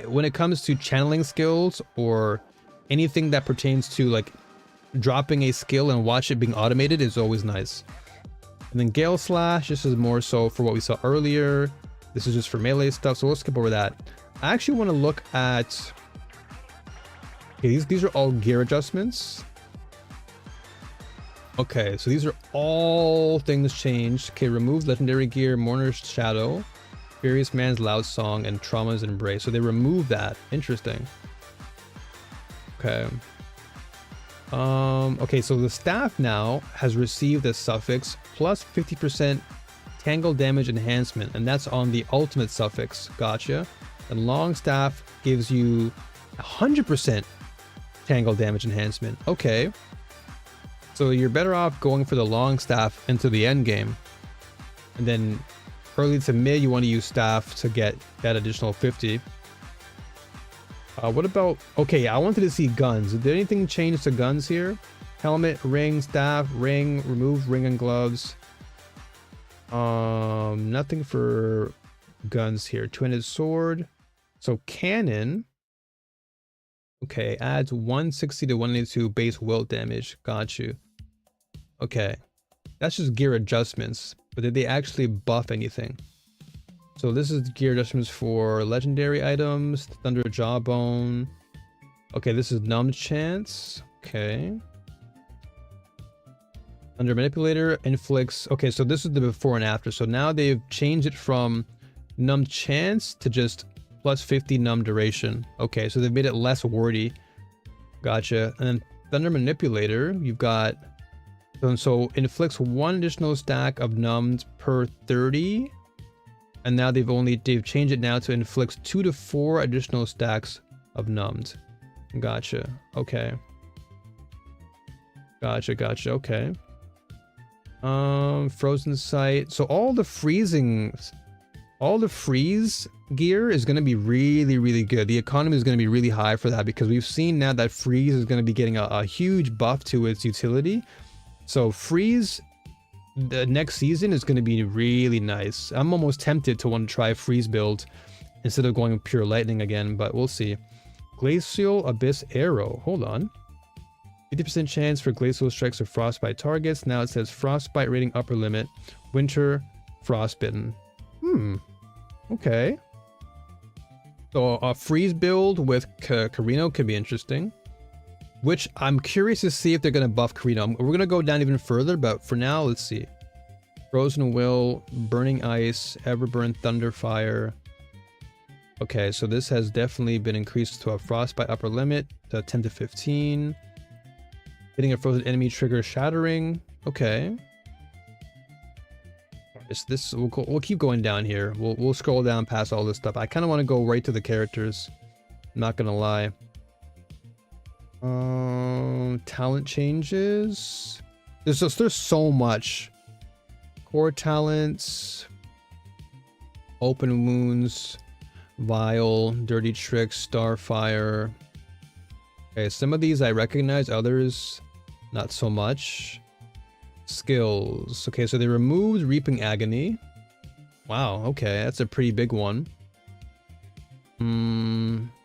when it comes to channeling skills or anything that pertains to like dropping a skill and watch it being automated is always nice. And then Gale Slash, this is more so for what we saw earlier. This is just for melee stuff, so we'll skip over that. I actually want to look at... Okay, these are all gear adjustments. Okay, so these are all things changed. Okay, remove legendary gear, Mourner's Shadow, Furious Man's Loud Song, and Trauma's Embrace. So they remove that. Interesting. Okay. Okay, so the staff now has received a suffix plus 50% tangle damage enhancement, and that's on the ultimate suffix. Gotcha. And long staff gives you 100% tangle damage enhancement. Okay. So you're better off going for the long staff into the end game. And then early to mid, you want to use staff to get that additional 50. What about... Okay, I wanted to see guns. Did anything change to guns here? Helmet, ring, staff, ring, remove ring and gloves. Nothing for guns here. Two-handed sword. So cannon. Okay, adds 160 to 182 base wilt damage. Got you. Okay. That's just gear adjustments. But did they actually buff anything? So this is gear adjustments for legendary items. Thunder Jawbone. Okay, this is numbed chance. Okay. Thunder Manipulator inflicts. Okay, so this is the before and after. So now they've changed it from numbed chance to just plus 50 numb duration. Okay, so they've made it less wordy. Gotcha. And then Thunder Manipulator, you've got... So inflicts 1 additional stack of numbed per 30. And now they've changed it now to inflicts 2 to 4 additional stacks of numbed. Gotcha. Okay. Gotcha. Okay. Frozen Sight. So all the freeze gear is going to be really, really good. The economy is going to be really high for that because we've seen now that freeze is going to be getting a huge buff to its utility. So freeze the next season is going to be really nice. I'm almost tempted to want to try freeze build instead of going pure lightning again, but we'll see. Glacial Abyss Arrow. Hold on. 50% chance for glacial strikes or frostbite targets. Now it says frostbite rating upper limit. Winter frostbitten. Okay. So a freeze build with Carino could be interesting. Which I'm curious to see if they're going to buff Carino. We're going to go down even further, but for now, let's see. Frozen Will, Burning Ice, Everburn, Thunderfire. Okay, so this has definitely been increased to a Frostbite upper limit to 10 to 15. Hitting a frozen enemy triggers Shattering. Okay. We'll keep going down here. We'll scroll down past all this stuff. I kind of want to go right to the characters. I'm not going to lie. Talent changes. There's so much. Core talents, open wounds, vile, dirty tricks, starfire. Okay, some of these I recognize, others not so much. Skills. Okay, so they removed reaping agony. Wow. Okay, that's a pretty big one.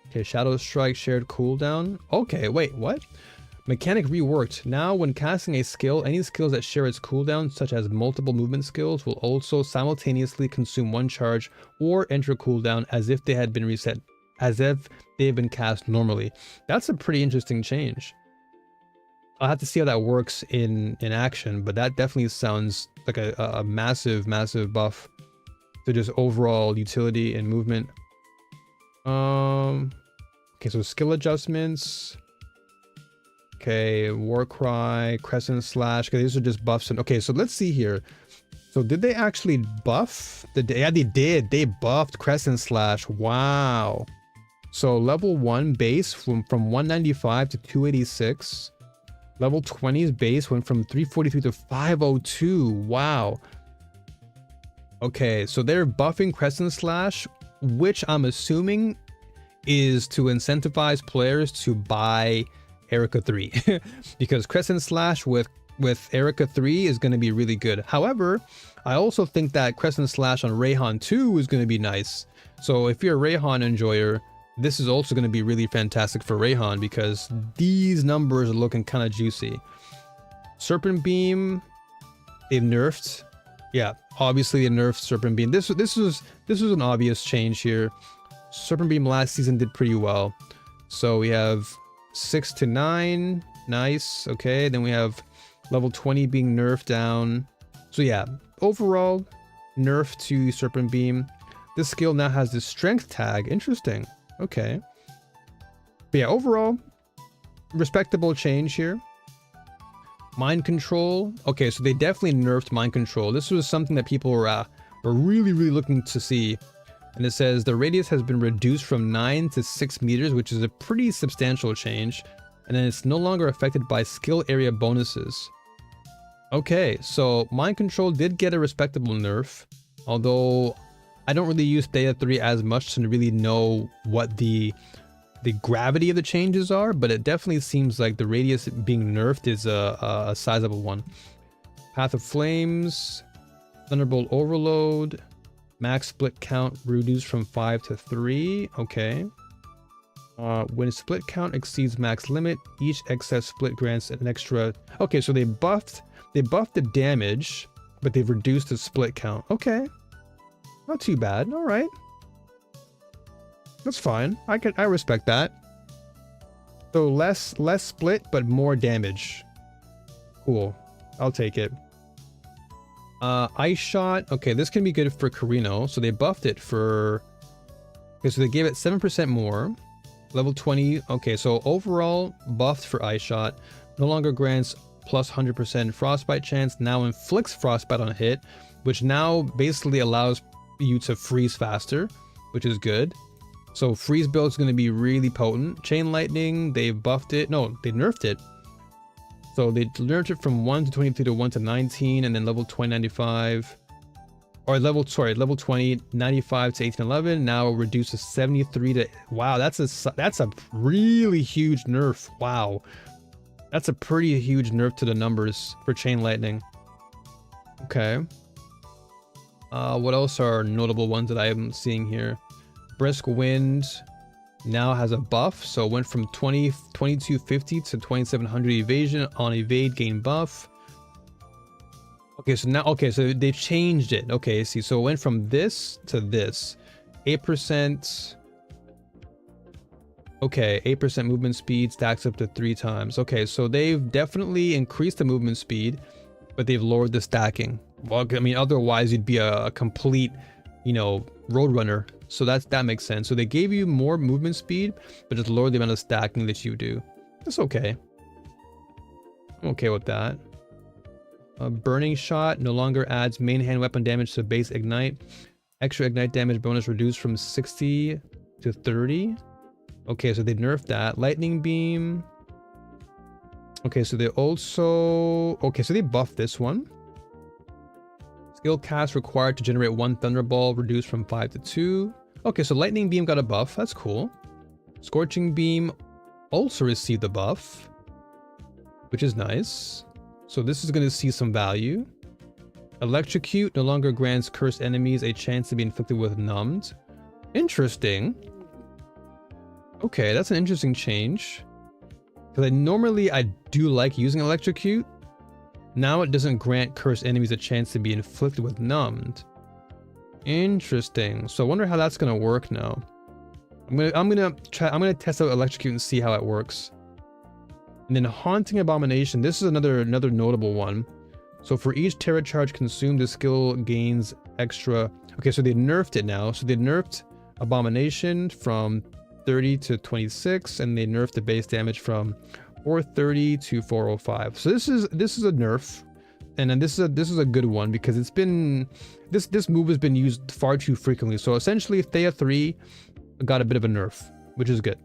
Okay, Shadow Strike, shared cooldown. Okay, wait, what? Mechanic reworked. Now, when casting a skill, any skills that share its cooldown, such as multiple movement skills, will also simultaneously consume 1 charge or enter cooldown as if they had been reset, as if they have been cast normally. That's a pretty interesting change. I'll have to see how that works in action, but that definitely sounds like a massive buff to just overall utility and movement. Okay, so skill adjustments. Okay, Warcry, Crescent Slash. Okay, these are just buffs. Okay, so let's see here. So did they actually buff? Yeah, they did. They buffed Crescent Slash. Wow. So level 1 base from 195 to 286. Level 20's base went from 343 to 502. Wow. Okay, so they're buffing Crescent Slash, which I'm assuming is to incentivize players to buy Erika 3 because Crescent Slash with Erika 3 is going to be really good. However, I also think that Crescent Slash on Rayhan 2 is going to be nice. So if you're a Rayhan enjoyer, this is also going to be really fantastic for Rayhan because these numbers are looking kind of juicy. Serpent Beam, they've nerfed. Yeah, obviously they nerfed Serpent Beam. This was an obvious change here. Serpent Beam last season did pretty well. So we have 6 to 9. Nice. Okay, then we have level 20 being nerfed down. So yeah, overall, nerf to Serpent Beam. This skill now has the strength tag. Interesting. Okay. But yeah, overall, respectable change here. Mind control. Okay, so they definitely nerfed mind control. This was something that people were really looking to see. And it says the radius has been reduced from 9 to 6 meters, which is a pretty substantial change. And then it's no longer affected by skill area bonuses. Okay, so Mind Control did get a respectable nerf, although I don't really use Thea 3 as much to really know what the gravity of the changes are, but it definitely seems like the radius being nerfed is a sizable one. Path of Flames, Thunderbolt Overload, max split count reduced from 5 to 3. Okay. When split count exceeds max limit, each excess split grants an extra. Okay, so they buffed the damage, but they've reduced the split count. Okay, not too bad. All right, that's fine. I respect that. So less split, but more damage. Cool, I'll take it. Ice Shot. Okay, this can be good for Carino. So they buffed it for. Okay, so they gave it 7% more. Level 20. Okay, so overall buffed for Ice Shot. No longer grants plus 100% frostbite chance. Now inflicts frostbite on a hit, which now basically allows you to freeze faster, which is good. So freeze build is going to be really potent. Chain Lightning, they buffed it. No, they nerfed it. So they nerfed it from 1 to 23 to 1 to 19, and then level 20, 95. Or level 20, 95 to 1811. Now reduced to 73 to. Wow, that's a really huge nerf. Wow, that's a pretty huge nerf to the numbers for Chain Lightning. Okay. What else are notable ones that I am seeing here? Brisk Wind now has a buff, so it went from 2250 to 2700 evasion. On evade, gain buff. Okay, so now, okay, so they changed it. Okay, see, so it went from this to this. 8%. Okay, 8% movement speed stacks up to 3 times. Okay, so they've definitely increased the movement speed, but they've lowered the stacking. Well, I mean, otherwise you'd be a complete, you know, roadrunner. So that makes sense. So they gave you more movement speed, but just lowered the amount of stacking that you do. That's okay. I'm okay with that. Burning Shot no longer adds main hand weapon damage to base ignite. Extra ignite damage bonus reduced from 60 to 30. Okay, so they nerfed that. Lightning Beam. Okay, so they also. Okay, so they buffed this one. Skill cast required to generate 1 Thunderball reduced from 5 to 2. Okay, so Lightning Beam got a buff. That's cool. Scorching Beam also received a buff, which is nice. So this is going to see some value. Electrocute no longer grants cursed enemies a chance to be inflicted with numbed. Interesting. Okay, that's an interesting change. Because normally I do like using Electrocute. Now it doesn't grant cursed enemies a chance to be inflicted with numbed. Interesting. So I wonder how that's going to work now. I'm gonna test out Electrocute and see how it works. And then Haunting Abomination, this is another notable one. So for each Terra charge consumed, the skill gains extra. Okay, so they nerfed it now. So they nerfed Abomination from 30 to 26, and they nerfed the base damage from 430 to 405. So this is a nerf, and then this is a good one because it's been this move has been used far too frequently. So essentially, Thea 3 got a bit of a nerf, which is good.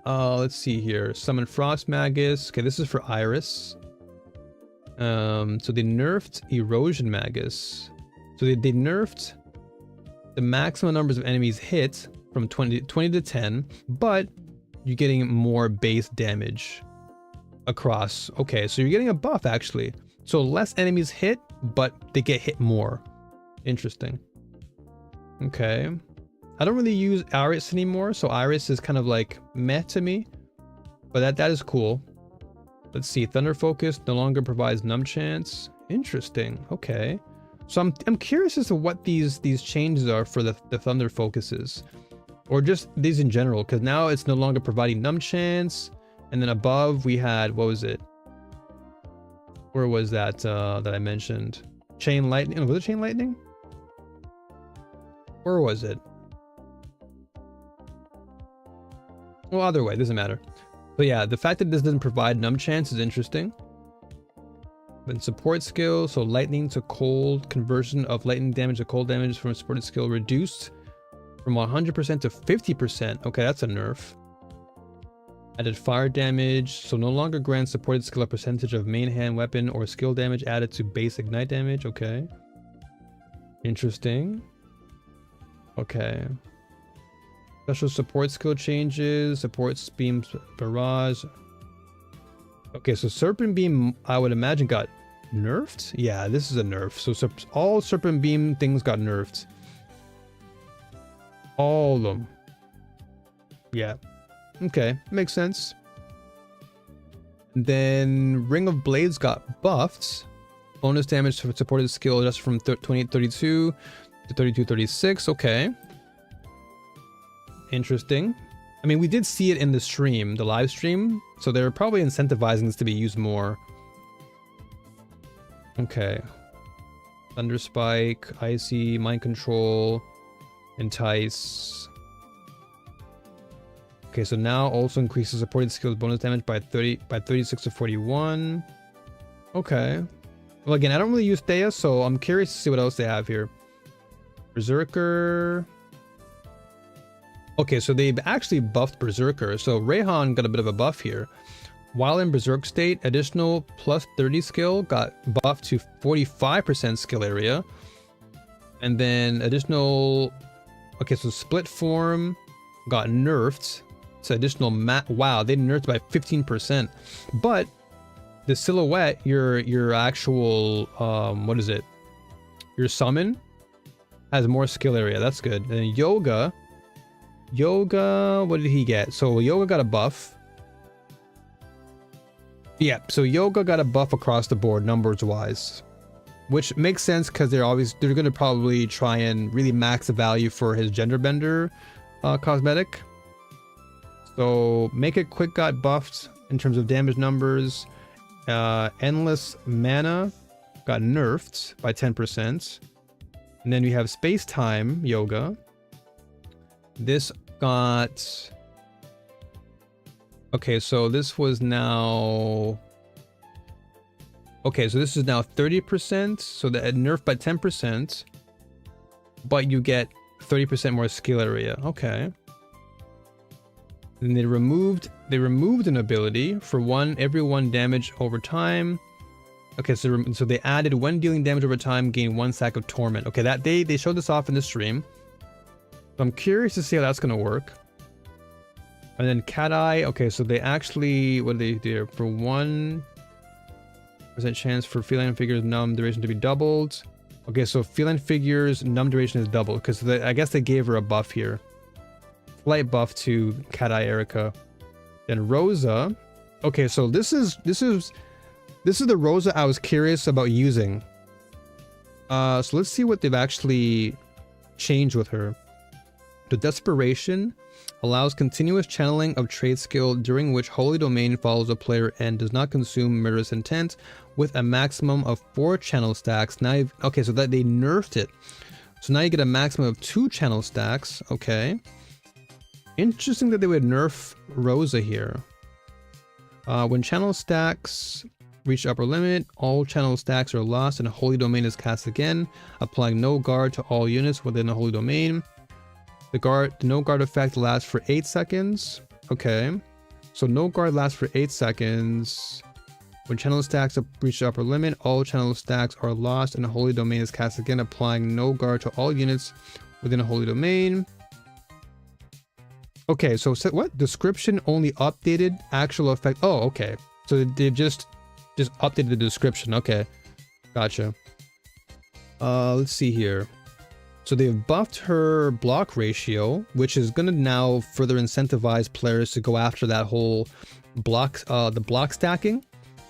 Let's see here. Summon Frost Magus. Okay, this is for Iris. So they nerfed Erosion Magus. So they nerfed the maximum numbers of enemies hit from 20 to 10, but you're getting more base damage across. Okay, so you're getting a buff actually. So less enemies hit, but they get hit more. Interesting. Okay. I don't really use Iris anymore, so Iris is kind of like meh to me, but that is cool. Let's see, Thunder Focus no longer provides numb chance. Interesting. Okay, so I'm curious as to what these changes are for the Thunder Focuses, or just these in general, because now it's no longer providing numb chance, and then above we had, what was it? Where was that that I mentioned? Chain Lightning. Was it Chain Lightning? Where was it? Well, either way, doesn't matter. But yeah, the fact that this doesn't provide numb chance is interesting. Then support skill, so lightning to cold, conversion of lightning damage to cold damage from a supported skill reduced from 100% to 50%. Okay, that's a nerf. Added fire damage, so no longer grants supported skill a percentage of main hand weapon or skill damage added to base ignite damage. Okay. Interesting. Okay. Special support skill changes, supports beam barrage. Okay, so Serpent Beam, I would imagine, got nerfed? Yeah, this is a nerf. So all Serpent Beam things got nerfed. All of them. Yeah. Okay, makes sense. Then Ring of Blades got buffed. Bonus damage for supported skill just from 2832 to 3236. Okay. Interesting. I mean, we did see it in the stream, the live stream, so they're probably incentivizing this to be used more. Okay. Thunder Spike, Icy, Mind Control, Entice. Okay, so now also increases supported skills bonus damage by 36 to 41. Okay. Well, again, I don't really use Thea, so I'm curious to see what else they have here. Berserker. Okay, so they've actually buffed Berserker. So Rayhan got a bit of a buff here. While in Berserk state, additional plus 30 skill got buffed to 45% skill area. And then additional... Okay, so Split Form got nerfed. So additional wow, they nerfed by 15%. But the Silhouette, your actual... what is it? Your summon has more skill area. That's good. And then Yoga... Yoga, what did he get? So Yoga got a buff. Yeah, so Yoga got a buff across the board numbers wise, which makes sense because they're going to probably try and really max the value for his gender bender cosmetic. So Make It Quick got buffed in terms of damage numbers. Endless Mana got nerfed by 10%. And then we have Space Time Yoga. This got... Okay, so this was now... Okay, so this is now 30%. So that nerfed by 10%. But you get 30% more skill area. Okay. Then they removed an ability for every one damage over time. Okay, so they added when dealing damage over time, gain 1 stack of torment. Okay, that they showed this off in the stream. So I'm curious to see how that's gonna work. And then Cat Eye. Okay, so they actually, what do they do? For 1% chance for feline figures numb duration to be doubled. Okay, so feline figures numb duration is doubled because I guess they gave her a buff here. Slight buff to Cat Eye Erika. Then Rosa. Okay, so this is the Rosa I was curious about using. So let's see what they've actually changed with her. The Desperation allows continuous channeling of trade skill during which Holy Domain follows a player and does not consume Murderous Intent with a maximum of 4 channel stacks. Now, okay, so that they nerfed it. So now you get a maximum of 2 channel stacks. Okay. Interesting that they would nerf Rosa here. When channel stacks reach upper limit, all channel stacks are lost and a Holy Domain is cast again, applying no guard to all units within the Holy Domain. The no guard effect lasts for 8 seconds. Okay. So no guard lasts for 8 seconds. When channel stacks reach the upper limit, all channel stacks are lost and a Holy Domain is cast again, applying no guard to all units within a Holy Domain. Okay, so what? Description only updated actual effect. Oh, okay. So they've just updated the description. Okay. Gotcha. Let's see here. So they've buffed her block ratio, which is going to now further incentivize players to go after that whole block, the block stacking,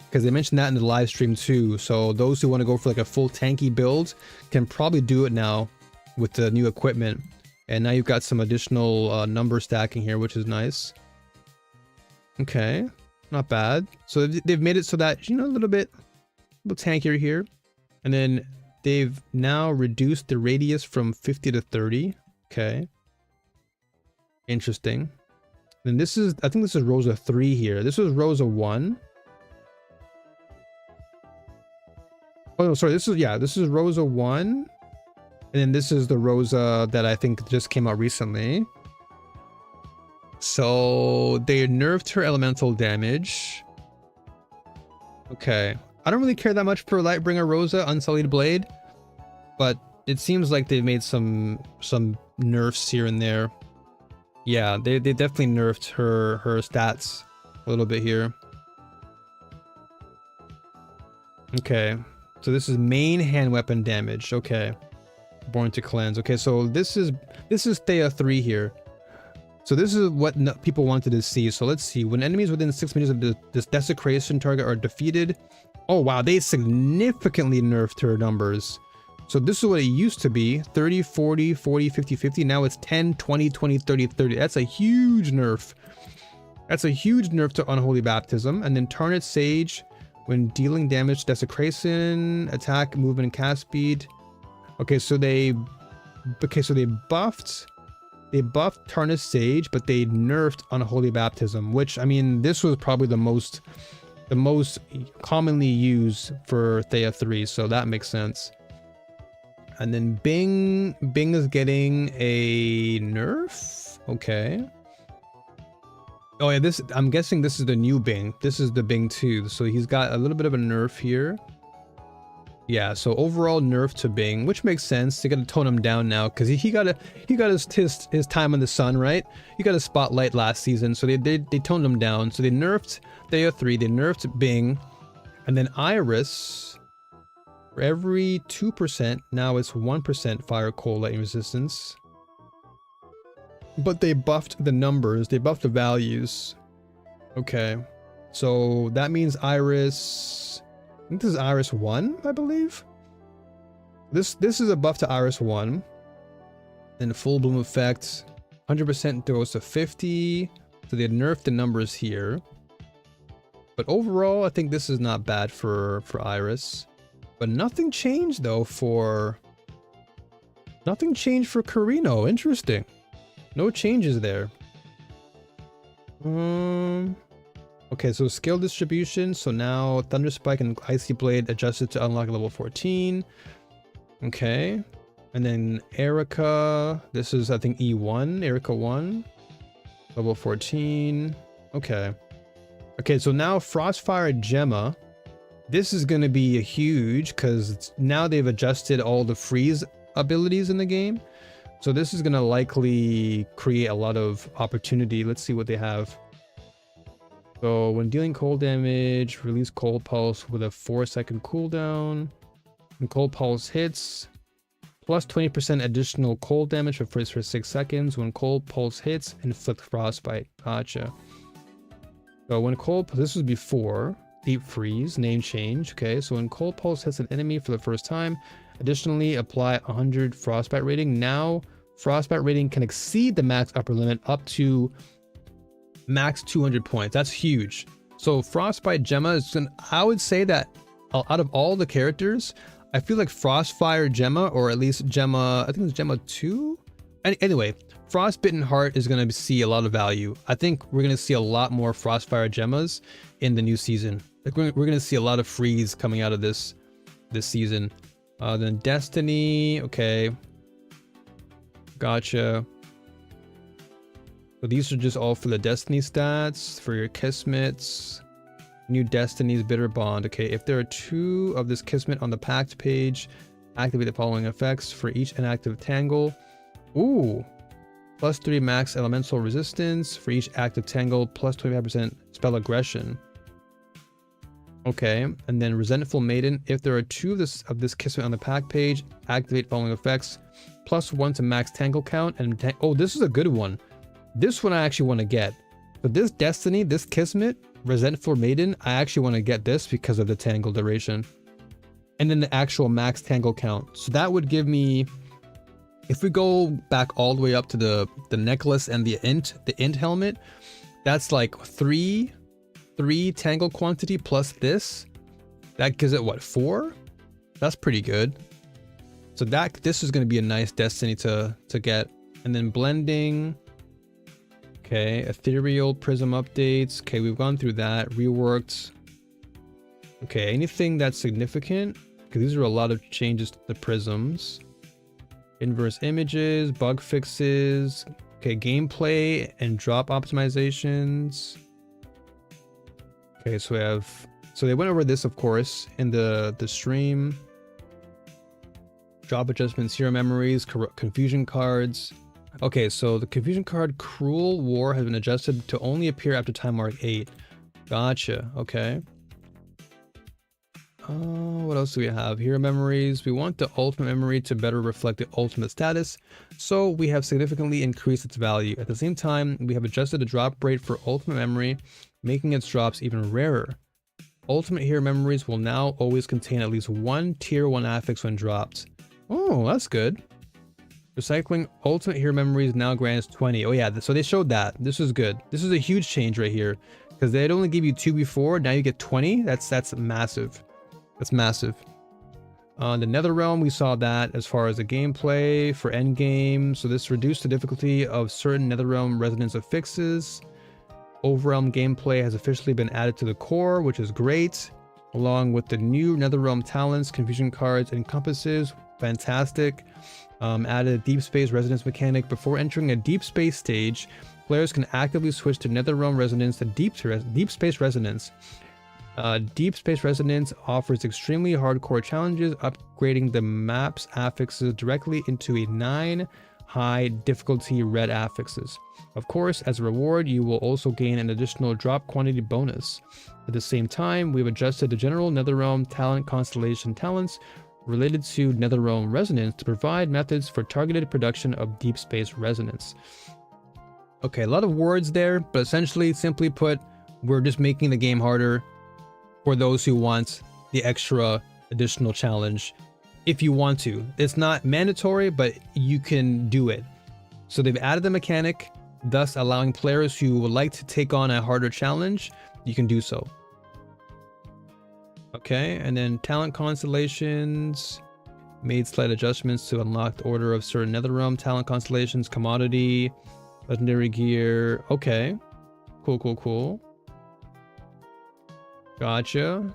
because they mentioned that in the live stream too. So those who want to go for like a full tanky build can probably do it now with the new equipment. And now you've got some additional number stacking here, which is nice. Okay, not bad. So they've made it so that, you know, a little tankier here. And then they've now reduced the radius from 50 to 30. Okay. Interesting. Then this is, I think this is Rosa 3 here. This was Rosa 1. Oh, no, sorry. This is Rosa 1. And then this is the Rosa that I think just came out recently. So they nerfed her elemental damage. Okay. I don't really care that much for Lightbringer Rosa Unsullied Blade, but it seems like they've made some nerfs here and there. Yeah, they definitely nerfed her stats a little bit here. Okay. So this is main hand weapon damage. Okay. Born to Cleanse. Okay, so this is Thea 3 here. So this is what people wanted to see. So let's see. When enemies within 6 meters of this desecration target are defeated. Oh wow, they significantly nerfed her numbers. So this is what it used to be. 30, 40, 40, 50, 50. Now it's 10, 20, 20, 30, 30. That's a huge nerf. That's a huge nerf to Unholy Baptism. And then Tarnished Sage. When dealing damage, desecration, attack, movement, and cast speed. Okay, so they buffed Tarnished Sage, but they nerfed Unholy Baptism, which, I mean, this was probably the most commonly used for Thea 3, so that makes sense. And then Bing is getting a nerf. Okay. Oh yeah, I'm guessing this is the new Bing. This is the Bing 2, so he's got a little bit of a nerf here. Yeah, so overall nerf to Bing, which makes sense. They gotta tone him down now because he got his time in the sun, right? He got a spotlight last season, so they toned him down. So they nerfed Thea 3, they nerfed Bing, and then Iris. For every 2%, now it's 1% fire, cold, lightning resistance. But they buffed the numbers, they buffed the values. Okay, so that means Iris. I think this is Iris 1, I believe. This is a buff to Iris 1. Then full bloom effect, 100% goes to 50. So they nerfed the numbers here. But overall, I think this is not bad for Iris. But nothing changed though for Carino. Interesting. No changes there. Okay, so skill distribution. So now Thunder Spike and Icy Blade adjusted to unlock level 14. Okay. And then Erika. This is, I think, E1. Erika 1. Level 14. Okay. Okay, so now Frostfire Gemma. This is going to be a huge because now they've adjusted all the freeze abilities in the game. So this is going to likely create a lot of opportunity. Let's see what they have. So when dealing cold damage, release Cold Pulse with a 4-second cooldown. When Cold Pulse hits, plus 20% additional cold damage for 6 seconds. When Cold Pulse hits, inflict Frostbite. Gotcha. So when this was before Deep Freeze, name change. Okay, so when Cold Pulse hits an enemy for the first time, additionally apply 100 Frostbite rating. Now Frostbite rating can exceed the max upper limit up to max 200 points. That's huge. So Frostbite Gemma is I would say that out of all the characters, I feel like Frostfire Gemma, or at least Gemma, I think it's Gemma 2. Anyway, Frostbitten Heart is going to see a lot of value. I think we're going to see a lot more Frostfire Gemmas in the new season. Like we're going to see a lot of freeze coming out of this season. Then Destiny, okay. Gotcha. So these are just all for the Destiny stats, for your Kismets. New Destiny's Bitter Bond. Okay, if there are 2 of this Kismet on the Pact page, activate the following effects for each inactive Tangle. Ooh. Plus 3 max elemental resistance for each active Tangle, plus 25% spell aggression. Okay, and then Resentful Maiden. If there are 2 of this Kismet on the Pact page, activate following effects. Plus 1 to max Tangle count. And oh, this is a good one. This one I actually want to get. But this Destiny, this Kismet, Resentful Maiden, I actually want to get this because of the Tangle duration. And then the actual max Tangle count. So that would give me, if we go back all the way up to the necklace and the int helmet, that's like 3 Tangle quantity plus this. That gives it what, 4? That's pretty good. So this is going to be a nice Destiny to get. And then blending. Okay, ethereal prism updates. Okay, we've gone through that. Reworked. Okay, anything that's significant? Because these are a lot of changes to the prisms. Inverse images, bug fixes, Okay, gameplay and drop optimizations. Okay, so we have, so they went over this, of course, in the stream. Drop adjustments, hero memories, confusion cards. Okay, so the confusion card Cruel War has been adjusted to only appear after time mark 8. Gotcha, okay. What else do we have? Hero memories. We want the ultimate memory to better reflect the ultimate status, so we have significantly increased its value. At the same time, we have adjusted the drop rate for ultimate memory, making its drops even rarer. Ultimate hero memories will now always contain at least one tier 1 affix when dropped. Oh, that's good. Recycling ultimate hero memories now grants 20. Oh yeah, so they showed that. This is good. This is a huge change right here, because they'd only give you 2 before. Now you get 20. That's massive. That's massive. On the Netherrealm, we saw that as far as the gameplay for endgame. So this reduced the difficulty of certain Netherrealm resonance affixes. Overrealm gameplay has officially been added to the core, which is great. Along with the new Netherrealm talents, confusion cards, and compasses. Fantastic. Added a deep space resonance mechanic. Before entering a deep space stage, players can actively switch to Netherrealm resonance to deep space resonance. Deep Space Resonance offers extremely hardcore challenges, upgrading the map's affixes directly into a 9 high difficulty red affixes. Of course, as a reward, you will also gain an additional drop quantity bonus. At the same time, we've adjusted the general Netherrealm talent constellation talents related to Netherrealm Resonance to provide methods for targeted production of Deep Space Resonance. Okay, a lot of words there, but essentially, simply put, we're just making the game harder for those who want the extra additional challenge. If you want to, it's not mandatory, but you can do it. So they've added the mechanic, thus allowing players who would like to take on a harder challenge, you can do so. Okay, and then talent constellations, made slight adjustments to unlock the order of certain Netherrealm talent constellations, commodity, legendary gear. Okay, cool. Gotcha.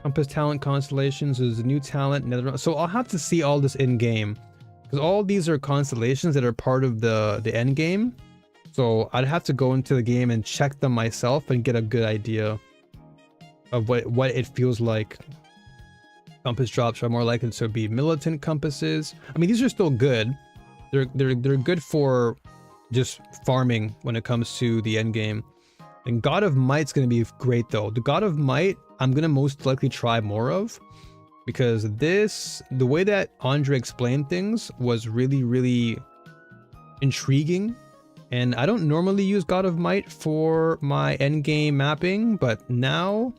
Compass talent constellations is a new talent. Netherrealm. So I'll have to see all this in game, because all these are constellations that are part of the end game. So I'd have to go into the game and check them myself and get a good idea of what it feels like. Compass drops are more likely to be militant compasses. I mean, these are still good. They're good for just farming when it comes to the end game. And God of Might's going to be great though. The God of Might, I'm going to most likely try more of, because the way that Andre explained things was really intriguing. And I don't normally use God of Might for my endgame mapping, but now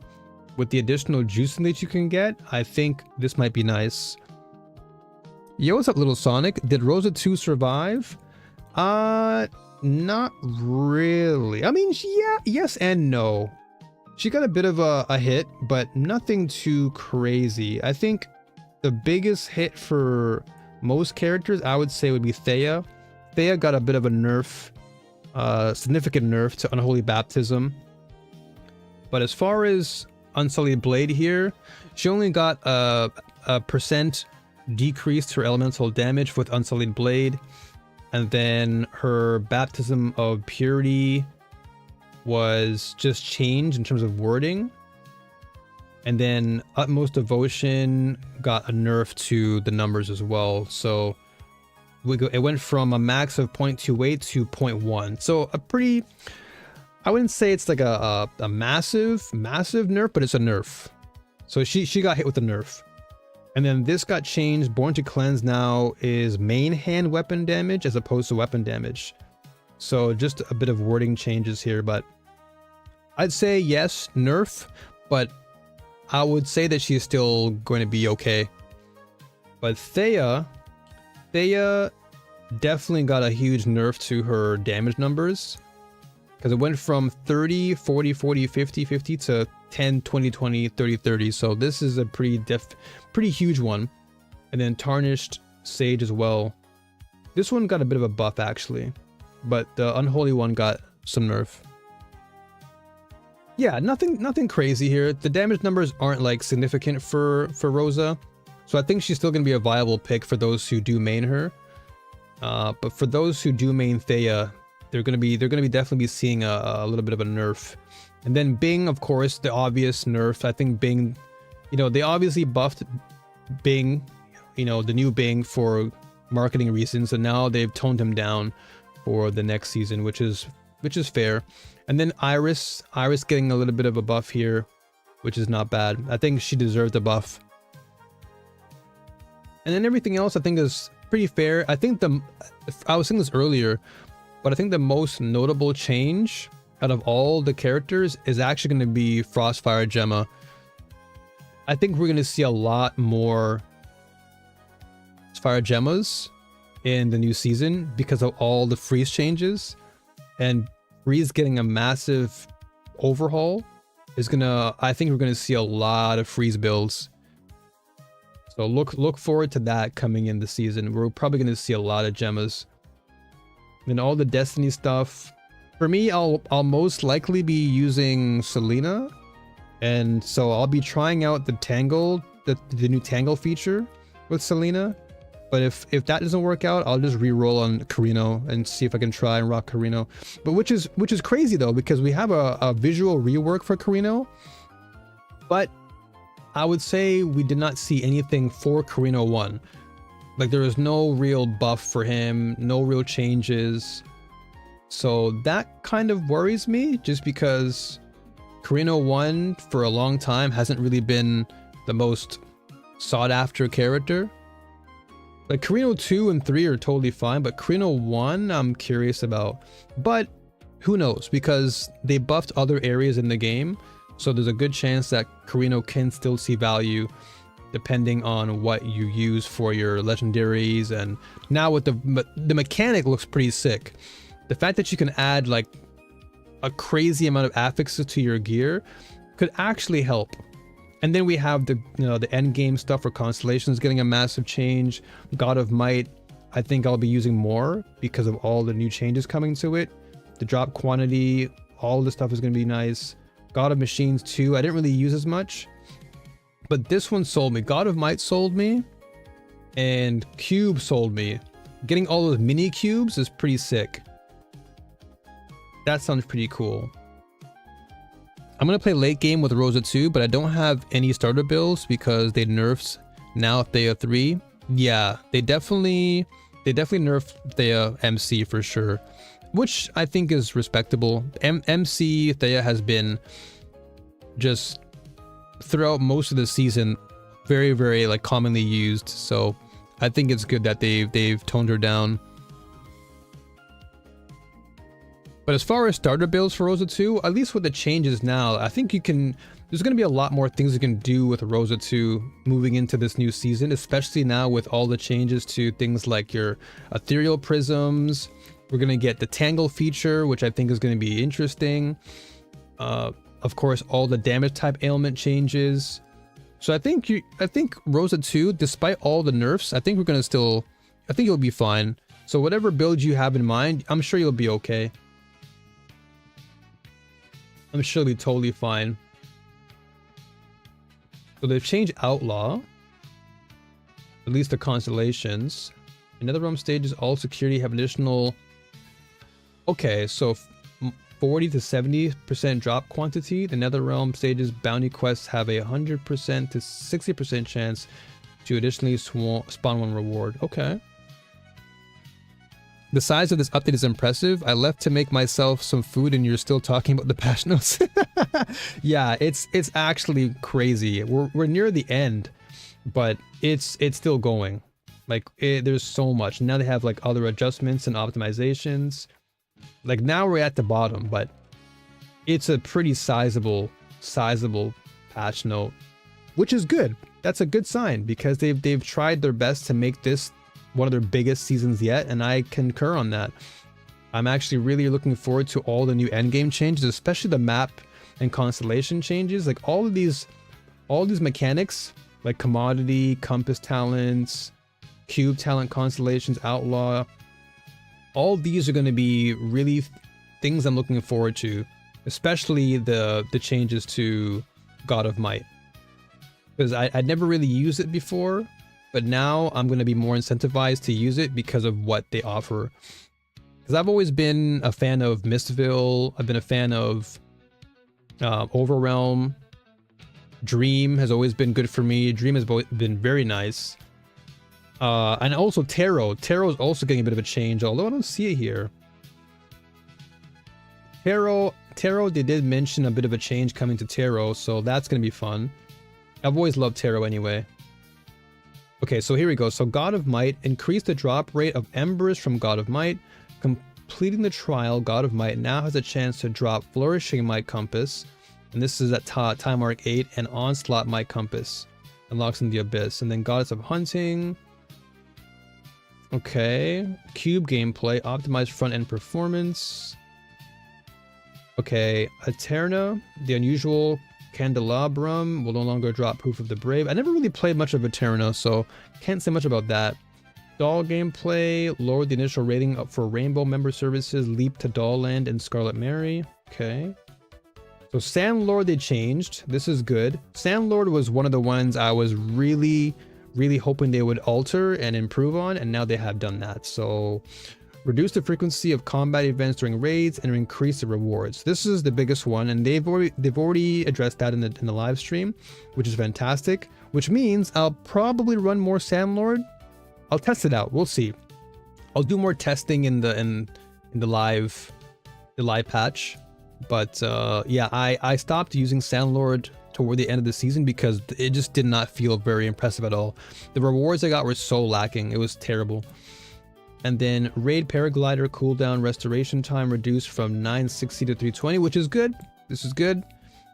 with the additional juicing that you can get, I think this might be nice. Yo, what's up, Little Sonic? Did Rosa 2 survive? Not really. I mean, yeah, yes and no. She got a bit of a hit, but nothing too crazy. I think the biggest hit for most characters, I would say, would be Thea. Thea got a bit of a nerf, significant nerf to Unholy Baptism. But as far as Unsullied Blade here, she only got a percent decrease to her elemental damage with Unsullied Blade. And then her Baptism of Purity was just changed in terms of wording. And then Utmost Devotion got a nerf to the numbers as well. So it went from a max of 0.28 to 0.1. So a pretty, I wouldn't say it's like a massive nerf, but it's a nerf. So she got hit with a nerf. And then this got changed. Born to Cleanse now is main hand weapon damage as opposed to weapon damage. So just a bit of wording changes here, but I'd say yes, nerf, but I would say that she's still going to be okay. But Thea definitely got a huge nerf to her damage numbers, because it went from 30, 40, 40, 50, 50 to 10, 20, 20, 30, 30. So this is a pretty huge one. And then Tarnished Sage as well. This one got a bit of a buff actually, but the Unholy one got some nerf. Yeah, nothing crazy here. The damage numbers aren't like significant for Rosa. So I think she's still going to be a viable pick for those who do main her. But for those who do main Thea, they're gonna be definitely seeing a little bit of a nerf. And then Bing, of course, the obvious nerf. I think Bing, you know, they obviously buffed Bing, you know, the new Bing for marketing reasons, and now they've toned him down for the next season, which is fair. And then Iris getting a little bit of a buff here, which is not bad. I think she deserved a buff. And then everything else I think is pretty fair. I think I was saying this earlier, but I think the most notable change out of all the characters is actually going to be Frostfire Gemma. I think we're going to see a lot more Fire Gemmas in the new season because of all the freeze changes, and freeze getting a massive overhaul is gonna, I think we're gonna see a lot of freeze builds. So look forward to that coming in the season. We're probably gonna see a lot of gemmas. And all the Destiny stuff. For me, I'll most likely be using Selena. And so I'll be trying out the Tangle, the new Tangle feature with Selena. But if that doesn't work out, I'll just re-roll on Carino and see if I can try and rock Carino. But which is crazy though, because we have a visual rework for Carino. But I would say we did not see anything for Carino 1. Like there was no real buff for him, no real changes. So that kind of worries me, just because Carino 1 for a long time hasn't really been the most sought after character. Like Carino 2 and 3 are totally fine, but Carino 1 I'm curious about. But who knows, because they buffed other areas in the game, so there's a good chance that Carino can still see value depending on what you use for your legendaries. And now with the mechanic looks pretty sick. The fact that you can add like a crazy amount of affixes to your gear could actually help. And then we have the end game stuff for constellations getting a massive change. God of Might, I think I'll be using more because of all the new changes coming to it. The drop quantity, all the stuff is going to be nice. God of Machines 2, I didn't really use as much, but this one sold me. God of Might sold me, and Cube sold me. Getting all those mini cubes is pretty sick. That sounds pretty cool. I'm going to play late game with Rosa 2, but I don't have any starter builds because they nerfed now Thea 3. Yeah, they definitely nerfed Thea MC for sure, which I think is respectable. MC Thea has been just throughout most of the season very, very like commonly used, so I think it's good that they've toned her down. But as far as starter builds for Rosa 2, at least with the changes now, I think there's going to be a lot more things you can do with Rosa 2 moving into this new season, especially now with all the changes to things like your ethereal prisms. We're going to get the Tangle feature, which I think is going to be interesting. Of course, all the damage type ailment changes. So I think Rosa 2, despite all the nerfs, I think you'll be fine. So whatever build you have in mind, I'm sure you'll be okay. I'm sure it'll be totally fine. So they've changed Outlaw, at least the constellations. In NetherRealm stages, all security have additional. Okay, so 40 to 70% drop quantity. The NetherRealm stages bounty quests have a 100% to 60% chance to additionally spawn one reward. Okay. The size of this update is impressive. I left to make myself some food and you're still talking about the patch notes. Yeah, it's actually crazy. We're near the end, but it's still going. Like there's so much. Now they have like other adjustments and optimizations. Like now we're at the bottom, but it's a pretty sizable patch note, which is good. That's a good sign because they've tried their best to make this one of their biggest seasons yet, and I concur on that. I'm actually really looking forward to all the new endgame changes, especially the map and constellation changes. Like all these mechanics, like commodity, compass talents, cube talent constellations, outlaw, all these are going to be really things I'm looking forward to, especially the changes to God of Might, because I'd never really used it before. but now I'm going to be more incentivized to use it because of what they offer. Because I've always been a fan of Mistville. I've been a fan of Overrealm. Dream has always been good for me. Dream has been very nice. And also Tarot. Tarot is also getting a bit of a change, although I don't see it here. Tarot, they did mention a bit of a change coming to Tarot, so that's going to be fun. I've always loved Tarot anyway. Okay, so here we go. So God of Might, increase the drop rate of Embers from God of Might. Completing the trial, God of Might now has a chance to drop Flourishing Might Compass. And this is at time mark 8, and Onslaught Might Compass. Unlocks in the Abyss. And then Goddess of Hunting. Okay. Cube gameplay, optimized front end performance. Okay, Eterna, the unusual candelabrum will no longer drop Proof of the Brave. I never really played much of Eterna, so can't say much about that. Doll gameplay, lower the initial rating up for Rainbow member services, Leap to Doll Land and Scarlet Mary. Okay. So Sandlord they changed. This is good. Sandlord was one of the ones I was really hoping they would alter and improve on, and now they have done that. So reduce the frequency of combat events during raids and increase the rewards. This is the biggest one, and they've already addressed that in the live stream, which is fantastic. Which means I'll probably run more Sandlord. I'll test it out. We'll see. I'll do more testing in the live patch. But yeah, I stopped using Sandlord toward the end of the season because it just did not feel very impressive at all. The rewards I got were so lacking. It was terrible. And then Raid Paraglider cooldown restoration time reduced from 960 to 320, which is good. This is good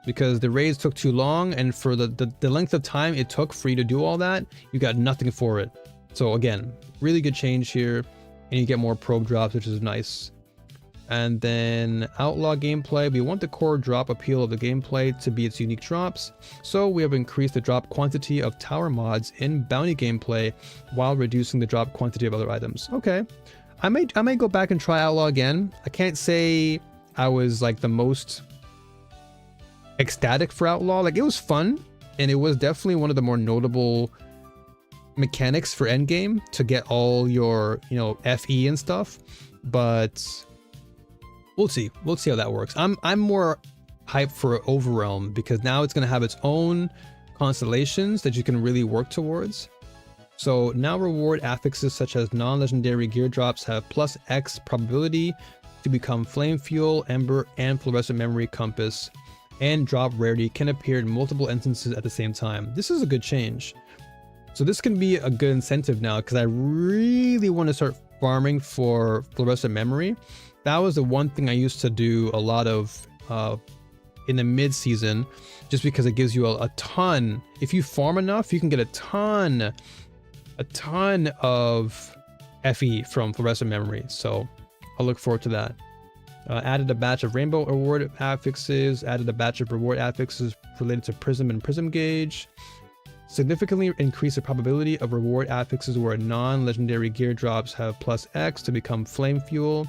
because the raids took too long, and for the length of time it took for you to do all that, you got nothing for it. So again, really good change here, and you get more probe drops, which is nice. And then Outlaw gameplay, we want the core drop appeal of the gameplay to be its unique drops, so we have increased the drop quantity of tower mods in bounty gameplay while reducing the drop quantity of other items. Okay, I may go back and try Outlaw again. I can't say I was like the most ecstatic for Outlaw. Like, it was fun, and it was definitely one of the more notable mechanics for endgame to get all your, you know, FE and stuff, but we'll see how that works. I'm more hyped for Overrealm because now it's going to have its own constellations that you can really work towards. So now reward affixes such as non-legendary gear drops have plus X probability to become Flame Fuel, Ember, and Fluorescent Memory Compass, and drop rarity can appear in multiple instances at the same time. This is a good change. So this can be a good incentive now because I really want to start farming for Fluorescent Memory. That was the one thing I used to do a lot of in the mid-season, just because it gives you a ton. If you farm enough, you can get a ton of FE from Fluorescent Memory. So I'll look forward to that. Added a batch of Rainbow Award affixes, added a batch of reward affixes related to Prism and Prism Gauge. Significantly increase the probability of reward affixes where non-legendary gear drops have plus X to become Flame Fuel,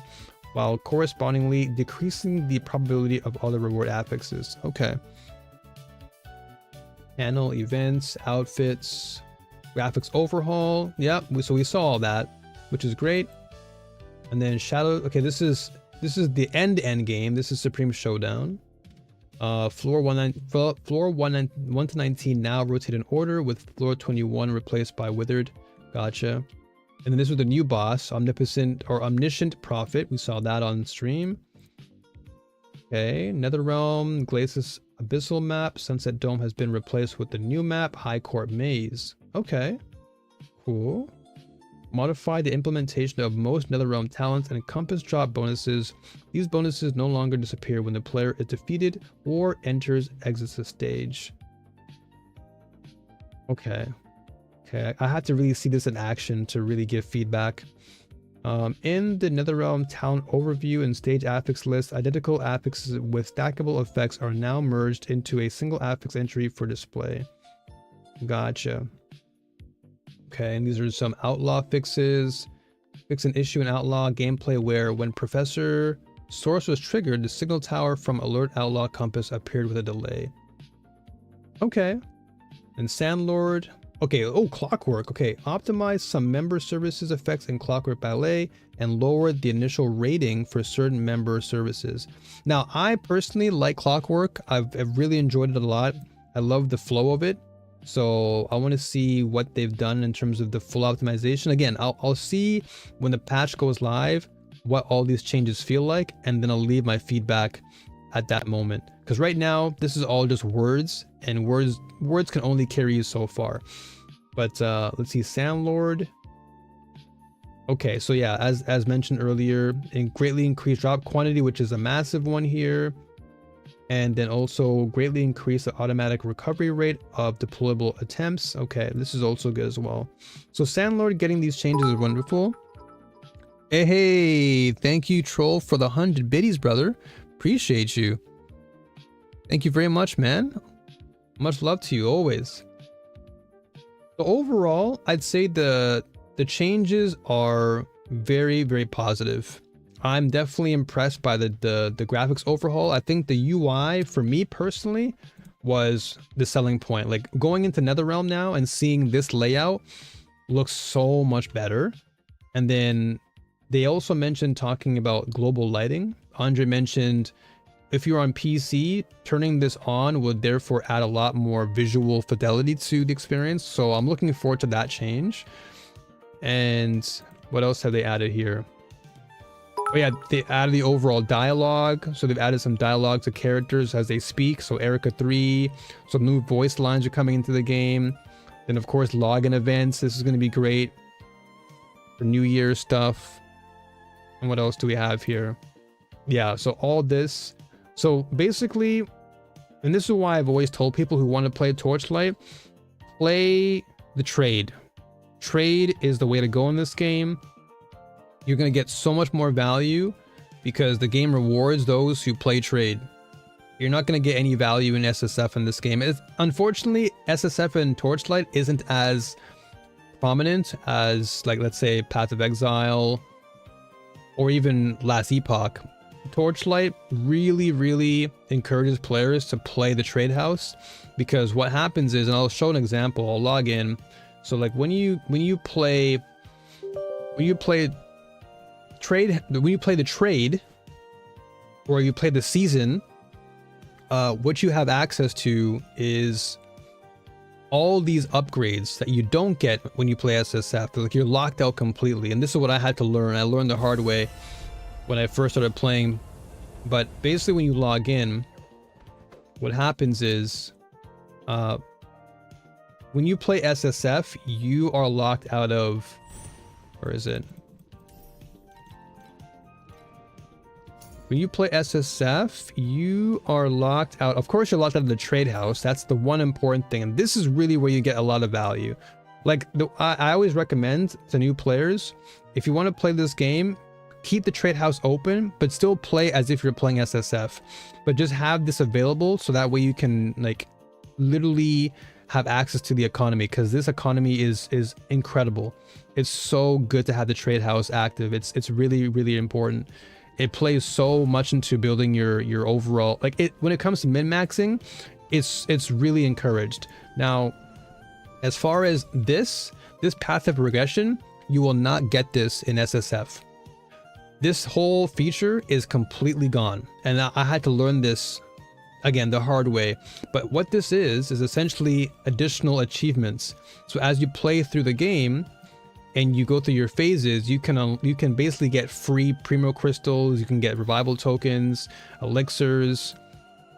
while correspondingly decreasing the probability of other reward affixes. Okay. Panel, events, outfits, graphics overhaul. Yep, so we saw all that, which is great. And then Shadow. Okay, this is the end game. This is Supreme Showdown. Floor 1 to 19 now rotate in order, with floor 21 replaced by Withered. Gotcha. And then this was the new boss, Omniscient Prophet. We saw that on stream. Okay, Netherrealm, Glacis Abyssal map, Sunset Dome has been replaced with the new map, High Court Maze. Okay, cool. Modify the implementation of most Netherrealm talents and compass drop bonuses. These bonuses no longer disappear when the player is defeated or exits the stage. Okay. Okay, I had to really see this in action to really give feedback. In the Netherrealm talent overview and stage affix list, identical affixes with stackable effects are now merged into a single affix entry for display. Gotcha. Okay, and these are some Outlaw fixes. Fix an issue in Outlaw gameplay where when Professor Source was triggered, the signal tower from Alert Outlaw Compass appeared with a delay. Okay. And Sandlord, Okay, oh, Clockwork. Okay, optimize some member services effects in Clockwork Ballet and lower the initial rating for certain member services. Now, I personally like Clockwork. I've really enjoyed it a lot. I love the flow of it. So I want to see what they've done in terms of the full optimization. Again, I'll see when the patch goes live what all these changes feel like, and then I'll leave my feedback at that moment. Because right now, this is all just words, and words can only carry you so far. But let's see, Sandlord. Okay, so yeah, as mentioned earlier, greatly increased drop quantity, which is a massive one here. And then also greatly increase the automatic recovery rate of deployable attempts. Okay, this is also good as well. So Sandlord getting these changes is wonderful. Hey, thank you, Troll, for the 100 biddies, brother. Appreciate you. Thank you very much, man. Much love to you always. So overall, I'd say the changes are very, very positive. I'm definitely impressed by the graphics overhaul. I think the UI for me personally was the selling point. Like going into NetherRealm now and seeing this layout looks so much better. And then they also mentioned talking about global lighting. Andre mentioned if you're on PC, turning this on would therefore add a lot more visual fidelity to the experience. So I'm looking forward to that change. And what else have they added here? Oh yeah, they added the overall dialogue. So they've added some dialogue to characters as they speak. So Erika 3, some new voice lines are coming into the game. Then of course, login events. This is going to be great for New Year stuff. And what else do we have here? Yeah, so all this. So basically, and this is why I've always told people who want to play Torchlight, play the trade. Trade is the way to go in this game. You're going to get so much more value because the game rewards those who play trade. You're not going to get any value in SSF in this game. Unfortunately, SSF in Torchlight isn't as prominent as, like, let's say, Path of Exile or even Last Epoch. Torchlight really, really encourages players to play the trade house, because what happens is, and I'll show an example, I'll log in. So like when you play the trade, or you play the season, what you have access to is all these upgrades that you don't get when you play SSF. Like you're locked out completely. And this is what I had to learn. I learned the hard way when I first started playing. But basically when you log in, what happens is, when you play SSF, you are locked out of, where is it? When you play SSF, you are locked out. Of course, you're locked out of the trade house. That's the one important thing. And this is really where you get a lot of value. Like, I always recommend to new players, if you want to play this game, keep the trade house open, but still play as if you're playing SSF. But just have this available so that way you can, like, literally have access to the economy, because this economy is incredible. It's so good to have the trade house active. It's really, really important. It plays so much into building your overall, like, when it comes to min-maxing, it's really encouraged. Now, as far as this path of progression, you will not get this in SSF. This whole feature is completely gone, and I had to learn this again the hard way. But what this is essentially additional achievements. So as you play through the game and you go through your phases, you can basically get free primo crystals, you can get revival tokens, elixirs.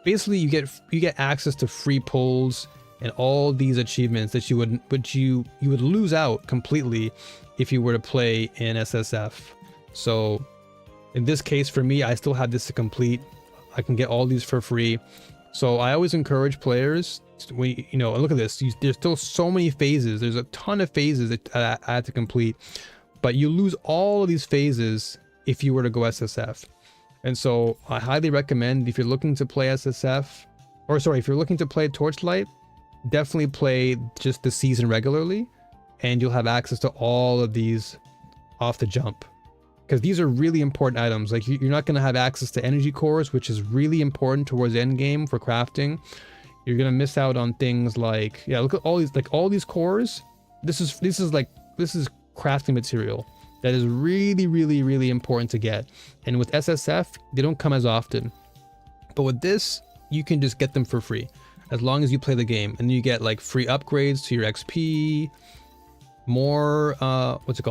Basically you get access to free pulls and all these achievements that you would lose out completely if you were to play in SSF. So in this case, for me, I still have this to complete. I can get all these for free. So I always encourage players, look at this. There's still so many phases. There's a ton of phases that I had to complete, but you lose all of these phases if you were to go SSF. And so I highly recommend, if you're looking to play SSF, if you're looking to play Torchlight, definitely play just the season regularly, and you'll have access to all of these off the jump. Because these are really important items. Like, you're not going to have access to energy cores, which is really important towards end game for crafting. You're gonna miss out on things like, yeah, look at all these cores. This is crafting material that is really, really, really important to get. And with SSF, they don't come as often. But with this, you can just get them for free as long as you play the game, and you get like free upgrades to your XP, more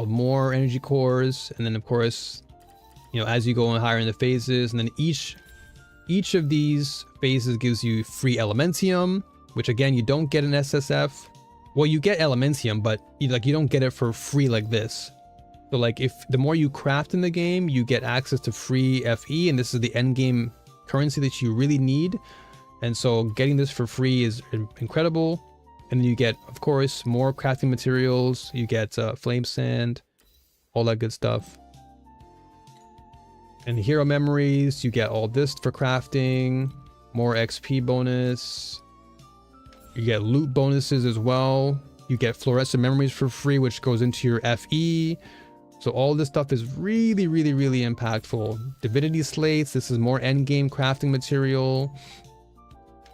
more energy cores, and then of course, you know, as you go on higher in the phases, and then each of these phases gives you free elementium, which again you don't get in SSF. Well, you get elementium, but you don't get it for free like this. So like, if the more you craft in the game, you get access to free FE, and this is the end game currency that you really need. And so getting this for free is incredible. And then you get, of course, more crafting materials. You get flame sand, all that good stuff. And hero memories, you get all this for crafting, more XP bonus. You get loot bonuses as well. You get fluorescent memories for free, which goes into your FE. So all this stuff is really, really, really impactful. Divinity slates, this is more endgame crafting material.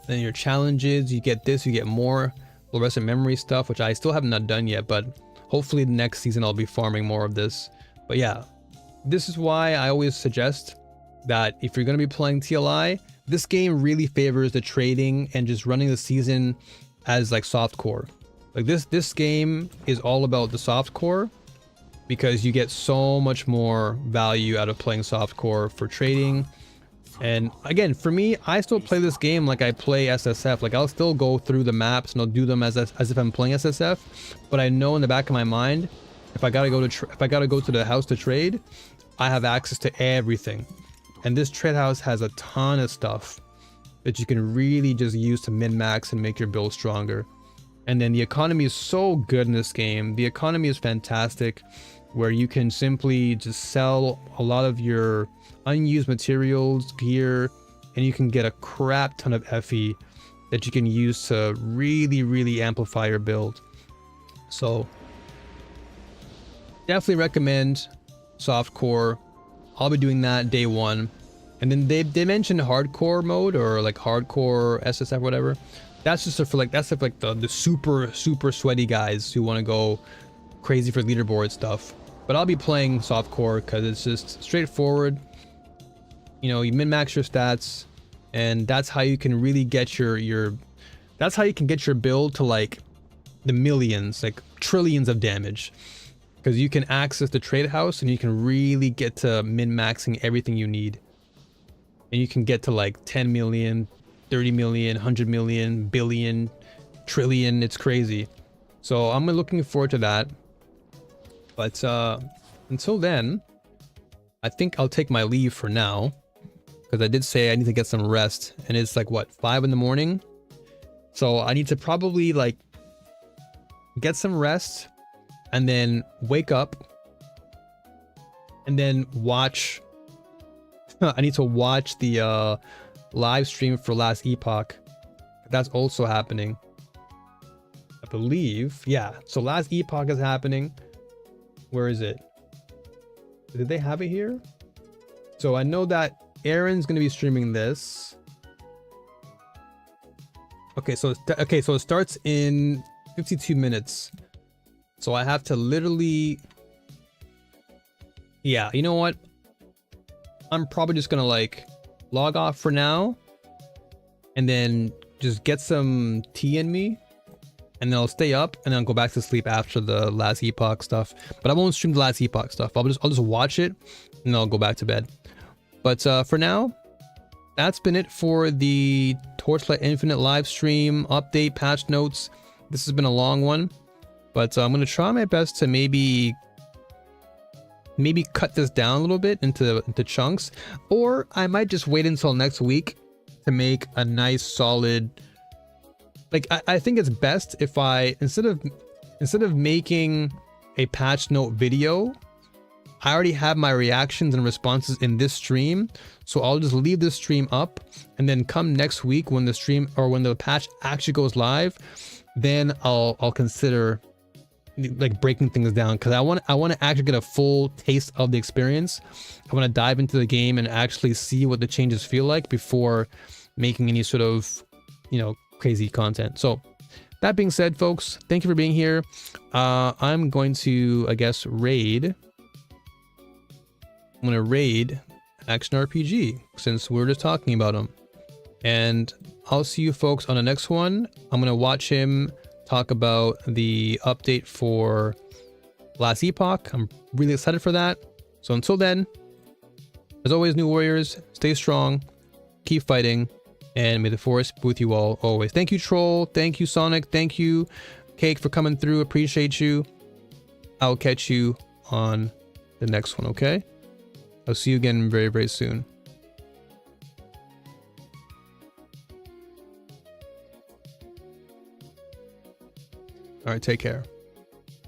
Then your challenges, you get this, you get more fluorescent memory stuff, which I still have not done yet, but hopefully the next season I'll be farming more of this. But yeah, this is why I always suggest that if you're going to be playing TLI, this game really favors the trading and just running the season as like softcore. Like this game is all about the softcore, because you get so much more value out of playing softcore for trading. And again, for me, I still play this game like I play SSF. Like I'll still go through the maps and I'll do them as if I'm playing SSF. But I know in the back of my mind, if I gotta go to the house to trade, I have access to everything. And this trade house has a ton of stuff that you can really just use to min-max and make your build stronger. And then the economy is so good in this game. The economy is fantastic, where you can simply just sell a lot of your unused materials, gear, and you can get a crap ton of FE that you can use to really, really amplify your build. So definitely recommend softcore. I'll be doing that day one. And then they mentioned hardcore mode, or like hardcore SSF, whatever. That's just for like, that's like the super sweaty guys who want to go crazy for leaderboard stuff. But I'll be playing softcore because it's just straightforward. You know, you min-max your stats, and that's how you can really get your that's how you can get your build to like the millions, like trillions of damage. Because you can access the trade house and you can really get to min-maxing everything you need. And you can get to like 10 million, 30 million, 100 million, billion, trillion. It's crazy. So I'm looking forward to that. But until then, I think I'll take my leave for now, because I did say I need to get some rest, and it's like what, 5 in the morning? So I need to probably like get some rest and then wake up and then watch. I need to watch the live stream for Last Epoch. That's also happening, I believe. Yeah, so Last Epoch is happening. Where is it? Did they have it here? So I know that Aaron's gonna be streaming this. Okay, so it starts in 52 minutes. So I have to literally, yeah, you know what? I'm probably just gonna like log off for now and then just get some tea in me, and then I'll stay up and then I'll go back to sleep after the Last Epoch stuff. But I won't stream the Last Epoch stuff. I'll just watch it and then I'll go back to bed. But for now, that's been it for the Torchlight Infinite live stream update, patch notes. This has been a long one, but I'm gonna try my best to maybe cut this down a little bit into chunks, or I might just wait until next week to make a nice solid. Like I think it's best if I instead of making a patch note video, I already have my reactions and responses in this stream, so I'll just leave this stream up, and then come next week when the stream or when the patch actually goes live, then I'll consider like breaking things down, because I want to actually get a full taste of the experience. I want to dive into the game and actually see what the changes feel like before making any sort of, you know, crazy content. So that being said, folks, thank you for being here. I'm going to, I guess, raid. I'm going to raid Action RPG since we're just talking about him. And I'll see you folks on the next one. I'm going to watch him talk about the update for Last Epoch. I'm really excited for that. So until then, as always, new warriors, stay strong, keep fighting, and may the force be with you all always. Thank you, Troll. Thank you, Sonic. Thank you, Cake, for coming through. Appreciate you. I'll catch you on the next one, okay? I'll see you again very, very soon. All right, take care.